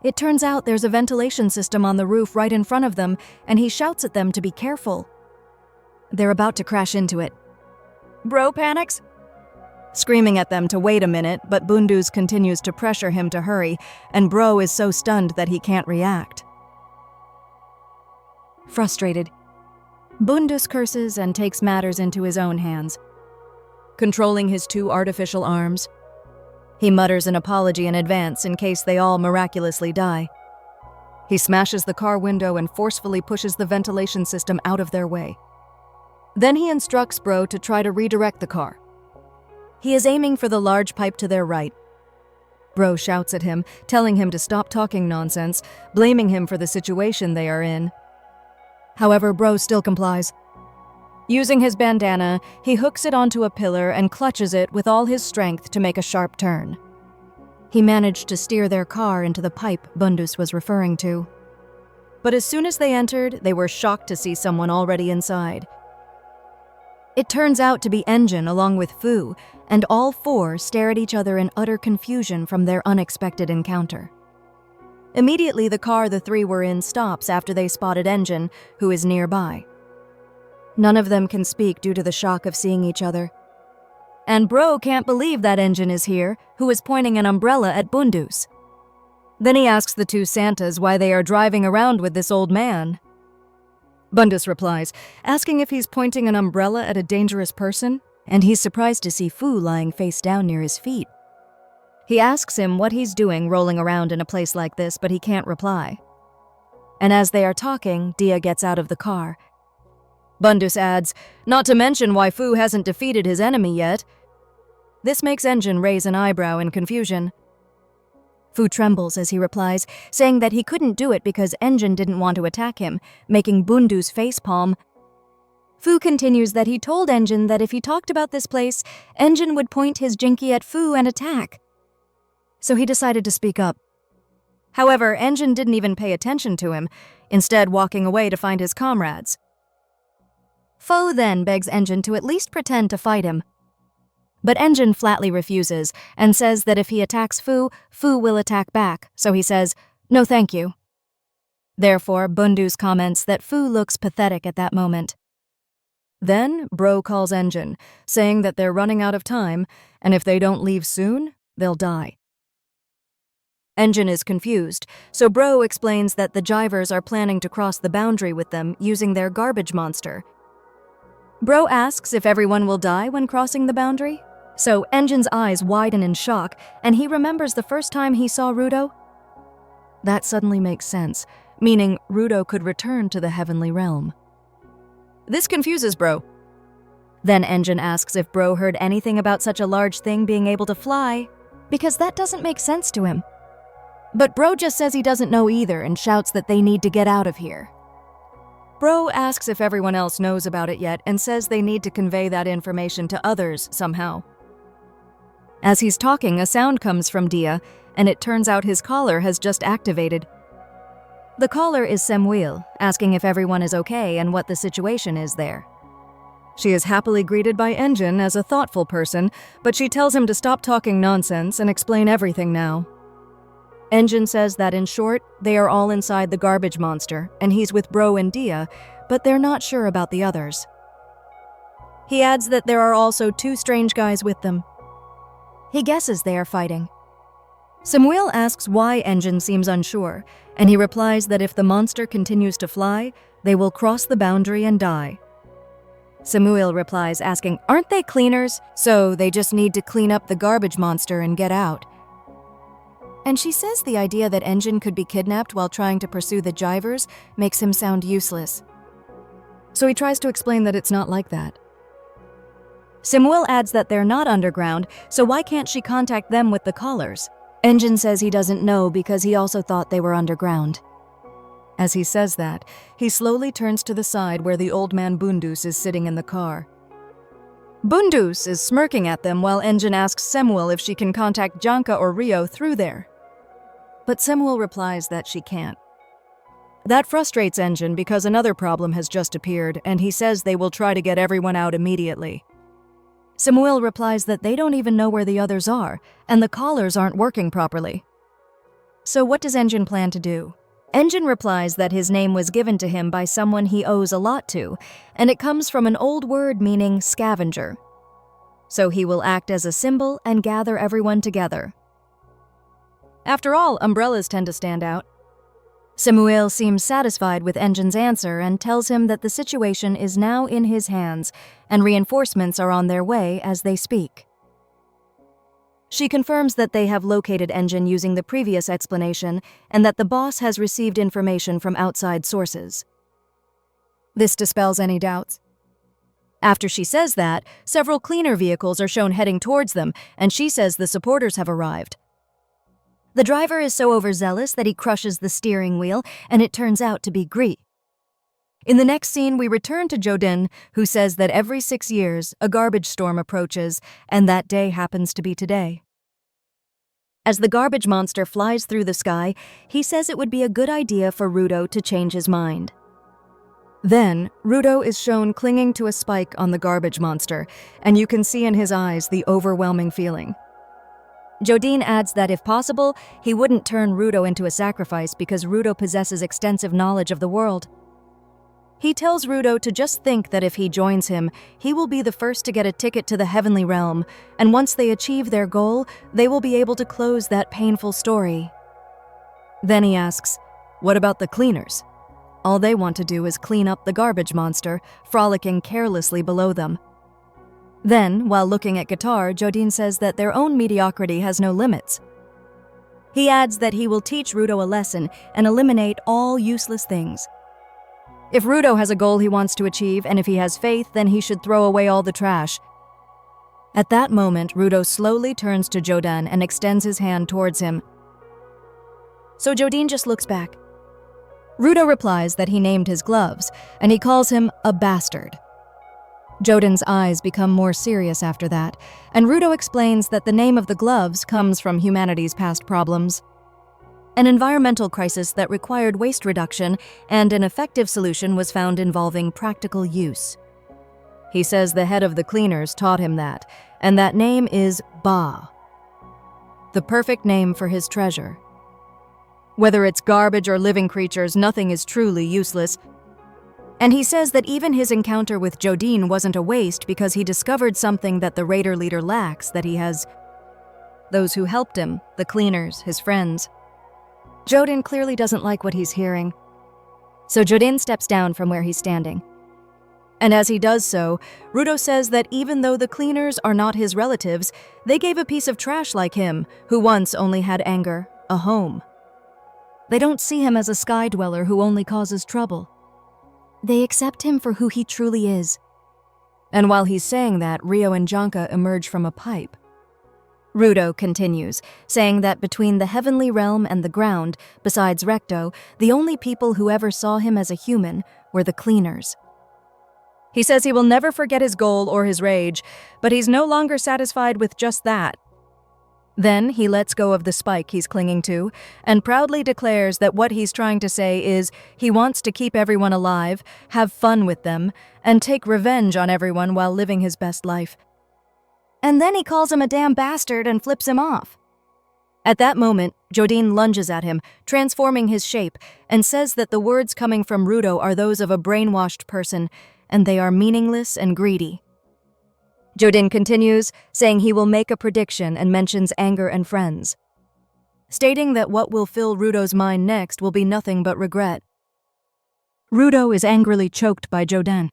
It turns out there's a ventilation system on the roof right in front of them, and he shouts at them to be careful. They're about to crash into it. Bro panics, screaming at them to wait a minute, but Bundus continues to pressure him to hurry, and Bro is so stunned that he can't react. Frustrated, Bundus curses and takes matters into his own hands. Controlling his 2 artificial arms, he mutters an apology in advance in case they all miraculously die. He smashes the car window and forcefully pushes the ventilation system out of their way. Then he instructs Bro to try to redirect the car. He is aiming for the large pipe to their right. Bro shouts at him, telling him to stop talking nonsense, blaming him for the situation they are in. However, Bro still complies. Using his bandana, he hooks it onto a pillar and clutches it with all his strength to make a sharp turn. He managed to steer their car into the pipe Bundus was referring to. But as soon as they entered, they were shocked to see someone already inside. It turns out to be Engine along with Fu, and all 4 stare at each other in utter confusion from their unexpected encounter. Immediately, the car the 3 were in stops after they spotted Engine, who is nearby. None of them can speak due to the shock of seeing each other. And Bro can't believe that Engine is here, who is pointing an umbrella at Bundus. Then he asks the 2 Santas why they are driving around with this old man. Bundus replies, asking if he's pointing an umbrella at a dangerous person, and he's surprised to see Fu lying face down near his feet. He asks him what he's doing rolling around in a place like this, but he can't reply. And as they are talking, Dia gets out of the car. Bundus adds, not to mention why Fu hasn't defeated his enemy yet. This makes Engine raise an eyebrow in confusion. Fu trembles as he replies, saying that he couldn't do it because Engine didn't want to attack him, making Bundus facepalm. Fu continues that he told Engine that if he talked about this place, Engine would point his jinky at Fu and attack. So he decided to speak up. However, Engine didn't even pay attention to him, instead walking away to find his comrades. Fu then begs Engine to at least pretend to fight him. But Engine flatly refuses and says that if he attacks Fu, Fu will attack back, so he says, no thank you. Therefore, Bundus comments that Fu looks pathetic at that moment. Then, Bro calls Engine, saying that they're running out of time, and if they don't leave soon, they'll die. Engine is confused, so Bro explains that the Jivers are planning to cross the boundary with them using their garbage monster. Bro asks if everyone will die when crossing the boundary, so Engine's eyes widen in shock, and he remembers the first time he saw Rudo. That suddenly makes sense, meaning Rudo could return to the heavenly realm. This confuses Bro. Then Engine asks if Bro heard anything about such a large thing being able to fly, because that doesn't make sense to him. But Bro just says he doesn't know either and shouts that they need to get out of here. Bro asks if everyone else knows about it yet and says they need to convey that information to others somehow. As he's talking, a sound comes from Dia, and it turns out his caller has just activated. The caller is Samuel, asking if everyone is okay and what the situation is there. She is happily greeted by Engine as a thoughtful person, but she tells him to stop talking nonsense and explain everything now. Engine says that in short, they are all inside the garbage monster, and he's with Bro and Dia, but they're not sure about the others. He adds that there are also 2 strange guys with them. He guesses they are fighting. Samuel asks why Engine seems unsure, and he replies that if the monster continues to fly, they will cross the boundary and die. Samuel replies asking, aren't they cleaners? So they just need to clean up the garbage monster and get out. And she says the idea that Engine could be kidnapped while trying to pursue the Jivers makes him sound useless. So he tries to explain that it's not like that. Samuel adds that they're not underground, so why can't she contact them with the callers? Engine says he doesn't know because he also thought they were underground. As he says that, he slowly turns to the side where the old man Bundus is sitting in the car. Bundus is smirking at them while Engine asks Samuel if she can contact Janka or Rio through there. But Samuel replies that she can't. That frustrates Engine because another problem has just appeared, and he says they will try to get everyone out immediately. Samuel replies that they don't even know where the others are, and the collars aren't working properly. So what does Engine plan to do? Engine replies that his name was given to him by someone he owes a lot to, and it comes from an old word meaning scavenger. So he will act as a symbol and gather everyone together. After all, umbrellas tend to stand out. Samuel seems satisfied with Engine's answer and tells him that the situation is now in his hands and reinforcements are on their way as they speak. She confirms that they have located Engine using the previous explanation and that the boss has received information from outside sources. This dispels any doubts. After she says that, several cleaner vehicles are shown heading towards them, and she says the supporters have arrived. The driver is so overzealous that he crushes the steering wheel, and it turns out to be Gree. In the next scene, we return to Jodin, who says that every 6 years, a garbage storm approaches, and that day happens to be today. As the garbage monster flies through the sky, he says it would be a good idea for Rudo to change his mind. Then, Rudo is shown clinging to a spike on the garbage monster, and you can see in his eyes the overwhelming feeling. Jodin adds that if possible, he wouldn't turn Rudo into a sacrifice because Rudo possesses extensive knowledge of the world. He tells Rudo to just think that if he joins him, he will be the first to get a ticket to the heavenly realm, and once they achieve their goal, they will be able to close that painful story. Then he asks, what about the cleaners? All they want to do is clean up the garbage monster, frolicking carelessly below them. Then, while looking at Guitar, Jodin says that their own mediocrity has no limits. He adds that he will teach Rudo a lesson and eliminate all useless things. If Rudo has a goal he wants to achieve, and if he has faith, then he should throw away all the trash. At that moment, Rudo slowly turns to Jodin and extends his hand towards him. So Jodin just looks back. Rudo replies that he named his gloves, and he calls him a bastard. Jodin's eyes become more serious after that, and Rudo explains that the name of the gloves comes from humanity's past problems. An environmental crisis that required waste reduction, and an effective solution was found involving practical use. He says the head of the cleaners taught him that, and that name is Ba, the perfect name for his treasure. Whether it's garbage or living creatures, nothing is truly useless. And he says that even his encounter with Jodin wasn't a waste because he discovered something that the raider leader lacks, that he has those who helped him, the cleaners, his friends. Jodin clearly doesn't like what he's hearing. So Jodin steps down from where he's standing. And as he does so, Rudo says that even though the cleaners are not his relatives, they gave a piece of trash like him, who once only had anger, a home. They don't see him as a sky dweller who only causes trouble. They accept him for who he truly is. And while he's saying that, Rio and Janka emerge from a pipe. Rudo continues, saying that between the heavenly realm and the ground, besides Recto, the only people who ever saw him as a human were the cleaners. He says he will never forget his goal or his rage, but he's no longer satisfied with just that. Then he lets go of the spike he's clinging to, and proudly declares that what he's trying to say is he wants to keep everyone alive, have fun with them, and take revenge on everyone while living his best life. And then he calls him a damn bastard and flips him off. At that moment, Jodin lunges at him, transforming his shape, and says that the words coming from Rudo are those of a brainwashed person, and they are meaningless and greedy. Jodin continues, saying he will make a prediction and mentions anger and friends, stating that what will fill Rudo's mind next will be nothing but regret. Rudo is angrily choked by Jodin,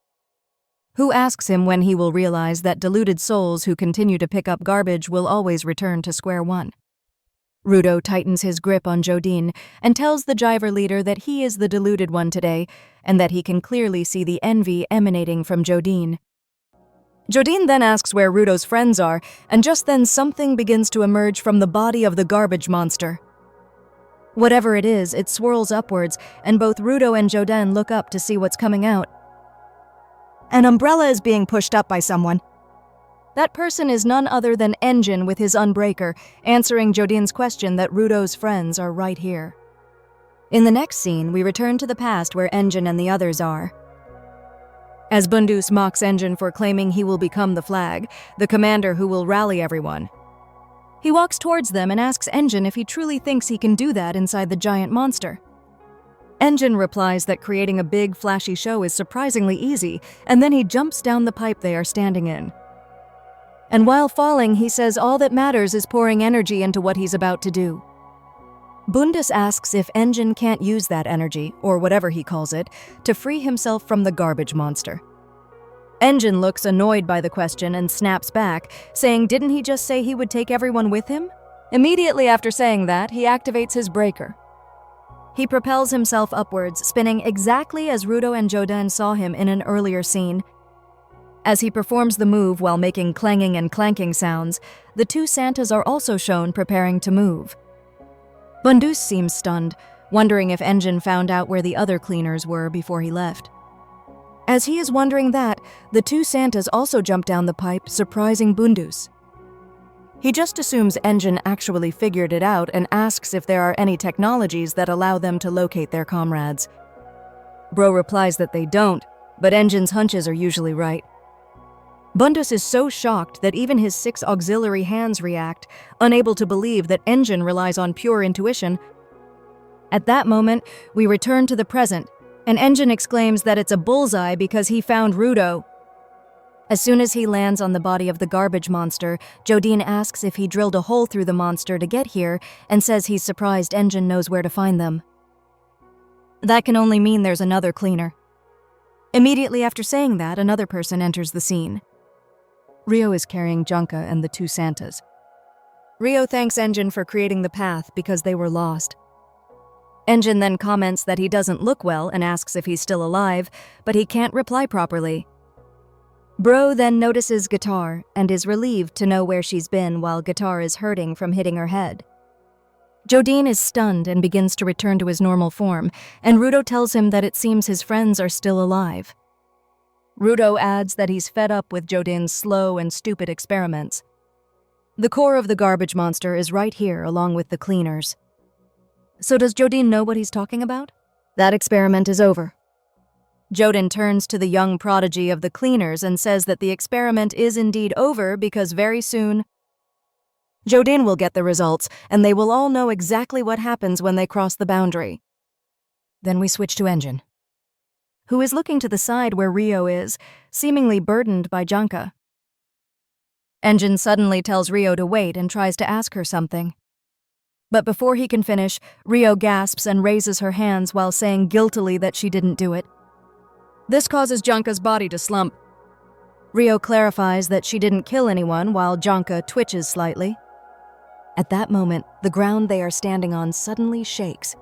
who asks him when he will realize that deluded souls who continue to pick up garbage will always return to square one. Rudo tightens his grip on Jodin and tells the driver leader that he is the deluded one today and that he can clearly see the envy emanating from Jodin. Jodin then asks where Rudo's friends are, and just then something begins to emerge from the body of the garbage monster. Whatever it is, it swirls upwards, and both Rudo and Jodin look up to see what's coming out. An umbrella is being pushed up by someone. That person is none other than Engine with his Unbreaker, answering Jodin's question that Rudo's friends are right here. In the next scene, we return to the past where Engine and the others are. As Bundus mocks Engine for claiming he will become the Flag, the commander who will rally everyone. He walks towards them and asks Engine if he truly thinks he can do that inside the giant monster. Engine replies that creating a big, flashy show is surprisingly easy, and then he jumps down the pipe they are standing in. And while falling, he says all that matters is pouring energy into what he's about to do. Bundus asks if Engine can't use that energy, or whatever he calls it, to free himself from the garbage monster. Engine looks annoyed by the question and snaps back, saying didn't he just say he would take everyone with him? Immediately after saying that, he activates his breaker. He propels himself upwards, spinning exactly as Rudo and Jodin saw him in an earlier scene. As he performs the move while making clanging and clanking sounds, the two Santas are also shown preparing to move. Bundus seems stunned, wondering if Engine found out where the other cleaners were before he left. As he is wondering that, the two Santas also jump down the pipe, surprising Bundus. He just assumes Engine actually figured it out and asks if there are any technologies that allow them to locate their comrades. Bro replies that they don't, but Engine's hunches are usually right. Bundus is so shocked that even his 6 auxiliary hands react, unable to believe that Engine relies on pure intuition. At that moment, we return to the present, and Engine exclaims that it's a bullseye because he found Rudo. As soon as he lands on the body of the garbage monster, Jodin asks if he drilled a hole through the monster to get here and says he's surprised Engine knows where to find them. That can only mean there's another cleaner. Immediately after saying that, another person enters the scene. Rio is carrying Janka and the two Santas. Rio thanks Engine for creating the path because they were lost. Engine then comments that he doesn't look well and asks if he's still alive, but he can't reply properly. Bro then notices Guitar and is relieved to know where she's been while Guitar is hurting from hitting her head. Jodin is stunned and begins to return to his normal form, and Rudo tells him that it seems his friends are still alive. Rudo adds that he's fed up with Jodin's slow and stupid experiments. The core of the garbage monster is right here along with the cleaners. So does Jodin know what he's talking about? That experiment is over. Jodin turns to the young prodigy of the cleaners and says that the experiment is indeed over because very soon Jodin will get the results and they will all know exactly what happens when they cross the boundary. Then we switch to Engine, who is looking to the side where Rio is, seemingly burdened by Janka. Engine suddenly tells Rio to wait and tries to ask her something. But before he can finish, Rio gasps and raises her hands while saying guiltily that she didn't do it. This causes Janka's body to slump. Rio clarifies that she didn't kill anyone while Janka twitches slightly. At that moment, the ground they are standing on suddenly shakes.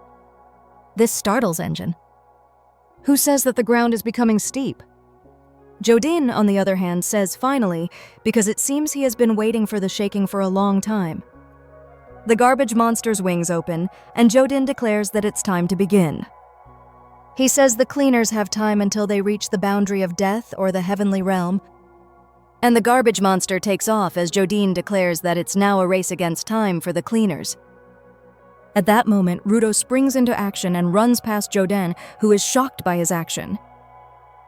This startles Engine, who says that the ground is becoming steep. Jodin, on the other hand, says finally, because it seems he has been waiting for the shaking for a long time. The garbage monster's wings open, and Jodin declares that it's time to begin. He says the cleaners have time until they reach the boundary of death or the heavenly realm, and the garbage monster takes off as Jodin declares that it's now a race against time for the cleaners. At that moment, Rudo springs into action and runs past Jodin, who is shocked by his action.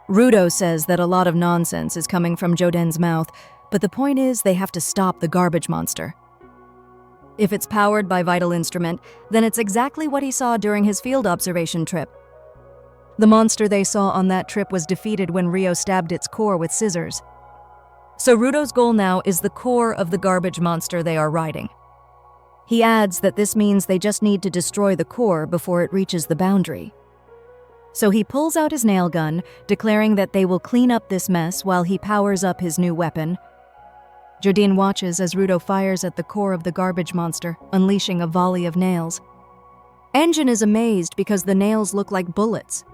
Rudo says that a lot of nonsense is coming from Jodin's mouth, but the point is they have to stop the garbage monster. If it's powered by vital instrument, then it's exactly what he saw during his field observation trip. The monster they saw on that trip was defeated when Rio stabbed its core with scissors. So Rudo's goal now is the core of the garbage monster they are riding. He adds that this means they just need to destroy the core before it reaches the boundary. So he pulls out his nail gun, declaring that they will clean up this mess while he powers up his new weapon. Jodin watches as Rudo fires at the core of the garbage monster, unleashing a volley of nails. Engine is amazed because the nails look like bullets.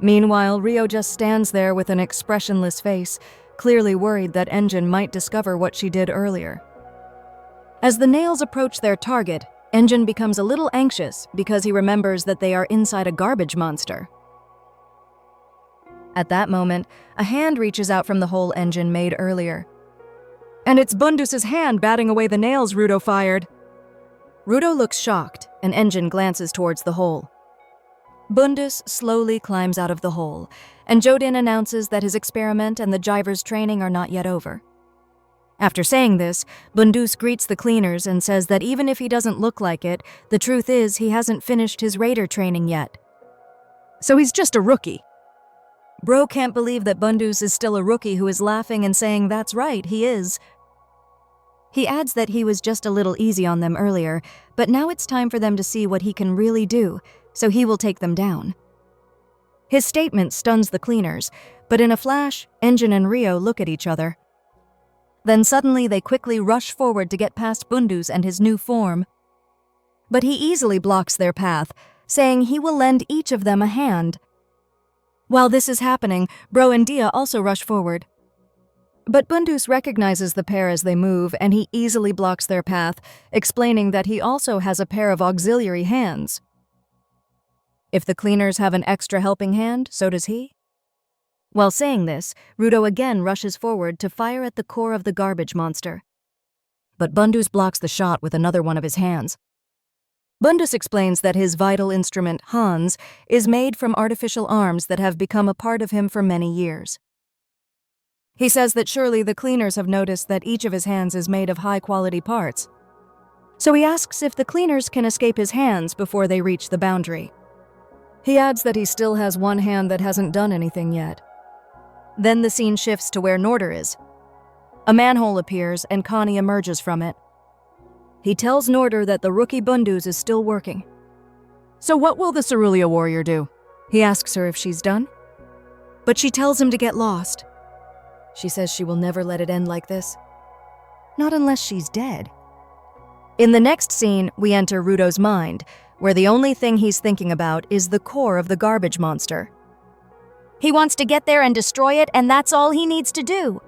Meanwhile, Rio just stands there with an expressionless face, clearly worried that Engine might discover what she did earlier. As the nails approach their target, Engine becomes a little anxious because he remembers that they are inside a garbage monster. At that moment, a hand reaches out from the hole Engine made earlier. And it's Bundus's hand batting away the nails Rudo fired. Rudo looks shocked, and Engine glances towards the hole. Bundus slowly climbs out of the hole, and Jodin announces that his experiment and the jiver's training are not yet over. After saying this, Bundus greets the cleaners and says that even if he doesn't look like it, the truth is he hasn't finished his raider training yet. So he's just a rookie. Bro can't believe that Bundus is still a rookie who is laughing and saying that's right, he is. He adds that he was just a little easy on them earlier, but now it's time for them to see what he can really do, so he will take them down. His statement stuns the cleaners, but in a flash, Engine and Rio look at each other. Then suddenly they quickly rush forward to get past Bundus and his new form. But he easily blocks their path, saying he will lend each of them a hand. While this is happening, Bro and Dia also rush forward. But Bundus recognizes the pair as they move, and he easily blocks their path, explaining that he also has a pair of auxiliary hands. If the cleaners have an extra helping hand, so does he. While saying this, Rudo again rushes forward to fire at the core of the garbage monster. But Bundus blocks the shot with another one of his hands. Bundus explains that his vital instrument, Hans, is made from artificial arms that have become a part of him for many years. He says that surely the cleaners have noticed that each of his hands is made of high-quality parts. So he asks if the cleaners can escape his hands before they reach the boundary. He adds that he still has one hand that hasn't done anything yet. Then the scene shifts to where Norder is. A manhole appears and Cony emerges from it. He tells Norder that the rookie Bundus is still working. So what will the Cerulean warrior do? He asks her if she's done. But she tells him to get lost. She says she will never let it end like this. Not unless she's dead. In the next scene, we enter Rudo's mind, where the only thing he's thinking about is the core of the garbage monster. He wants to get there and destroy it, and that's all he needs to do.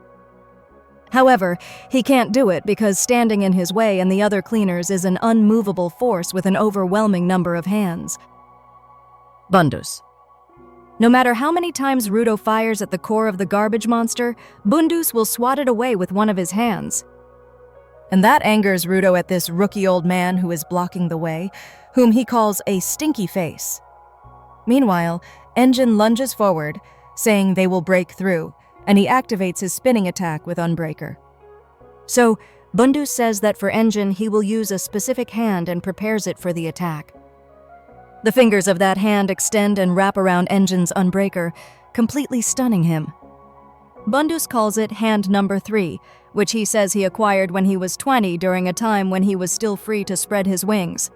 However, he can't do it because standing in his way and the other cleaners is an unmovable force with an overwhelming number of hands. Bundus. No matter how many times Rudo fires at the core of the garbage monster, Bundus will swat it away with one of his hands. And that angers Rudo at this rookie old man who is blocking the way, whom he calls a stinky face. Meanwhile, Engine lunges forward, saying they will break through, and he activates his spinning attack with Unbreaker. So, Bundus says that for Engine he will use a specific hand and prepares it for the attack. The fingers of that hand extend and wrap around Engine's Unbreaker, completely stunning him. Bundus calls it hand number 3, which he says he acquired when he was 20 during a time when he was still free to spread his wings.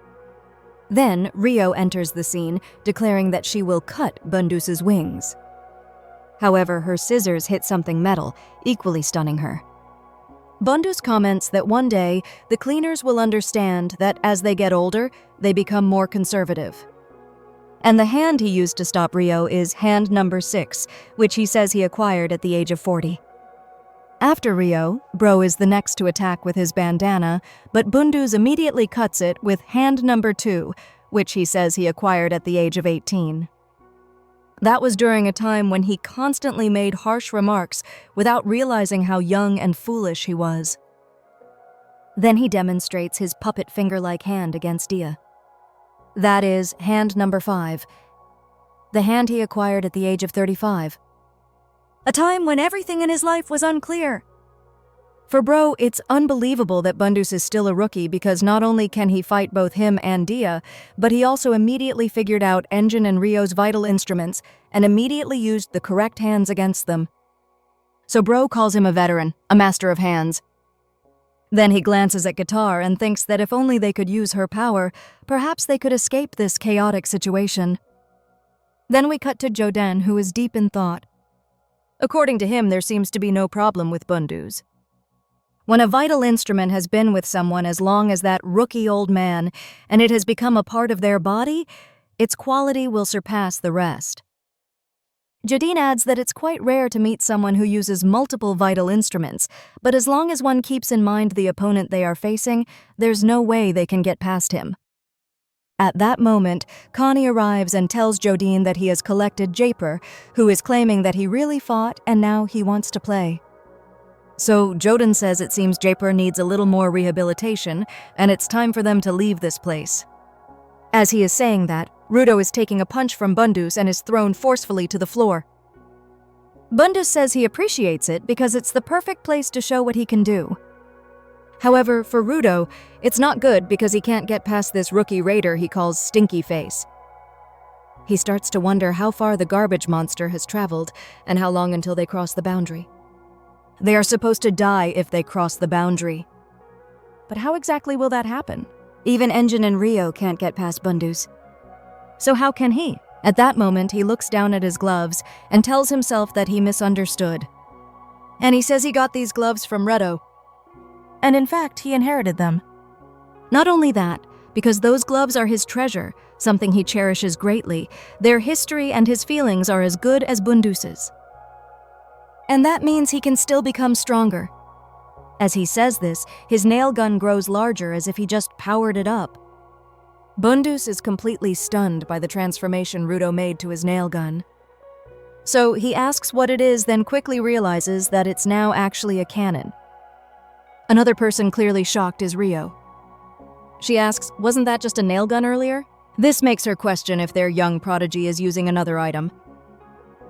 Then, Rio enters the scene, declaring that she will cut Bundus's wings. However, her scissors hit something metal, equally stunning her. Bundus comments that one day, the cleaners will understand that as they get older, they become more conservative. And the hand he used to stop Rio is hand number 6, which he says he acquired at the age of 40. After Rio, Bro is the next to attack with his bandana, but Bundus immediately cuts it with hand number 2, which he says he acquired at the age of 18. That was during a time when he constantly made harsh remarks without realizing how young and foolish he was. Then he demonstrates his puppet finger-like hand against Dia. That is hand number 5, the hand he acquired at the age of 35. A time when everything in his life was unclear. For Bro, it's unbelievable that Bundus is still a rookie because not only can he fight both him and Dia, but he also immediately figured out Engine and Rio's vital instruments and immediately used the correct hands against them. So Bro calls him a veteran, a master of hands. Then he glances at Guitar and thinks that if only they could use her power, perhaps they could escape this chaotic situation. Then we cut to Jodin, who is deep in thought. According to him, there seems to be no problem with Bundus. When a vital instrument has been with someone as long as that rookie old man, and it has become a part of their body, its quality will surpass the rest. Jodin adds that it's quite rare to meet someone who uses multiple vital instruments, but as long as one keeps in mind the opponent they are facing, there's no way they can get past him. At that moment, Cony arrives and tells Jodin that he has collected Japer, who is claiming that he really fought and now he wants to play. So Jodin says it seems Jaipur needs a little more rehabilitation, and it's time for them to leave this place. As he is saying that, Rudo is taking a punch from Bundus and is thrown forcefully to the floor. Bundus says he appreciates it because it's the perfect place to show what he can do. However, for Rudo, it's not good because he can't get past this rookie raider he calls Stinky Face. He starts to wonder how far the garbage monster has traveled and how long until they cross the boundary. They are supposed to die if they cross the boundary. But how exactly will that happen? Even Engine and Rio can't get past Bundus. So how can he? At that moment, he looks down at his gloves and tells himself that he misunderstood. And he says he got these gloves from Rudo. And in fact, he inherited them. Not only that, because those gloves are his treasure, something he cherishes greatly, their history and his feelings are as good as Bundus's. And that means he can still become stronger. As he says this, his nail gun grows larger as if he just powered it up. Bundus is completely stunned by the transformation Rudo made to his nail gun. So he asks what it is, then quickly realizes that it's now actually a cannon. Another person clearly shocked is Rio. She asks, wasn't that just a nail gun earlier? This makes her question if their young prodigy is using another item.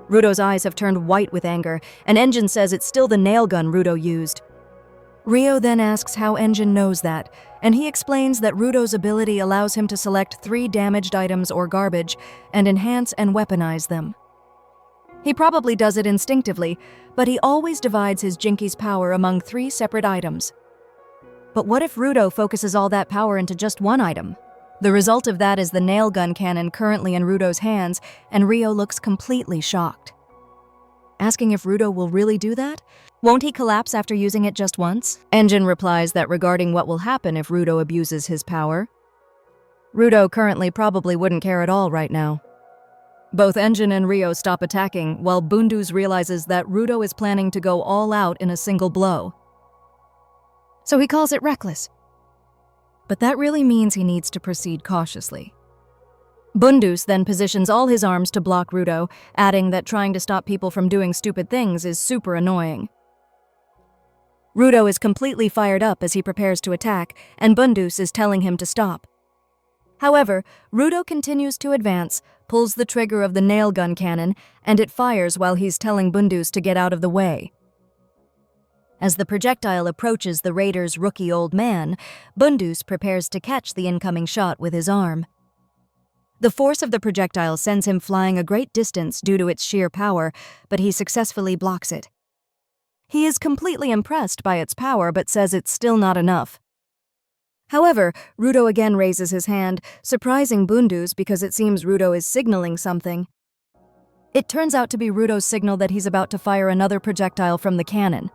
Rudo's eyes have turned white with anger, and Engine says it's still the nail gun Rudo used. Rio then asks how Engine knows that, and he explains that Rudo's ability allows him to select 3 damaged items or garbage and enhance and weaponize them. He probably does it instinctively, but he always divides his Jinki's power among 3 separate items. But what if Rudo focuses all that power into just one item? The result of that is the nail gun cannon currently in Rudo's hands, and Rio looks completely shocked. Asking if Rudo will really do that? Won't he collapse after using it just once? Engine replies that regarding what will happen if Rudo abuses his power, Rudo currently probably wouldn't care at all right now. Both Engine and Rio stop attacking, while Bundus realizes that Rudo is planning to go all out in a single blow. So he calls it reckless. But that really means he needs to proceed cautiously. Bundus then positions all his arms to block Rudo, adding that trying to stop people from doing stupid things is super annoying. Rudo is completely fired up as he prepares to attack, and Bundus is telling him to stop. However, Rudo continues to advance, pulls the trigger of the nail gun cannon, and it fires while he's telling Bundus to get out of the way. As the projectile approaches the raider's rookie old man, Bundus prepares to catch the incoming shot with his arm. The force of the projectile sends him flying a great distance due to its sheer power, but he successfully blocks it. He is completely impressed by its power, but says it's still not enough. However, Rudo again raises his hand, surprising Bundus because it seems Rudo is signaling something. It turns out to be Rudo's signal that he's about to fire another projectile from the cannon.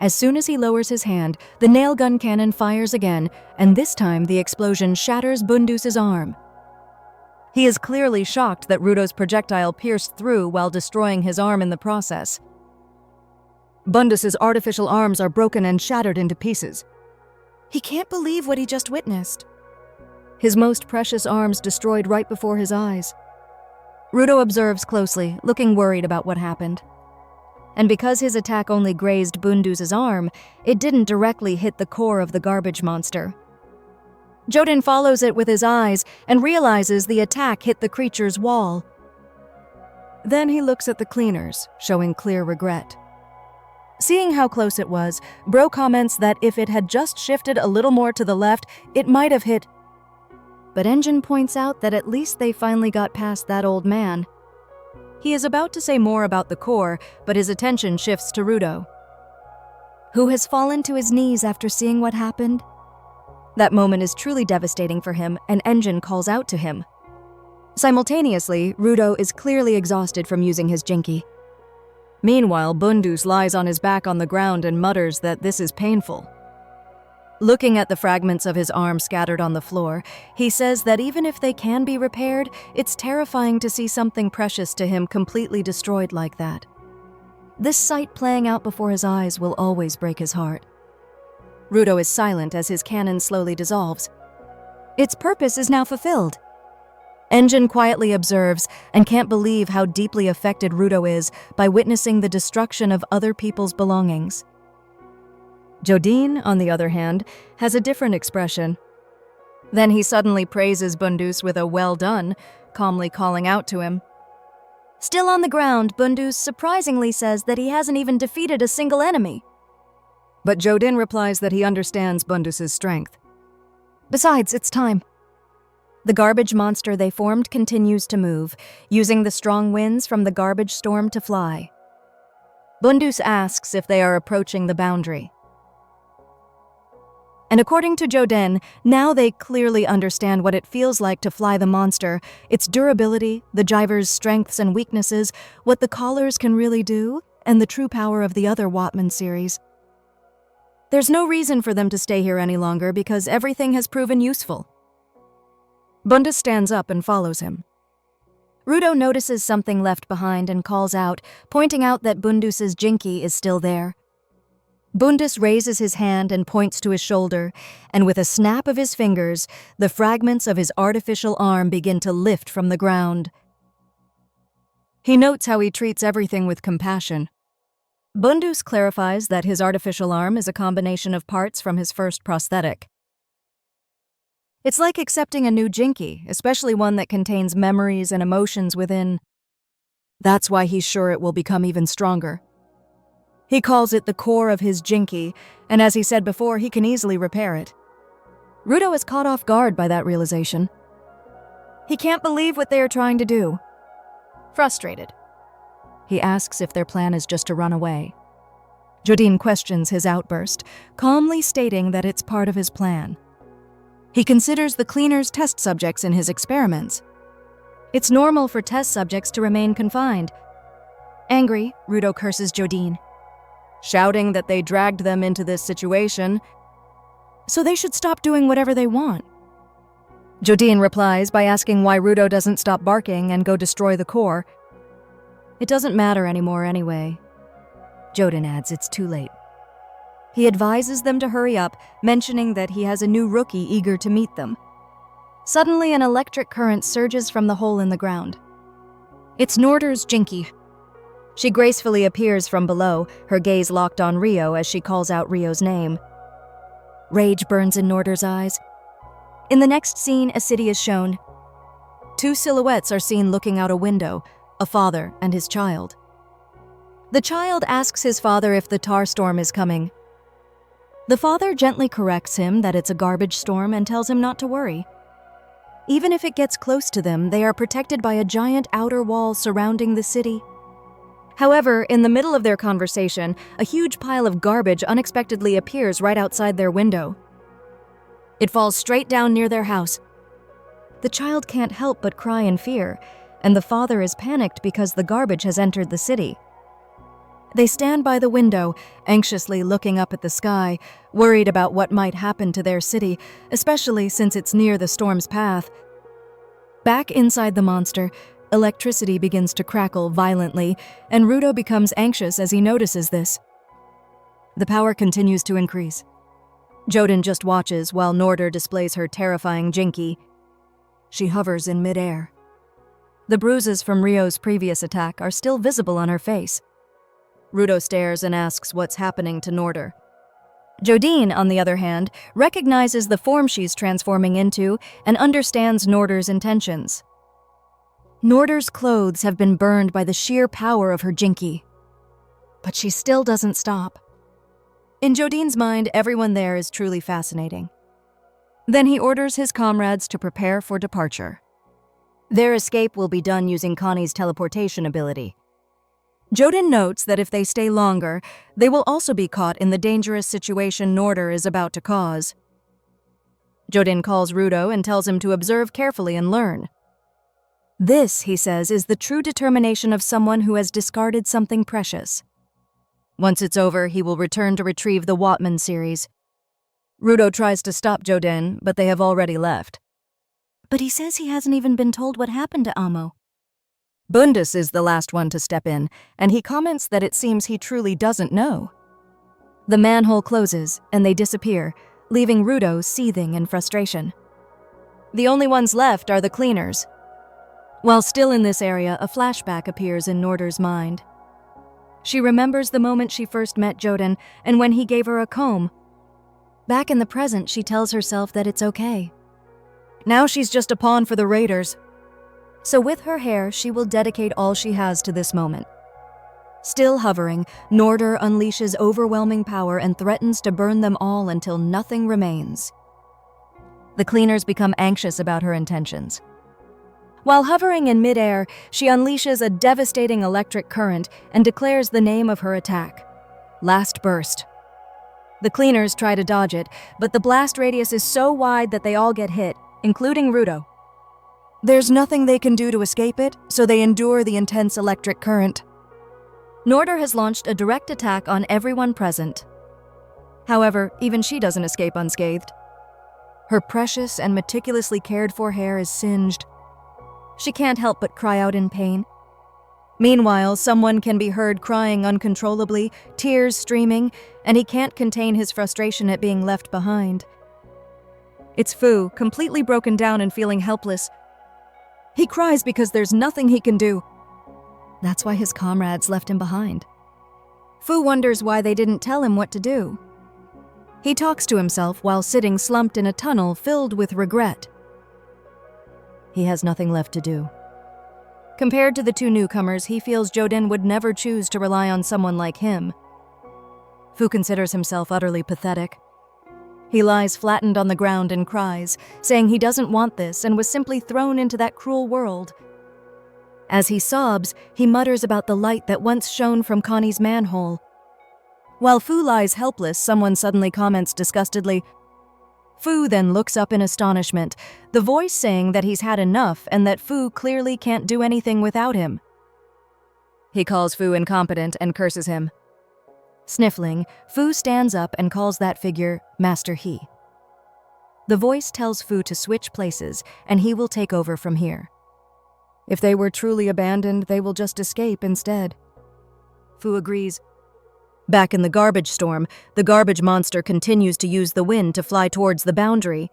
As soon as he lowers his hand, the nail gun cannon fires again, and this time the explosion shatters Bundus's arm. He is clearly shocked that Rudo's projectile pierced through while destroying his arm in the process. Bundus's artificial arms are broken and shattered into pieces. He can't believe what he just witnessed. His most precious arms destroyed right before his eyes. Rudo observes closely, looking worried about what happened. And because his attack only grazed Bundus's arm, it didn't directly hit the core of the garbage monster. Jodin follows it with his eyes and realizes the attack hit the creature's wall. Then he looks at the cleaners, showing clear regret. Seeing how close it was, Bro comments that if it had just shifted a little more to the left, it might have hit. But Engine points out that at least they finally got past that old man. He is about to say more about the core, but his attention shifts to Rudo, who has fallen to his knees after seeing what happened. That moment is truly devastating for him, and Engine calls out to him. Simultaneously, Rudo is clearly exhausted from using his Jinki. Meanwhile, Bundus lies on his back on the ground and mutters that this is painful. Looking at the fragments of his arm scattered on the floor, he says that even if they can be repaired, it's terrifying to see something precious to him completely destroyed like that. This sight playing out before his eyes will always break his heart. Rudo is silent as his cannon slowly dissolves. Its purpose is now fulfilled. Engine quietly observes and can't believe how deeply affected Rudo is by witnessing the destruction of other people's belongings. Jodin, on the other hand, has a different expression. Then he suddenly praises Bundus with a "well done," calmly calling out to him. Still on the ground, Bundus surprisingly says that he hasn't even defeated a single enemy. But Jodin replies that he understands Bundus's strength. Besides, it's time. The garbage monster they formed continues to move, using the strong winds from the garbage storm to fly. Bundus asks if they are approaching the boundary. And according to Jodin, now they clearly understand what it feels like to fly the monster, its durability, the driver's strengths and weaknesses, what the collars can really do, and the true power of the other Watman series. There's no reason for them to stay here any longer because everything has proven useful. Bundus stands up and follows him. Rudo notices something left behind and calls out, pointing out that Bundus's jinky is still there. Bundus raises his hand and points to his shoulder, and with a snap of his fingers, the fragments of his artificial arm begin to lift from the ground. He notes how he treats everything with compassion. Bundus clarifies that his artificial arm is a combination of parts from his first prosthetic. It's like accepting a new jinky, especially one that contains memories and emotions within. That's why he's sure it will become even stronger. He calls it the core of his jinky, and as he said before, he can easily repair it. Rudo is caught off guard by that realization. He can't believe what they are trying to do. Frustrated, he asks if their plan is just to run away. Jodin questions his outburst, calmly stating that it's part of his plan. He considers the cleaners test subjects in his experiments. It's normal for test subjects to remain confined. Angry, Rudo curses Jodin, shouting that they dragged them into this situation, so they should stop doing whatever they want. Jodin replies by asking why Rudo doesn't stop barking and go destroy the core. It doesn't matter anymore anyway. Jodin adds it's too late. He advises them to hurry up, mentioning that he has a new rookie eager to meet them. Suddenly, an electric current surges from the hole in the ground. It's Norder's jinky. She gracefully appears from below, her gaze locked on Rio as she calls out Rio's name. Rage burns in Norder's eyes. In the next scene, a city is shown. Two silhouettes are seen looking out a window, a father and his child. The child asks his father if the tar storm is coming. The father gently corrects him that it's a garbage storm and tells him not to worry. Even if it gets close to them, they are protected by a giant outer wall surrounding the city. However, in the middle of their conversation, a huge pile of garbage unexpectedly appears right outside their window. It falls straight down near their house. The child can't help but cry in fear, and the father is panicked because the garbage has entered the city. They stand by the window, anxiously looking up at the sky, worried about what might happen to their city, especially since it's near the storm's path. Back inside the monster, electricity begins to crackle violently, and Rudo becomes anxious as he notices this. The power continues to increase. Jodin just watches while Norder displays her terrifying jinky. She hovers in midair. The bruises from Rio's previous attack are still visible on her face. Rudo stares and asks what's happening to Norder. Jodin, on the other hand, recognizes the form she's transforming into and understands Norder's intentions. Norder's clothes have been burned by the sheer power of her jinky. But she still doesn't stop. In Jodin's mind, everyone there is truly fascinating. Then he orders his comrades to prepare for departure. Their escape will be done using Cony's teleportation ability. Jodin notes that if they stay longer, they will also be caught in the dangerous situation Norder is about to cause. Jodin calls Rudo and tells him to observe carefully and learn. This, he says, is the true determination of someone who has discarded something precious. Once it's over, he will return to retrieve the Watman series. Rudo tries to stop Jodin, but they have already left. But he says he hasn't even been told what happened to Amo. Bundus is the last one to step in, and he comments that it seems he truly doesn't know. The manhole closes, and they disappear, leaving Rudo seething in frustration. The only ones left are the cleaners. While still in this area, a flashback appears in Norder's mind. She remembers the moment she first met Jodin and when he gave her a comb. Back in the present, she tells herself that it's okay. Now she's just a pawn for the raiders. So with her hair, she will dedicate all she has to this moment. Still hovering, Norder unleashes overwhelming power and threatens to burn them all until nothing remains. The cleaners become anxious about her intentions. While hovering in midair, she unleashes a devastating electric current and declares the name of her attack: Last Burst. The cleaners try to dodge it, but the blast radius is so wide that they all get hit, including Rudo. There's nothing they can do to escape it, so they endure the intense electric current. Norder has launched a direct attack on everyone present. However, even she doesn't escape unscathed. Her precious and meticulously cared for hair is singed. She can't help but cry out in pain. Meanwhile, someone can be heard crying uncontrollably, tears streaming, and he can't contain his frustration at being left behind. It's Fu, completely broken down and feeling helpless. He cries because there's nothing he can do. That's why his comrades left him behind. Fu wonders why they didn't tell him what to do. He talks to himself while sitting slumped in a tunnel filled with regret. He has nothing left to do. Compared to the two newcomers, he feels Jodin would never choose to rely on someone like him. Fu considers himself utterly pathetic. He lies flattened on the ground and cries, saying he doesn't want this and was simply thrown into that cruel world. As he sobs, he mutters about the light that once shone from Cony's manhole. While Fu lies helpless, someone suddenly comments disgustedly. Fu then looks up in astonishment, the voice saying that he's had enough and that Fu clearly can't do anything without him. He calls Fu incompetent and curses him. Sniffling, Fu stands up and calls that figure Master He. The voice tells Fu to switch places and he will take over from here. If they were truly abandoned, they will just escape instead. Fu agrees. Back in the garbage storm, the garbage monster continues to use the wind to fly towards the boundary.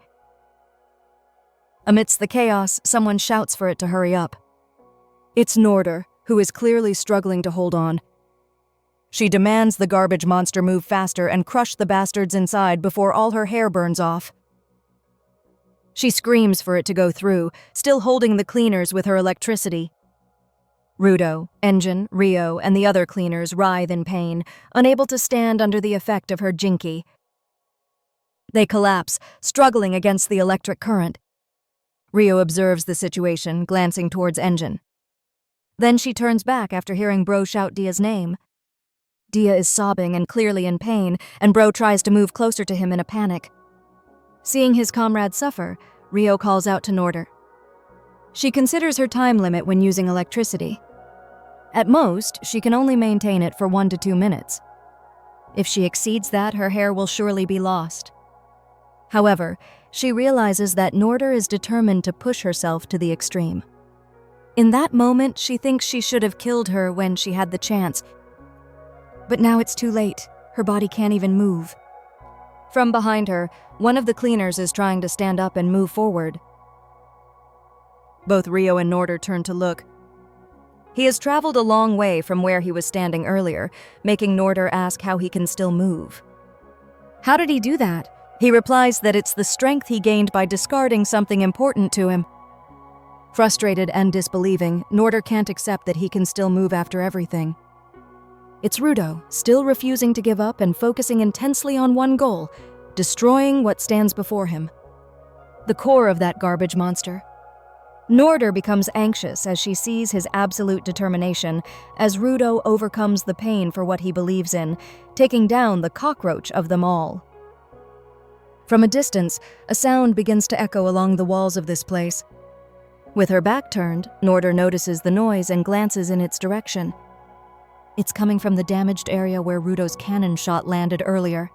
Amidst the chaos, someone shouts for it to hurry up. It's Norder, who is clearly struggling to hold on. She demands the garbage monster move faster and crush the bastards inside before all her hair burns off. She screams for it to go through, still holding the cleaners with her electricity. Rudo, Engine, Rio, and the other cleaners writhe in pain, unable to stand under the effect of her jinki. They collapse, struggling against the electric current. Rio observes the situation, glancing towards Engine. Then she turns back after hearing Bro shout Dia's name. Dia is sobbing and clearly in pain, and Bro tries to move closer to him in a panic. Seeing his comrade suffer, Rio calls out to Norder. She considers her time limit when using electricity. At most, she can only maintain it for 1 to 2 minutes. If she exceeds that, her hair will surely be lost. However, she realizes that Norder is determined to push herself to the extreme. In that moment, she thinks she should have killed her when she had the chance. But now it's too late. Her body can't even move. From behind her, one of the cleaners is trying to stand up and move forward. Both Rio and Norder turn to look. He has traveled a long way from where he was standing earlier, making Norder ask how he can still move. How did he do that? He replies that it's the strength he gained by discarding something important to him. Frustrated and disbelieving, Norder can't accept that he can still move after everything. It's Rudo, still refusing to give up and focusing intensely on one goal, destroying what stands before him. The core of that garbage monster. Norder becomes anxious as she sees his absolute determination as Rudo overcomes the pain for what he believes in, taking down the cockroach of them all. From a distance, a sound begins to echo along the walls of this place. With her back turned, Norder notices the noise and glances in its direction. It's coming from the damaged area where Rudo's cannon shot landed earlier.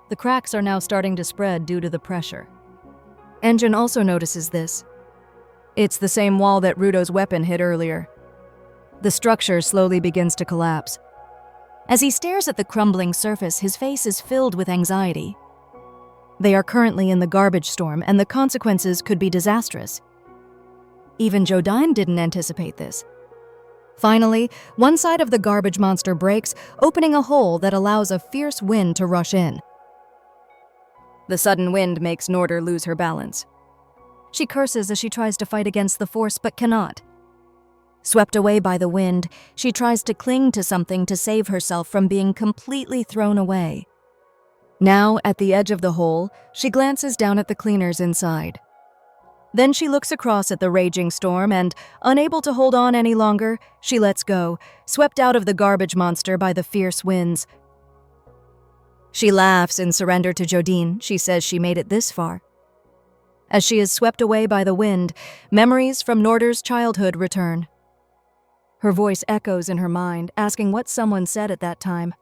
The cracks are now starting to spread due to the pressure. Engine also notices this. It's the same wall that Rudo's weapon hit earlier. The structure slowly begins to collapse. As he stares at the crumbling surface, his face is filled with anxiety. They are currently in the garbage storm, and the consequences could be disastrous. Even Jodin didn't anticipate this. Finally, one side of the garbage monster breaks, opening a hole that allows a fierce wind to rush in. The sudden wind makes Norder lose her balance. She curses as she tries to fight against the force but cannot. Swept away by the wind, she tries to cling to something to save herself from being completely thrown away. Now, at the edge of the hole, she glances down at the cleaners inside. Then she looks across at the raging storm and, unable to hold on any longer, she lets go, swept out of the garbage monster by the fierce winds. She laughs in surrender to Jodin. She says she made it this far. As she is swept away by the wind, memories from Norder's childhood return. Her voice echoes in her mind, asking what someone said at that time.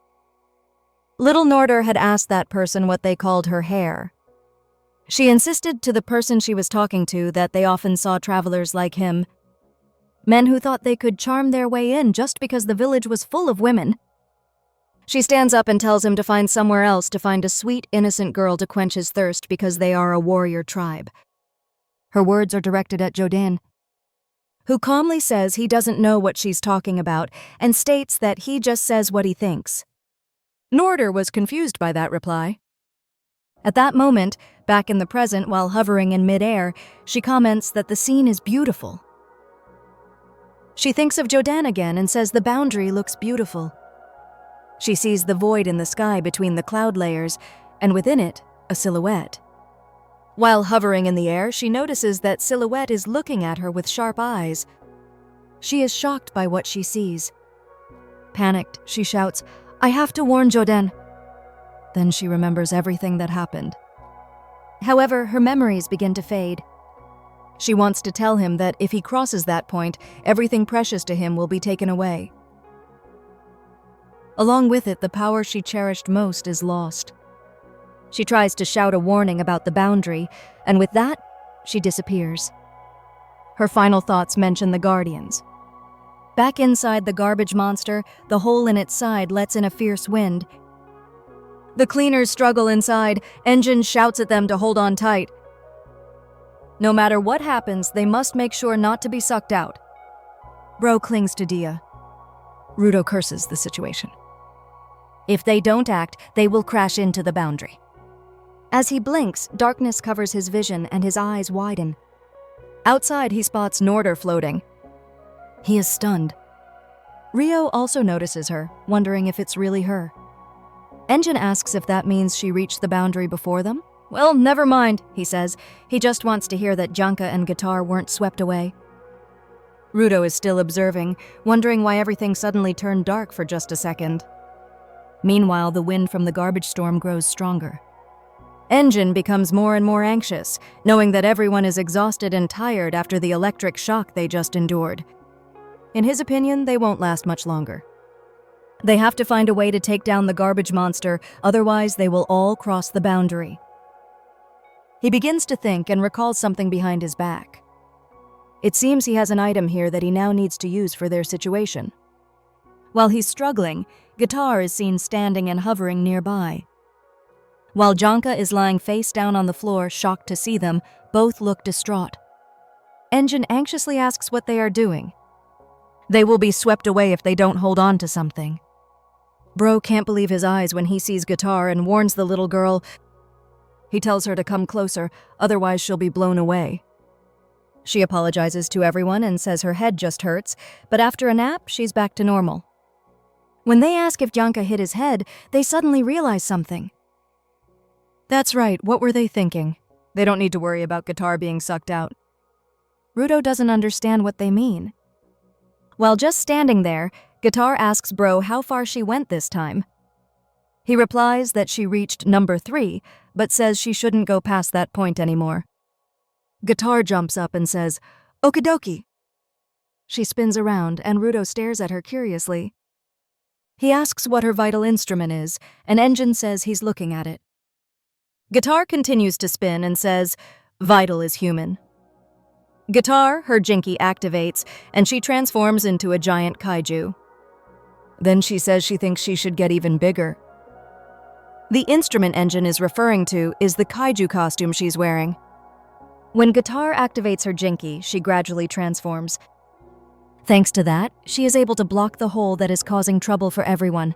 Little Norder had asked that person what they called her hair. She insisted to the person she was talking to that they often saw travelers like him, men who thought they could charm their way in just because the village was full of women. She stands up and tells him to find somewhere else to find a sweet, innocent girl to quench his thirst because they are a warrior tribe. Her words are directed at Jodin, who calmly says he doesn't know what she's talking about and states that he just says what he thinks. Norder was confused by that reply. At that moment, back in the present while hovering in midair, she comments that the scene is beautiful. She thinks of Jodin again and says the boundary looks beautiful. She sees the void in the sky between the cloud layers, and within it, a silhouette. While hovering in the air, she notices that silhouette is looking at her with sharp eyes. She is shocked by what she sees. Panicked, she shouts, "I have to warn Jodin." Then she remembers everything that happened. However, her memories begin to fade. She wants to tell him that if he crosses that point, everything precious to him will be taken away. Along with it, the power she cherished most is lost. She tries to shout a warning about the boundary, and with that, she disappears. Her final thoughts mention the Guardians. Back inside the garbage monster, the hole in its side lets in a fierce wind. The cleaners struggle inside. Engine shouts at them to hold on tight. No matter what happens, they must make sure not to be sucked out. Bro clings to Dia. Rudo curses the situation. If they don't act, they will crash into the boundary. As he blinks, darkness covers his vision and his eyes widen. Outside, he spots Norder floating. He is stunned. Rio also notices her, wondering if it's really her. Engine asks if that means she reached the boundary before them. Well, never mind, he says. He just wants to hear that Janka and Guitar weren't swept away. Rudo is still observing, wondering why everything suddenly turned dark for just a second. Meanwhile, the wind from the garbage storm grows stronger. Engine becomes more and more anxious, knowing that everyone is exhausted and tired after the electric shock they just endured. In his opinion, they won't last much longer. They have to find a way to take down the garbage monster, otherwise they will all cross the boundary. He begins to think and recalls something behind his back. It seems he has an item here that he now needs to use for their situation. While he's struggling, Guitar is seen standing and hovering nearby. While Janka is lying face down on the floor, shocked to see them, both look distraught. Engine anxiously asks what they are doing. They will be swept away if they don't hold on to something. Bro can't believe his eyes when he sees Guitar and warns the little girl. He tells her to come closer, otherwise she'll be blown away. She apologizes to everyone and says her head just hurts, but after a nap, she's back to normal. When they ask if Janka hit his head, they suddenly realize something. That's right, what were they thinking? They don't need to worry about Guitar being sucked out. Rudo doesn't understand what they mean. While just standing there, Guitar asks Bro how far she went this time. He replies that she reached number 3, but says she shouldn't go past that point anymore. Guitar jumps up and says, "Okidoki." She spins around, and Rudo stares at her curiously. He asks what her vital instrument is, and Engine says he's looking at it. Guitar continues to spin and says, "Vital is human." Guitar, her Jinky activates, and she transforms into a giant kaiju. Then she says she thinks she should get even bigger. The instrument Engine is referring to is the kaiju costume she's wearing. When Guitar activates her Jinky, she gradually transforms. Thanks to that, she is able to block the hole that is causing trouble for everyone.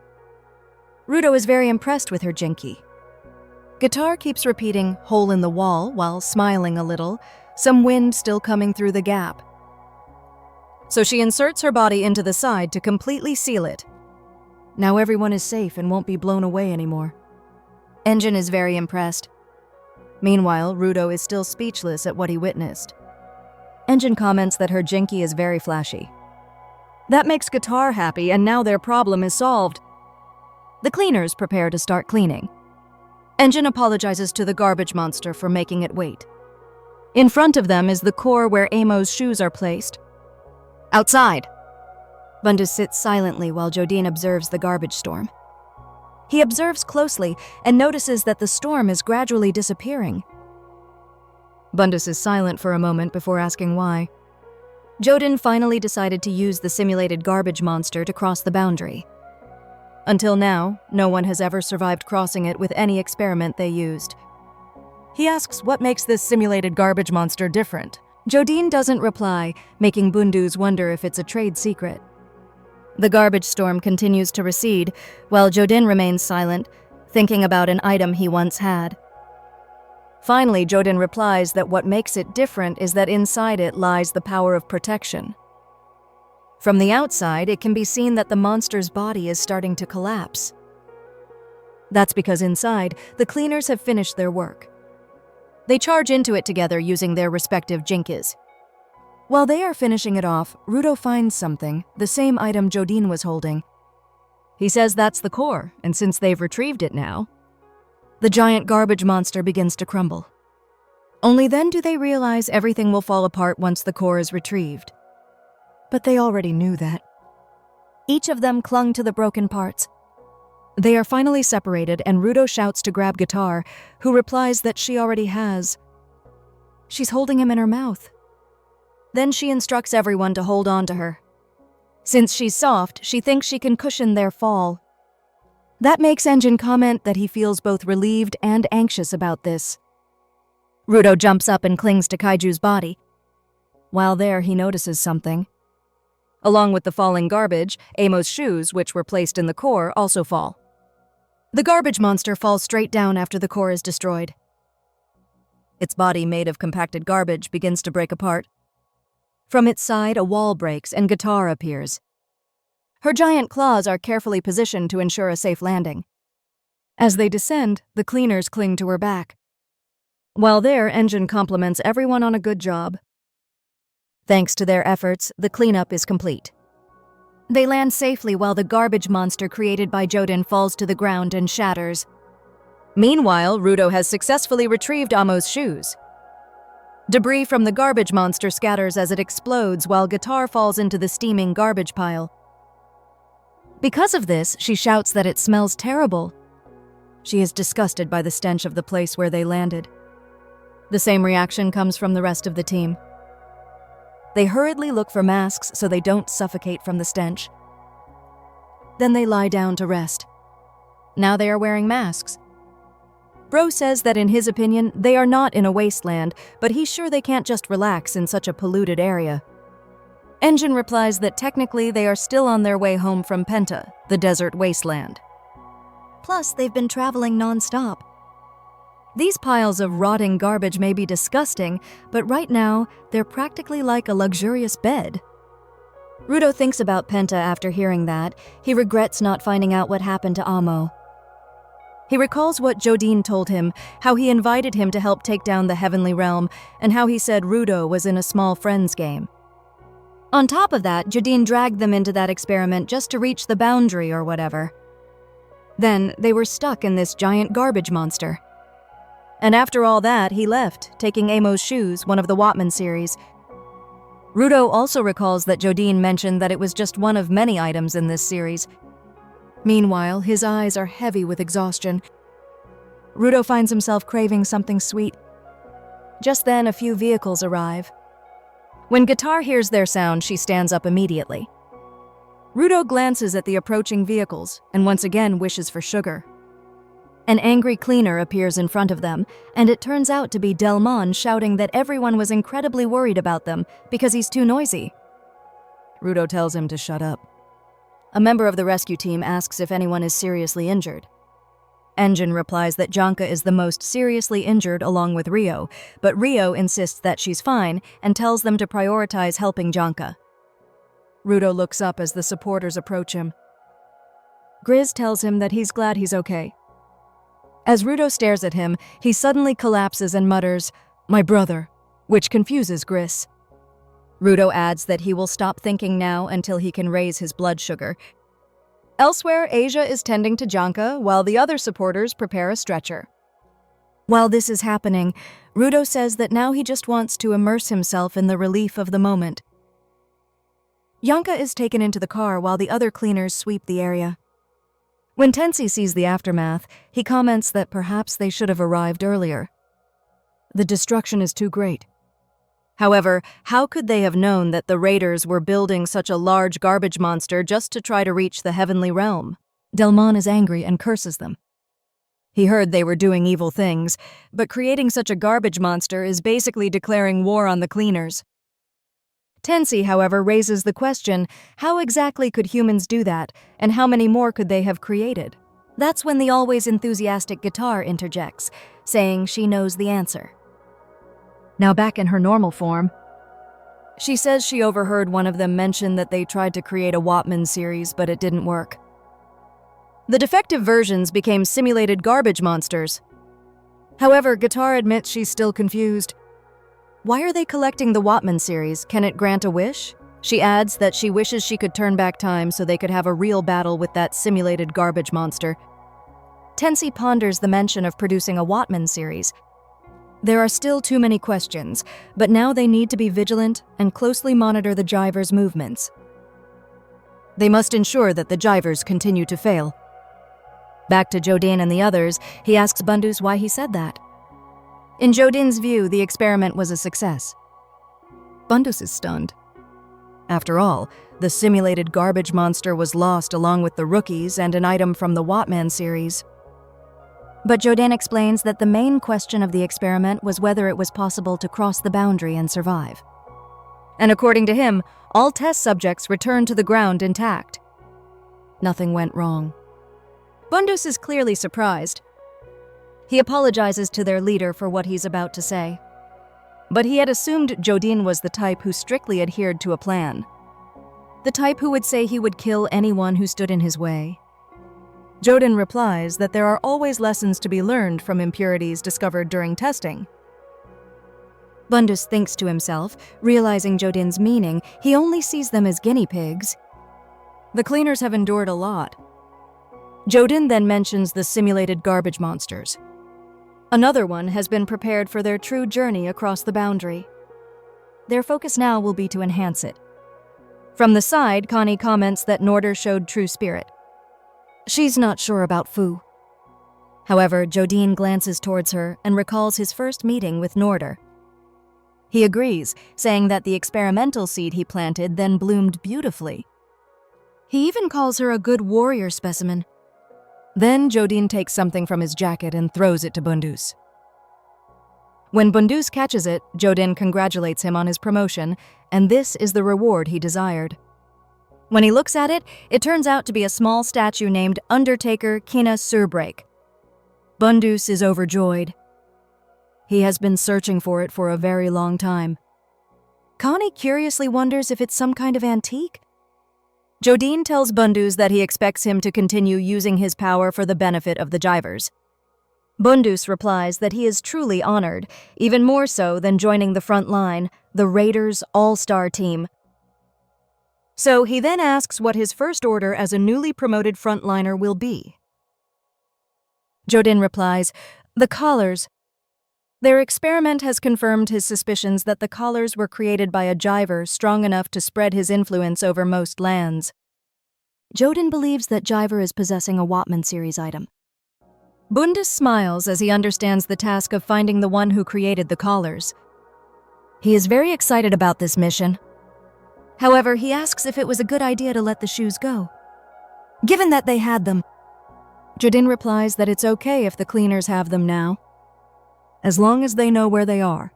Rudo is very impressed with her Jinky. Guitar keeps repeating "hole in the wall" while smiling a little, some wind still coming through the gap. So she inserts her body into the side to completely seal it. Now everyone is safe and won't be blown away anymore. Engine is very impressed. Meanwhile, Rudo is still speechless at what he witnessed. Engine comments that her Jinky is very flashy. That makes Guitar happy, and now their problem is solved. The cleaners prepare to start cleaning. Engine apologizes to the garbage monster for making it wait. In front of them is the core where Amo's shoes are placed. Outside, Bundus sits silently while Jodin observes the garbage storm. He observes closely and notices that the storm is gradually disappearing. Bundus is silent for a moment before asking why. Jodin finally decided to use the simulated garbage monster to cross the boundary. Until now, no one has ever survived crossing it with any experiment they used. He asks what makes this simulated garbage monster different. Jodin doesn't reply, making Bundus wonder if it's a trade secret. The garbage storm continues to recede, while Jodin remains silent, thinking about an item he once had. Finally, Jodin replies that what makes it different is that inside it lies the power of protection. From the outside, it can be seen that the monster's body is starting to collapse. That's because inside, the cleaners have finished their work. They charge into it together using their respective Jinkis. While they are finishing it off, Rudo finds something, the same item Jodin was holding. He says that's the core, and since they've retrieved it now, the giant garbage monster begins to crumble. Only then do they realize everything will fall apart once the core is retrieved. But they already knew that. Each of them clung to the broken parts. They are finally separated, and Rudo shouts to grab Guitar, who replies that she already has. She's holding him in her mouth. Then she instructs everyone to hold on to her. Since she's soft, she thinks she can cushion their fall. That makes Engine comment that he feels both relieved and anxious about this. Rudo jumps up and clings to Kaiju's body. While there, he notices something. Along with the falling garbage, Amo's shoes, which were placed in the core, also fall. The garbage monster falls straight down after the core is destroyed. Its body, made of compacted garbage, begins to break apart. From its side, a wall breaks and Guitar appears. Her giant claws are carefully positioned to ensure a safe landing. As they descend, the cleaners cling to her back. While there, Engine compliments everyone on a good job. Thanks to their efforts, the cleanup is complete. They land safely while the garbage monster created by Jodin falls to the ground and shatters. Meanwhile, Rudo has successfully retrieved Amo's shoes. Debris from the garbage monster scatters as it explodes while Guitar falls into the steaming garbage pile. Because of this, she shouts that it smells terrible. She is disgusted by the stench of the place where they landed. The same reaction comes from the rest of the team. They hurriedly look for masks so they don't suffocate from the stench. Then they lie down to rest. Now they are wearing masks. Bro says that in his opinion, they are not in a wasteland, but he's sure they can't just relax in such a polluted area. Engine replies that technically they are still on their way home from Penta, the desert wasteland. Plus, they've been traveling non-stop. These piles of rotting garbage may be disgusting, but right now, they're practically like a luxurious bed. Rudo thinks about Penta after hearing that. He regrets not finding out what happened to Amo. He recalls what Jodin told him, how he invited him to help take down the Heavenly Realm, and how he said Rudo was in a small friends game. On top of that, Jodin dragged them into that experiment just to reach the boundary or whatever. Then, they were stuck in this giant garbage monster. And after all that, he left, taking Amo's shoes, one of the Watman series. Rudo also recalls that Jodin mentioned that it was just one of many items in this series. Meanwhile, his eyes are heavy with exhaustion. Rudo finds himself craving something sweet. Just then, a few vehicles arrive. When Guitar hears their sound, she stands up immediately. Rudo glances at the approaching vehicles and once again wishes for sugar. An angry cleaner appears in front of them, and it turns out to be Delmon shouting that everyone was incredibly worried about them because he's too noisy. Rudo tells him to shut up. A member of the rescue team asks if anyone is seriously injured. Engine replies that Janka is the most seriously injured along with Rio, but Rio insists that she's fine and tells them to prioritize helping Janka. Rudo looks up as the supporters approach him. Grizz tells him that he's glad he's okay. As Rudo stares at him, he suddenly collapses and mutters, "My brother," which confuses Grizz. Rudo adds that he will stop thinking now until he can raise his blood sugar. Elsewhere, Asia is tending to Janka while the other supporters prepare a stretcher. While this is happening, Rudo says that now he just wants to immerse himself in the relief of the moment. Janka is taken into the car while the other cleaners sweep the area. When Tensi sees the aftermath, he comments that perhaps they should have arrived earlier. The destruction is too great. However, how could they have known that the raiders were building such a large garbage monster just to try to reach the heavenly realm? Delmon is angry and curses them. He heard they were doing evil things, but creating such a garbage monster is basically declaring war on the cleaners. Tensi, however, raises the question, how exactly could humans do that, and how many more could they have created? That's when the always enthusiastic Guitar interjects, saying she knows the answer. Now back in her normal form, she says she overheard one of them mention that they tried to create a Watman series, but it didn't work. The defective versions became simulated garbage monsters. However, Guitar admits she's still confused. Why are they collecting the Watman series? Can it grant a wish? She adds that she wishes she could turn back time so they could have a real battle with that simulated garbage monster. Tensi ponders the mention of producing a Watman series. There are still too many questions, but now they need to be vigilant and closely monitor the Jivers' movements. They must ensure that the Jivers continue to fail. Back to Jodin and the others, he asks Bundus why he said that. In Jodin's view, the experiment was a success. Bundus is stunned. After all, the simulated garbage monster was lost along with the rookies and an item from the Watman series. But Jodin explains that the main question of the experiment was whether it was possible to cross the boundary and survive. And according to him, all test subjects returned to the ground intact. Nothing went wrong. Bundus is clearly surprised. He apologizes to their leader for what he's about to say. But he had assumed Jodin was the type who strictly adhered to a plan. The type who would say he would kill anyone who stood in his way. Jodin replies that there are always lessons to be learned from impurities discovered during testing. Bundus thinks to himself, realizing Jodin's meaning, he only sees them as guinea pigs. The cleaners have endured a lot. Jodin then mentions the simulated garbage monsters. Another one has been prepared for their true journey across the boundary. Their focus now will be to enhance it. From the side, Cony comments that Norder showed true spirit. She's not sure about Fu. However, Jodin glances towards her and recalls his first meeting with Norder. He agrees, saying that the experimental seed he planted then bloomed beautifully. He even calls her a good warrior specimen. Then Jodin takes something from his jacket and throws it to Bundus. When Bundus catches it, Jodin congratulates him on his promotion, and this is the reward he desired. When he looks at it, it turns out to be a small statue named Undertaker Kina Surbreak. Bundus is overjoyed. He has been searching for it for a very long time. Cony curiously wonders if it's some kind of antique. Jodin tells Bundus that he expects him to continue using his power for the benefit of the Jivers. Bundus replies that he is truly honored, even more so than joining the front line, the Raiders' all-star team. So he then asks what his first order as a newly promoted frontliner will be. Jodin replies, "The collars." Their experiment has confirmed his suspicions that the collars were created by a Jiver strong enough to spread his influence over most lands. Jodin believes that Jiver is possessing a Watman series item. Bundus smiles as he understands the task of finding the one who created the collars. He is very excited about this mission. However, he asks if it was a good idea to let the shoes go. Given that they had them, Jodin replies that it's okay if the cleaners have them now, as long as they know where they are.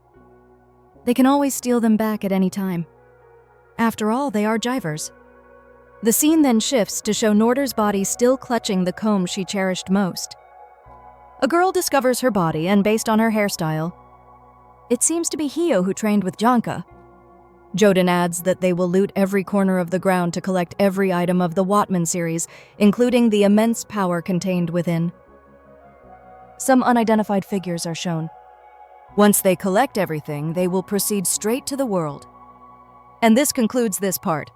They can always steal them back at any time. After all, they are jivers. The scene then shifts to show Norder's body still clutching the comb she cherished most. A girl discovers her body, and based on her hairstyle, it seems to be Hio who trained with Janka. Jodin adds that they will loot every corner of the ground to collect every item of the Watman series, including the immense power contained within. Some unidentified figures are shown. Once they collect everything, they will proceed straight to the world. And this concludes this part.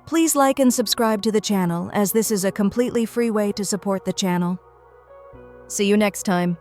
Please like and subscribe to the channel, as this is a completely free way to support the channel. See you next time.